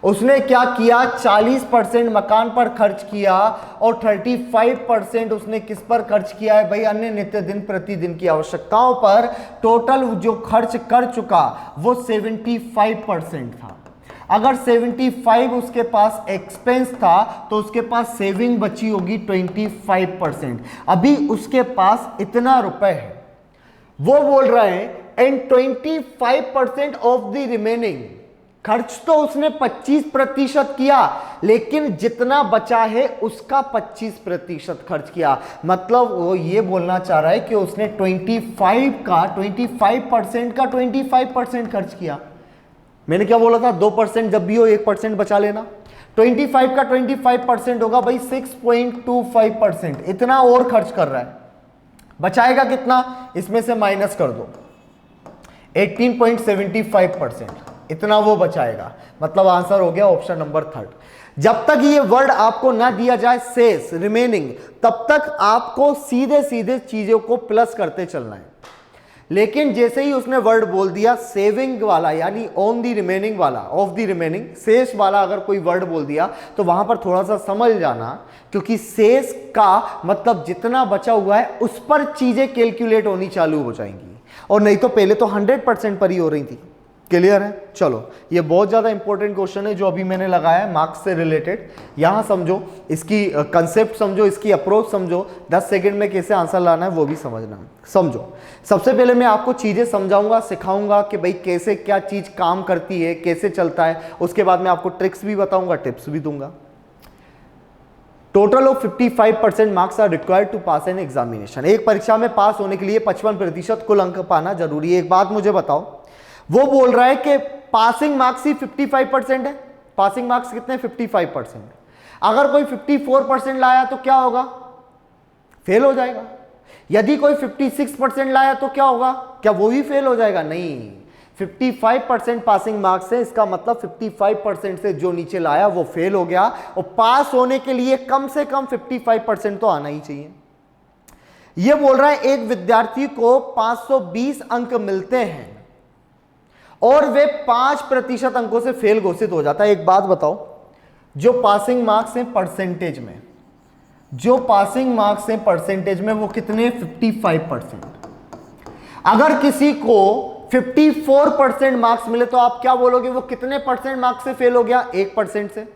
उसने क्या किया, 40% मकान पर खर्च किया और 35% उसने किस पर खर्च किया है भाई, अन्य नित्य दिन प्रतिदिन की आवश्यकताओं पर। टोटल जो खर्च कर चुका वो 75% था। अगर 75 उसके पास एक्सपेंस था तो उसके पास सेविंग बची होगी 25%। अभी उसके पास इतना रुपए है, वो बोल रहे हैं एंड 25% ऑफ द रिमेनिंग, खर्च तो उसने 25% किया लेकिन जितना बचा है उसका 25% खर्च किया। मतलब वो ये बोलना चाह रहा है कि उसने 25% का 25% खर्च किया। मैंने क्या बोला था, 2% जब भी हो 1% बचा लेना। 25 का 25% होगा भाई 6.25%, इतना और खर्च कर रहा है। बचाएगा कितना, इसमें से माइनस कर दो 18.75%, इतना वो बचाएगा। मतलब आंसर हो गया ऑप्शन नंबर 3। जब तक ये वर्ड आपको ना दिया जाए शेष रिमेनिंग, तब तक आपको सीधे सीधे चीजों को प्लस करते चलना है। लेकिन जैसे ही उसने वर्ड बोल दिया सेविंग वाला, यानी ऑन दी रिमेनिंग वाला, ऑफ दी रिमेनिंग, शेष वाला अगर कोई वर्ड बोल दिया तो वहां पर थोड़ा सा समझ जाना, क्योंकि शेष का मतलब जितना बचा हुआ है उस पर चीजें कैलकुलेट होनी चालू हो जाएंगी, और नहीं तो पहले तो 100% पर ही हो रही थी। क्लियर है? चलो, ये बहुत ज़्यादा इंपॉर्टेंट क्वेश्चन है जो अभी मैंने लगाया है मार्क्स से रिलेटेड। यहाँ समझो, इसकी कंसेप्ट समझो, इसकी अप्रोच समझो, 10 सेकंड में कैसे आंसर लाना है वो भी समझना समझो। सबसे पहले मैं आपको चीज़ें समझाऊंगा, सिखाऊंगा कि भाई कैसे क्या चीज़ काम करती है, कैसे चलता है। उसके बाद मैं आपको ट्रिक्स भी बताऊंगा, टिप्स भी दूंगा। Total of 55% marks are required to pass an examination. एक परीक्षा में पास होने के लिए 55% कुल अंक पाना जरूरी है। एक बात मुझे बताओ, वो बोल रहा है कि पासिंग मार्क्स ही 55% है। पासिंग मार्क्स कितने? 55%। अगर कोई 54% लाया तो क्या होगा? फेल हो जाएगा। यदि कोई 56% लाया तो क्या होगा? क्या वो भी फेल हो जाएगा? नहीं, 55% पासिंग मार्क्स है, इसका मतलब 55% से जो नीचे लाया वो फेल हो गया। और पास होने के लिए कम से कम 55% तो आना ही चाहिए। यह बोल रहा है एक विद्यार्थी को 520 अंक मिलते हैं और वे 5% अंकों से फेल घोषित हो जाता है। एक बात बताओ, जो पासिंग मार्क्स हैं परसेंटेज में, जो पासिंग मार्क्स हैं परसेंटेज में वो कितने? 55%। अगर किसी को 54% मार्क्स मिले तो आप क्या बोलोगे? वो कितने परसेंट मार्क्स से फेल हो गया? 1% से।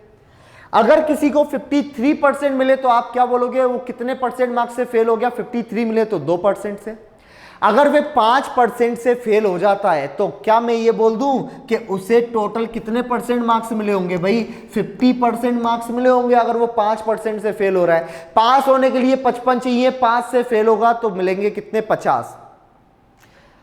अगर किसी को 53% मिले तो आप क्या बोलोगे? वो कितने परसेंट मार्क्स से फेल हो गया? 53 मिले तो 2% से। अगर वे 5% से फेल हो जाता है तो क्या मैं ये बोल दूं कि उसे टोटल कितने परसेंट मार्क्स मिले होंगे? भाई 50% मार्क्स मिले होंगे। अगर वो 5% से फेल हो रहा है, पास होने के लिए 55 चाहिए, 5 से फेल होगा तो मिलेंगे कितने? 50।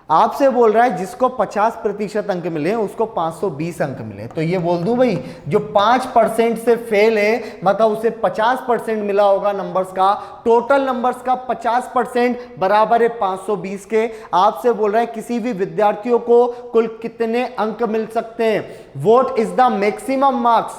आपसे बोल रहा है जिसको 50% अंक मिले उसको 520 अंक मिले, तो ये बोल दूं भाई जो 5% से फेल है मतलब उसे 50% मिला होगा नंबर्स का। टोटल नंबर्स का 50% बराबर है 520 के। आपसे बोल रहा है किसी भी विद्यार्थियों को कुल कितने अंक मिल सकते हैं? What is the maximum marks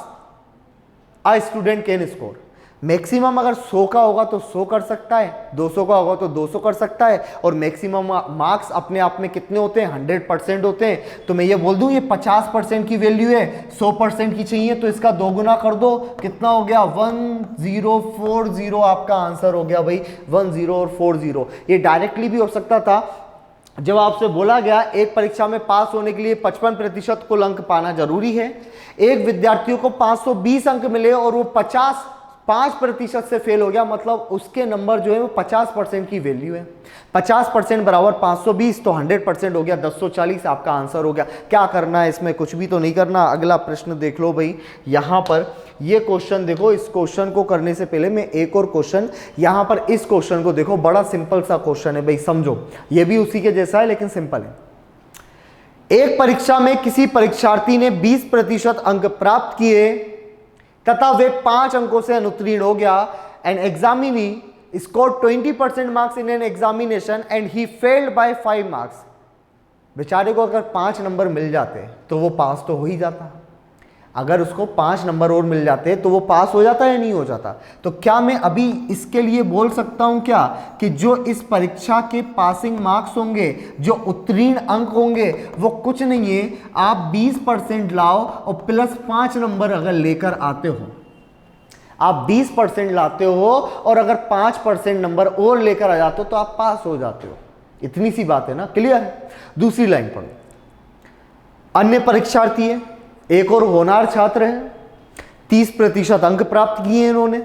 a student can score? Maximum अगर 100 का होगा तो 100 कर सकता है, 200 का होगा तो 200 कर सकता है, और मैक्सिमम मार्क्स अपने आप में कितने होते हैं? 100% होते हैं। तो मैं ये बोल दूं ये 50% की वैल्यू है, 100% की चाहिए तो इसका 2 गुना कर दो, कितना हो गया? 1040। आपका आंसर हो गया भाई 1040। ये डायरेक्टली भी हो सकता था। जब आपसे बोला गया एक परीक्षा में पास होने के लिए 55% कुल अंक पाना जरूरी है, एक विद्यार्थियों को 520 अंक मिले और वो 5% से फेल हो गया, मतलब उसके नंबर जो है वो 50% की वैल्यू है। 50% बराबर 520 तो 100% हो गया, 1040 आपका आंसर हो गया। क्या करना है इसमें? कुछ भी तो नहीं करना। अगला प्रश्न देख लो भाई, यहां पर ये क्वेश्चन देखो। इस क्वेश्चन को करने से पहले मैं एक और क्वेश्चन, यहां पर इस क्वेश्चन को देखो, बड़ा सिंपल सा क्वेश्चन है भाई, समझो। ये भी उसी के जैसा है लेकिन सिंपल है। एक परीक्षा में किसी परीक्षार्थी ने 20% अंक प्राप्त किए तथा वे 5 अंकों से अनुत्तीर्ण हो गया। An examinee score 20% marks in an examination and he failed by 5 marks. बेचारे को अगर 5 नंबर मिल जाते तो वो पास तो हो ही जाता। अगर उसको 5 नंबर और मिल जाते तो वो पास हो जाता या नहीं हो जाता। तो क्या मैं अभी इसके लिए बोल सकता हूं क्या कि जो इस परीक्षा के पासिंग मार्क्स होंगे, जो उत्तीर्ण अंक होंगे, वो कुछ नहीं है, आप 20% लाओ और प्लस 5 नंबर अगर लेकर आते हो, आप 20% लाते हो और अगर 5% नंबर और लेकर आ जाते हो तो आप पास हो जाते हो। इतनी सी बात है ना, क्लियर है। दूसरी लाइन पढ़ो। अन्य परीक्षार्थी है, एक और होनहार छात्र है, 30% अंक प्राप्त किए इन्होंने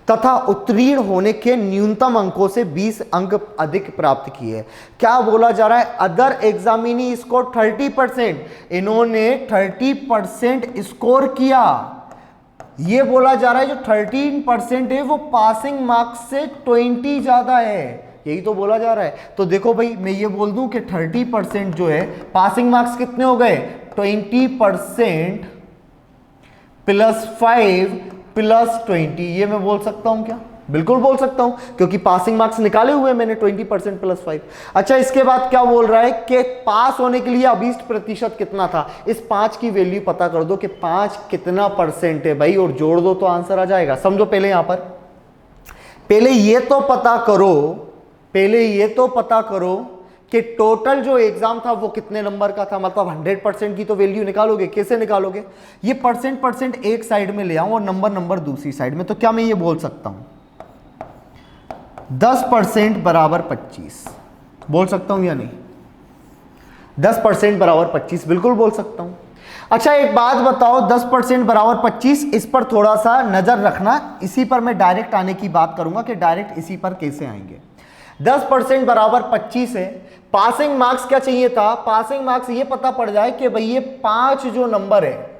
तथा उत्तीर्ण होने के न्यूनतम अंकों से 20 अंक अधिक प्राप्त किए। क्या बोला जा रहा है? अदर एग्जामिनी स्कोर 30%, इन्होंने 30% स्कोर किया। ये बोला जा रहा है जो 13% है वो पासिंग मार्क्स से 20 ज्यादा है, यही तो बोला जा रहा है। तो देखो भाई, मैं ये बोल दूं कि 30% जो है, पासिंग मार्क्स कितने हो गए? 20% प्लस 5 प्लस 20, ये मैं बोल सकता हूं क्या? बिल्कुल बोल सकता हूं, क्योंकि पासिंग मार्क्स निकाले हुए मैंने 20% प्लस 5। अच्छा, इसके बाद क्या बोल रहा है कि पास होने के लिए अभीष्ट प्रतिशत कितना था? इस 5 की वैल्यू पता कर दो कि 5 कितना परसेंट है भाई, और जोड़ दो तो आंसर आ जाएगा। समझो, पहले यहां पर पहले ये तो पता करो, पहले ये तो पता करो कि टोटल जो एग्जाम था वो कितने नंबर का था, मतलब 100% की तो वैल्यू निकालोगे। कैसे निकालोगे? ये परसेंट एक साइड में ले आओ और नंबर दूसरी साइड में। तो क्या मैं ये बोल सकता हूं 10% बराबर 25, बोल सकता हूं या नहीं? 10% बराबर 25 बिल्कुल बोल सकता हूं। अच्छा, एक बात बताओ, 10% बराबर 25, इस पर थोड़ा सा नजर रखना, इसी पर मैं डायरेक्ट आने की बात करूंगा कि डायरेक्ट इसी पर कैसे आएंगे। 10% बराबर 25 है, पासिंग मार्क्स क्या चाहिए था? पासिंग मार्क्स ये पता पड़ जाए कि भाई ये 5 जो नंबर है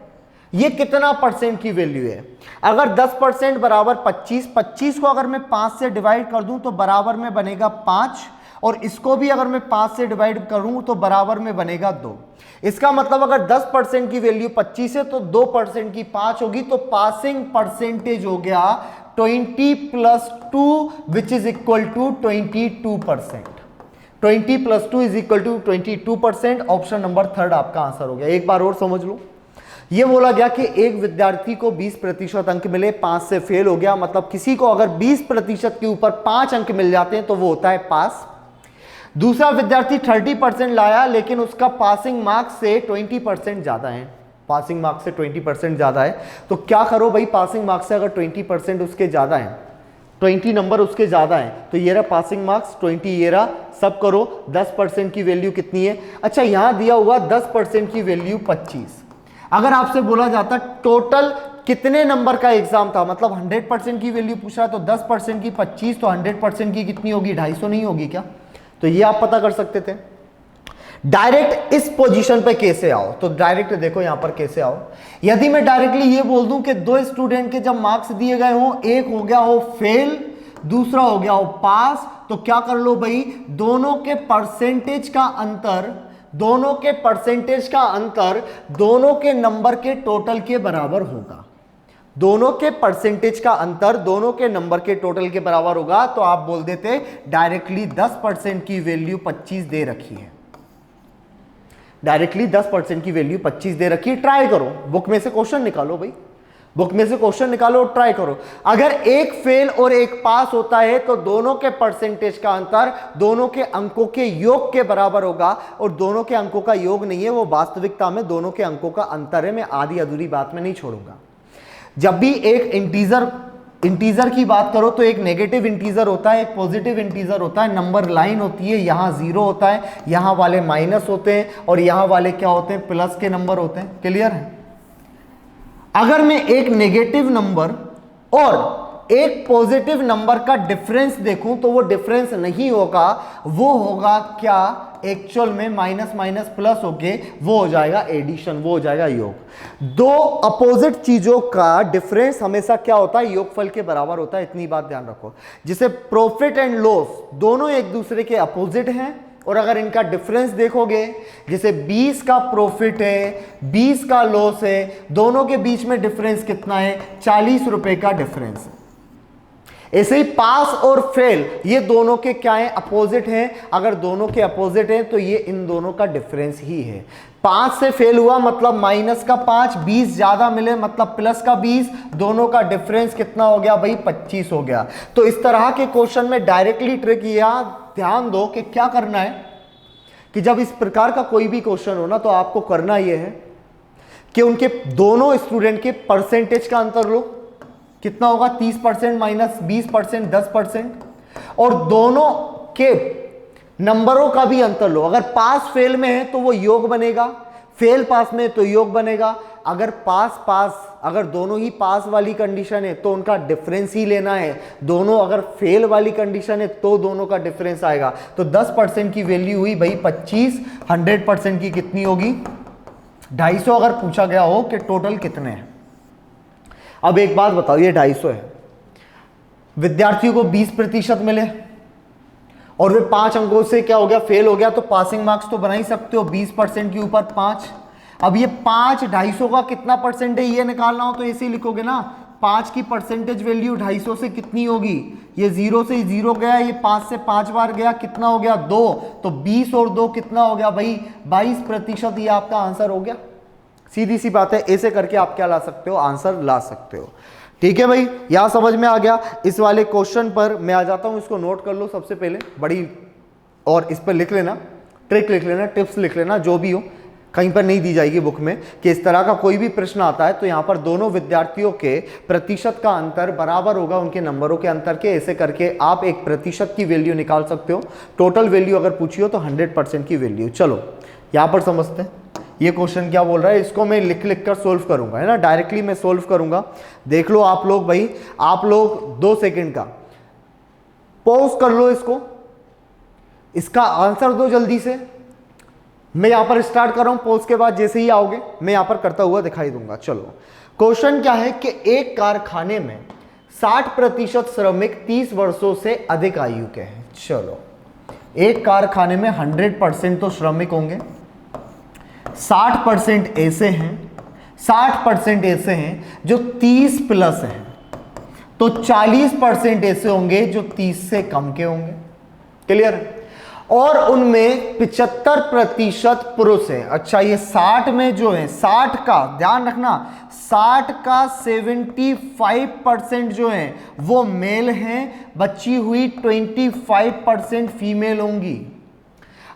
ये कितना परसेंट की वैल्यू है। अगर 10% बराबर 25 को अगर मैं 5 से डिवाइड कर दूं तो बराबर में बनेगा 5, और इसको भी अगर मैं 5 से डिवाइड करूं तो बराबर में बनेगा 2। इसका मतलब अगर 10% की वैल्यू 25 है तो 2% की 5 होगी, तो पासिंग परसेंटेज हो गया 20 plus 2 which is equal to 22%। 20 plus 2 is equal to 22%। Option number 3 आपका आंसर हो गया। एक बार और समझ लो, यह बोला गया कि एक विद्यार्थी को 20% अंक मिले, 5 से फेल हो गया, मतलब किसी को अगर 20% के ऊपर 5 अंक मिल जाते हैं तो वो होता है पास। दूसरा विद्यार्थी 30% लाया लेकिन उसका पासिंग मार्क्स से 20% ज्यादा है, पासिंग मार्क्स से 20% ज्यादा है। तो क्या करो भाई, पासिंग मार्क्स से अगर 20% उसके ज्यादा है, 20 नंबर उसके ज्यादा है, तो ये रहा पासिंग मार्क्स 20, ये रहा, सब करो। 10% की वैल्यू कितनी है? अच्छा, यहां दिया हुआ 10% की वैल्यू 25। अगर आपसे बोला जाता टोटल कितने नंबर का एग्जाम था, मतलब 100% की वैल्यू पूछ रहा है, तो 10% की 25, तो 100% की कितनी होगी? 250 नहीं होगी क्या? तो ये आप पता कर सकते थे। डायरेक्ट इस पोजीशन पे कैसे आओ? तो डायरेक्ट देखो यहां पर कैसे आओ। यदि मैं डायरेक्टली ये बोल दूं कि 2 स्टूडेंट के जब मार्क्स दिए गए हो, एक हो गया हो फेल, दूसरा हो गया हो पास, तो क्या कर लो भाई, दोनों के परसेंटेज का अंतर, दोनों के परसेंटेज का अंतर दोनों के नंबर के टोटल के बराबर होगा। दोनों के परसेंटेज का अंतर दोनों के नंबर के टोटल के बराबर होगा। तो आप बोल देते डायरेक्टली 10% की वैल्यू 25 दे रखी है, डायरेक्टली 10% की वैल्यू 25 दे रखी है। ट्राई करो, बुक में से क्वेश्चन निकालो भाई, बुक में से क्वेश्चन निकालो और ट्राई करो। अगर एक फेल और एक पास होता है तो दोनों के परसेंटेज का अंतर दोनों के अंकों के योग के बराबर होगा, और दोनों के अंकों का योग नहीं है, वो वास्तविकता में दोनों के अंकों का अंतर है। मैं आधी अधूरी बात में नहीं छोड़ूंगा। जब भी एक इंटीजर की बात करो तो एक नेगेटिव इंटीजर होता है, एक पॉजिटिव इंटीजर होता है, नंबर लाइन होती है, यहां 0 होता है, यहां वाले माइनस होते हैं और यहां वाले क्या होते हैं? प्लस के नंबर होते हैं। क्लियर है? अगर मैं एक नेगेटिव नंबर और एक पॉजिटिव नंबर का डिफरेंस देखूं तो वो डिफरेंस नहीं होगा, वो होगा क्या? एक्चुअल में माइनस माइनस प्लस होके वो हो जाएगा एडिशन, वो हो जाएगा योग। दो अपोजिट चीजों का डिफरेंस हमेशा क्या होता है? योगफल के बराबर होता है। इतनी बात ध्यान रखो। जिसे प्रॉफिट एंड लॉस दोनों एक दूसरे के अपोजिट हैं, और अगर इनका डिफरेंस देखोगे, जैसे 20 का प्रॉफिट है, 20 का लॉस है, दोनों के बीच में डिफरेंस कितना है? 40 रुपए का डिफरेंस है। ऐसे ही पास और फेल ये दोनों के क्या है, अपोजिट हैं। अगर दोनों के अपोजिट हैं तो ये इन दोनों का डिफरेंस ही है। 5 से फेल हुआ मतलब माइनस का 5, 20 ज्यादा मिले मतलब प्लस का 20, दोनों का डिफरेंस कितना हो गया भाई, 25 हो गया। तो इस तरह के क्वेश्चन में डायरेक्टली ट्रिक यहां ध्यान दो कि क्या करना है कि जब इस प्रकार का कोई भी क्वेश्चन हो ना तो आपको करना यह है कि उनके दोनों स्टूडेंट के परसेंटेज का अंतर लो। कितना होगा, 30% माइनस 20%, 10%। और दोनों के नंबरों का भी अंतर लो। अगर पास फेल में है तो वो योग बनेगा, फेल पास में तो योग बनेगा। अगर पास पास अगर दोनों ही पास वाली कंडीशन है तो उनका डिफरेंस ही लेना है। दोनों अगर फेल वाली कंडीशन है तो दोनों का डिफरेंस आएगा। तो 10% की वैल्यू हुई भाई 25, 100% की कितनी होगी 250। अगर पूछा गया हो कि टोटल कितने हैं। अब एक बात बताओ, ये 250 है, विद्यार्थियों को 20% मिले और वे 5 अंकों से क्या हो गया, फेल हो गया, तो पासिंग मार्क्स तो बना ही सकते हो 20% के ऊपर 5। अब ये 5 250 का कितना परसेंट है ये निकालना हो तो ऐसे ही लिखोगे ना, 5 की परसेंटेज वैल्यू 250 से कितनी होगी, ये 0 से 0 गया, ये 5 से 5 बार गया, कितना हो गया 2, तो 20 और 2 कितना हो गया भाई 22%। ये आपका आंसर हो गया। सीधी सी बात है, ऐसे करके आप क्या ला सकते हो, आंसर ला सकते हो। ठीक है भाई, यहां समझ में आ गया। इस वाले क्वेश्चन पर मैं आ जाता हूं, इसको नोट कर लो सबसे पहले बड़ी, और इस पर लिख लेना, ट्रिक लिख लेना, टिप्स लिख लेना, जो भी हो, कहीं पर नहीं दी जाएगी बुक में कि इस तरह का कोई भी प्रश्न आता है तो यहां पर दोनों विद्यार्थियों के प्रतिशत का अंतर बराबर होगा उनके नंबरों के अंतर के। ऐसे करके आप एक प्रतिशत की वैल्यू निकाल सकते हो। टोटल वैल्यू अगर पूछी हो तो 100% की वैल्यू। चलो यहां पर समझते हैं ये क्वेश्चन क्या बोल रहा है। इसको मैं लिख लिख कर सोल्व करूंगा, है ना, डायरेक्टली मैं सोल्व करूंगा। देख लो आप लोग भाई, आप लोग 2 सेकंड का पॉज कर लो, इसका आंसर दो जल्दी से। मैं यहां पर स्टार्ट कर रहा हूं, पॉज के बाद जैसे ही आओगे मैं यहां पर करता हुआ दिखाई दूंगा। चलो क्वेश्चन क्या है कि एक कारखाने में 60% श्रमिक 30 वर्षों से अधिक आयु के हैं। चलो एक कारखाने में 100% तो श्रमिक होंगे, 60% ऐसे हैं, 60% ऐसे हैं जो 30 प्लस हैं, तो 40% ऐसे होंगे जो 30 से कम के होंगे। क्लियर? और उनमें 75% पुरुष है। अच्छा, ये 60 में जो है, 60 का ध्यान रखना, 60 का 75% जो है वो मेल हैं, बची हुई 25% फीमेल होंगी।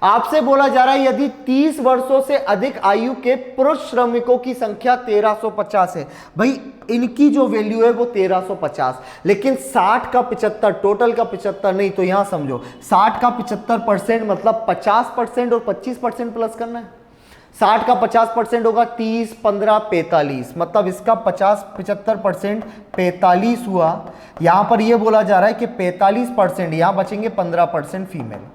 आपसे बोला जा रहा है यदि 30 वर्षों से अधिक आयु के पुरुष श्रमिकों की संख्या 1350 है, भाई इनकी जो वैल्यू है वो 1350, लेकिन 60 का 75, टोटल का 75 नहीं, तो यहां समझो 60 का 75% मतलब 50% और 25% प्लस करना है। 60 का 50% होगा 30, 15, 45, मतलब इसका 50, 75% 45 हुआ। यहां पर यह बोला जा रहा है कि 45%, यहां बचेंगे 15% फीमेल।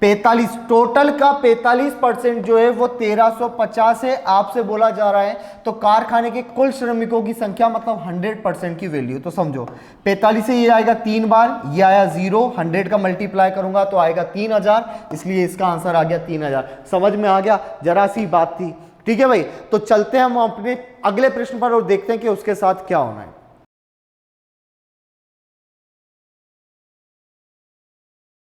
45 टोटल का 45% जो है वो 1350 है, आपसे बोला जा रहा है। तो कारखाने के कुल श्रमिकों की संख्या मतलब 100% की वैल्यू। तो समझो 45 से ये आएगा 3 बार, ये आया 0, 100 का मल्टीप्लाई करूंगा तो आएगा 3000, इसलिए इसका आंसर आ गया 3000। समझ में आ गया, जरा सी बात थी। ठीक है भाई, तो चलते हैं हम अपने अगले प्रश्न पर और देखते हैं कि उसके साथ क्या होना है।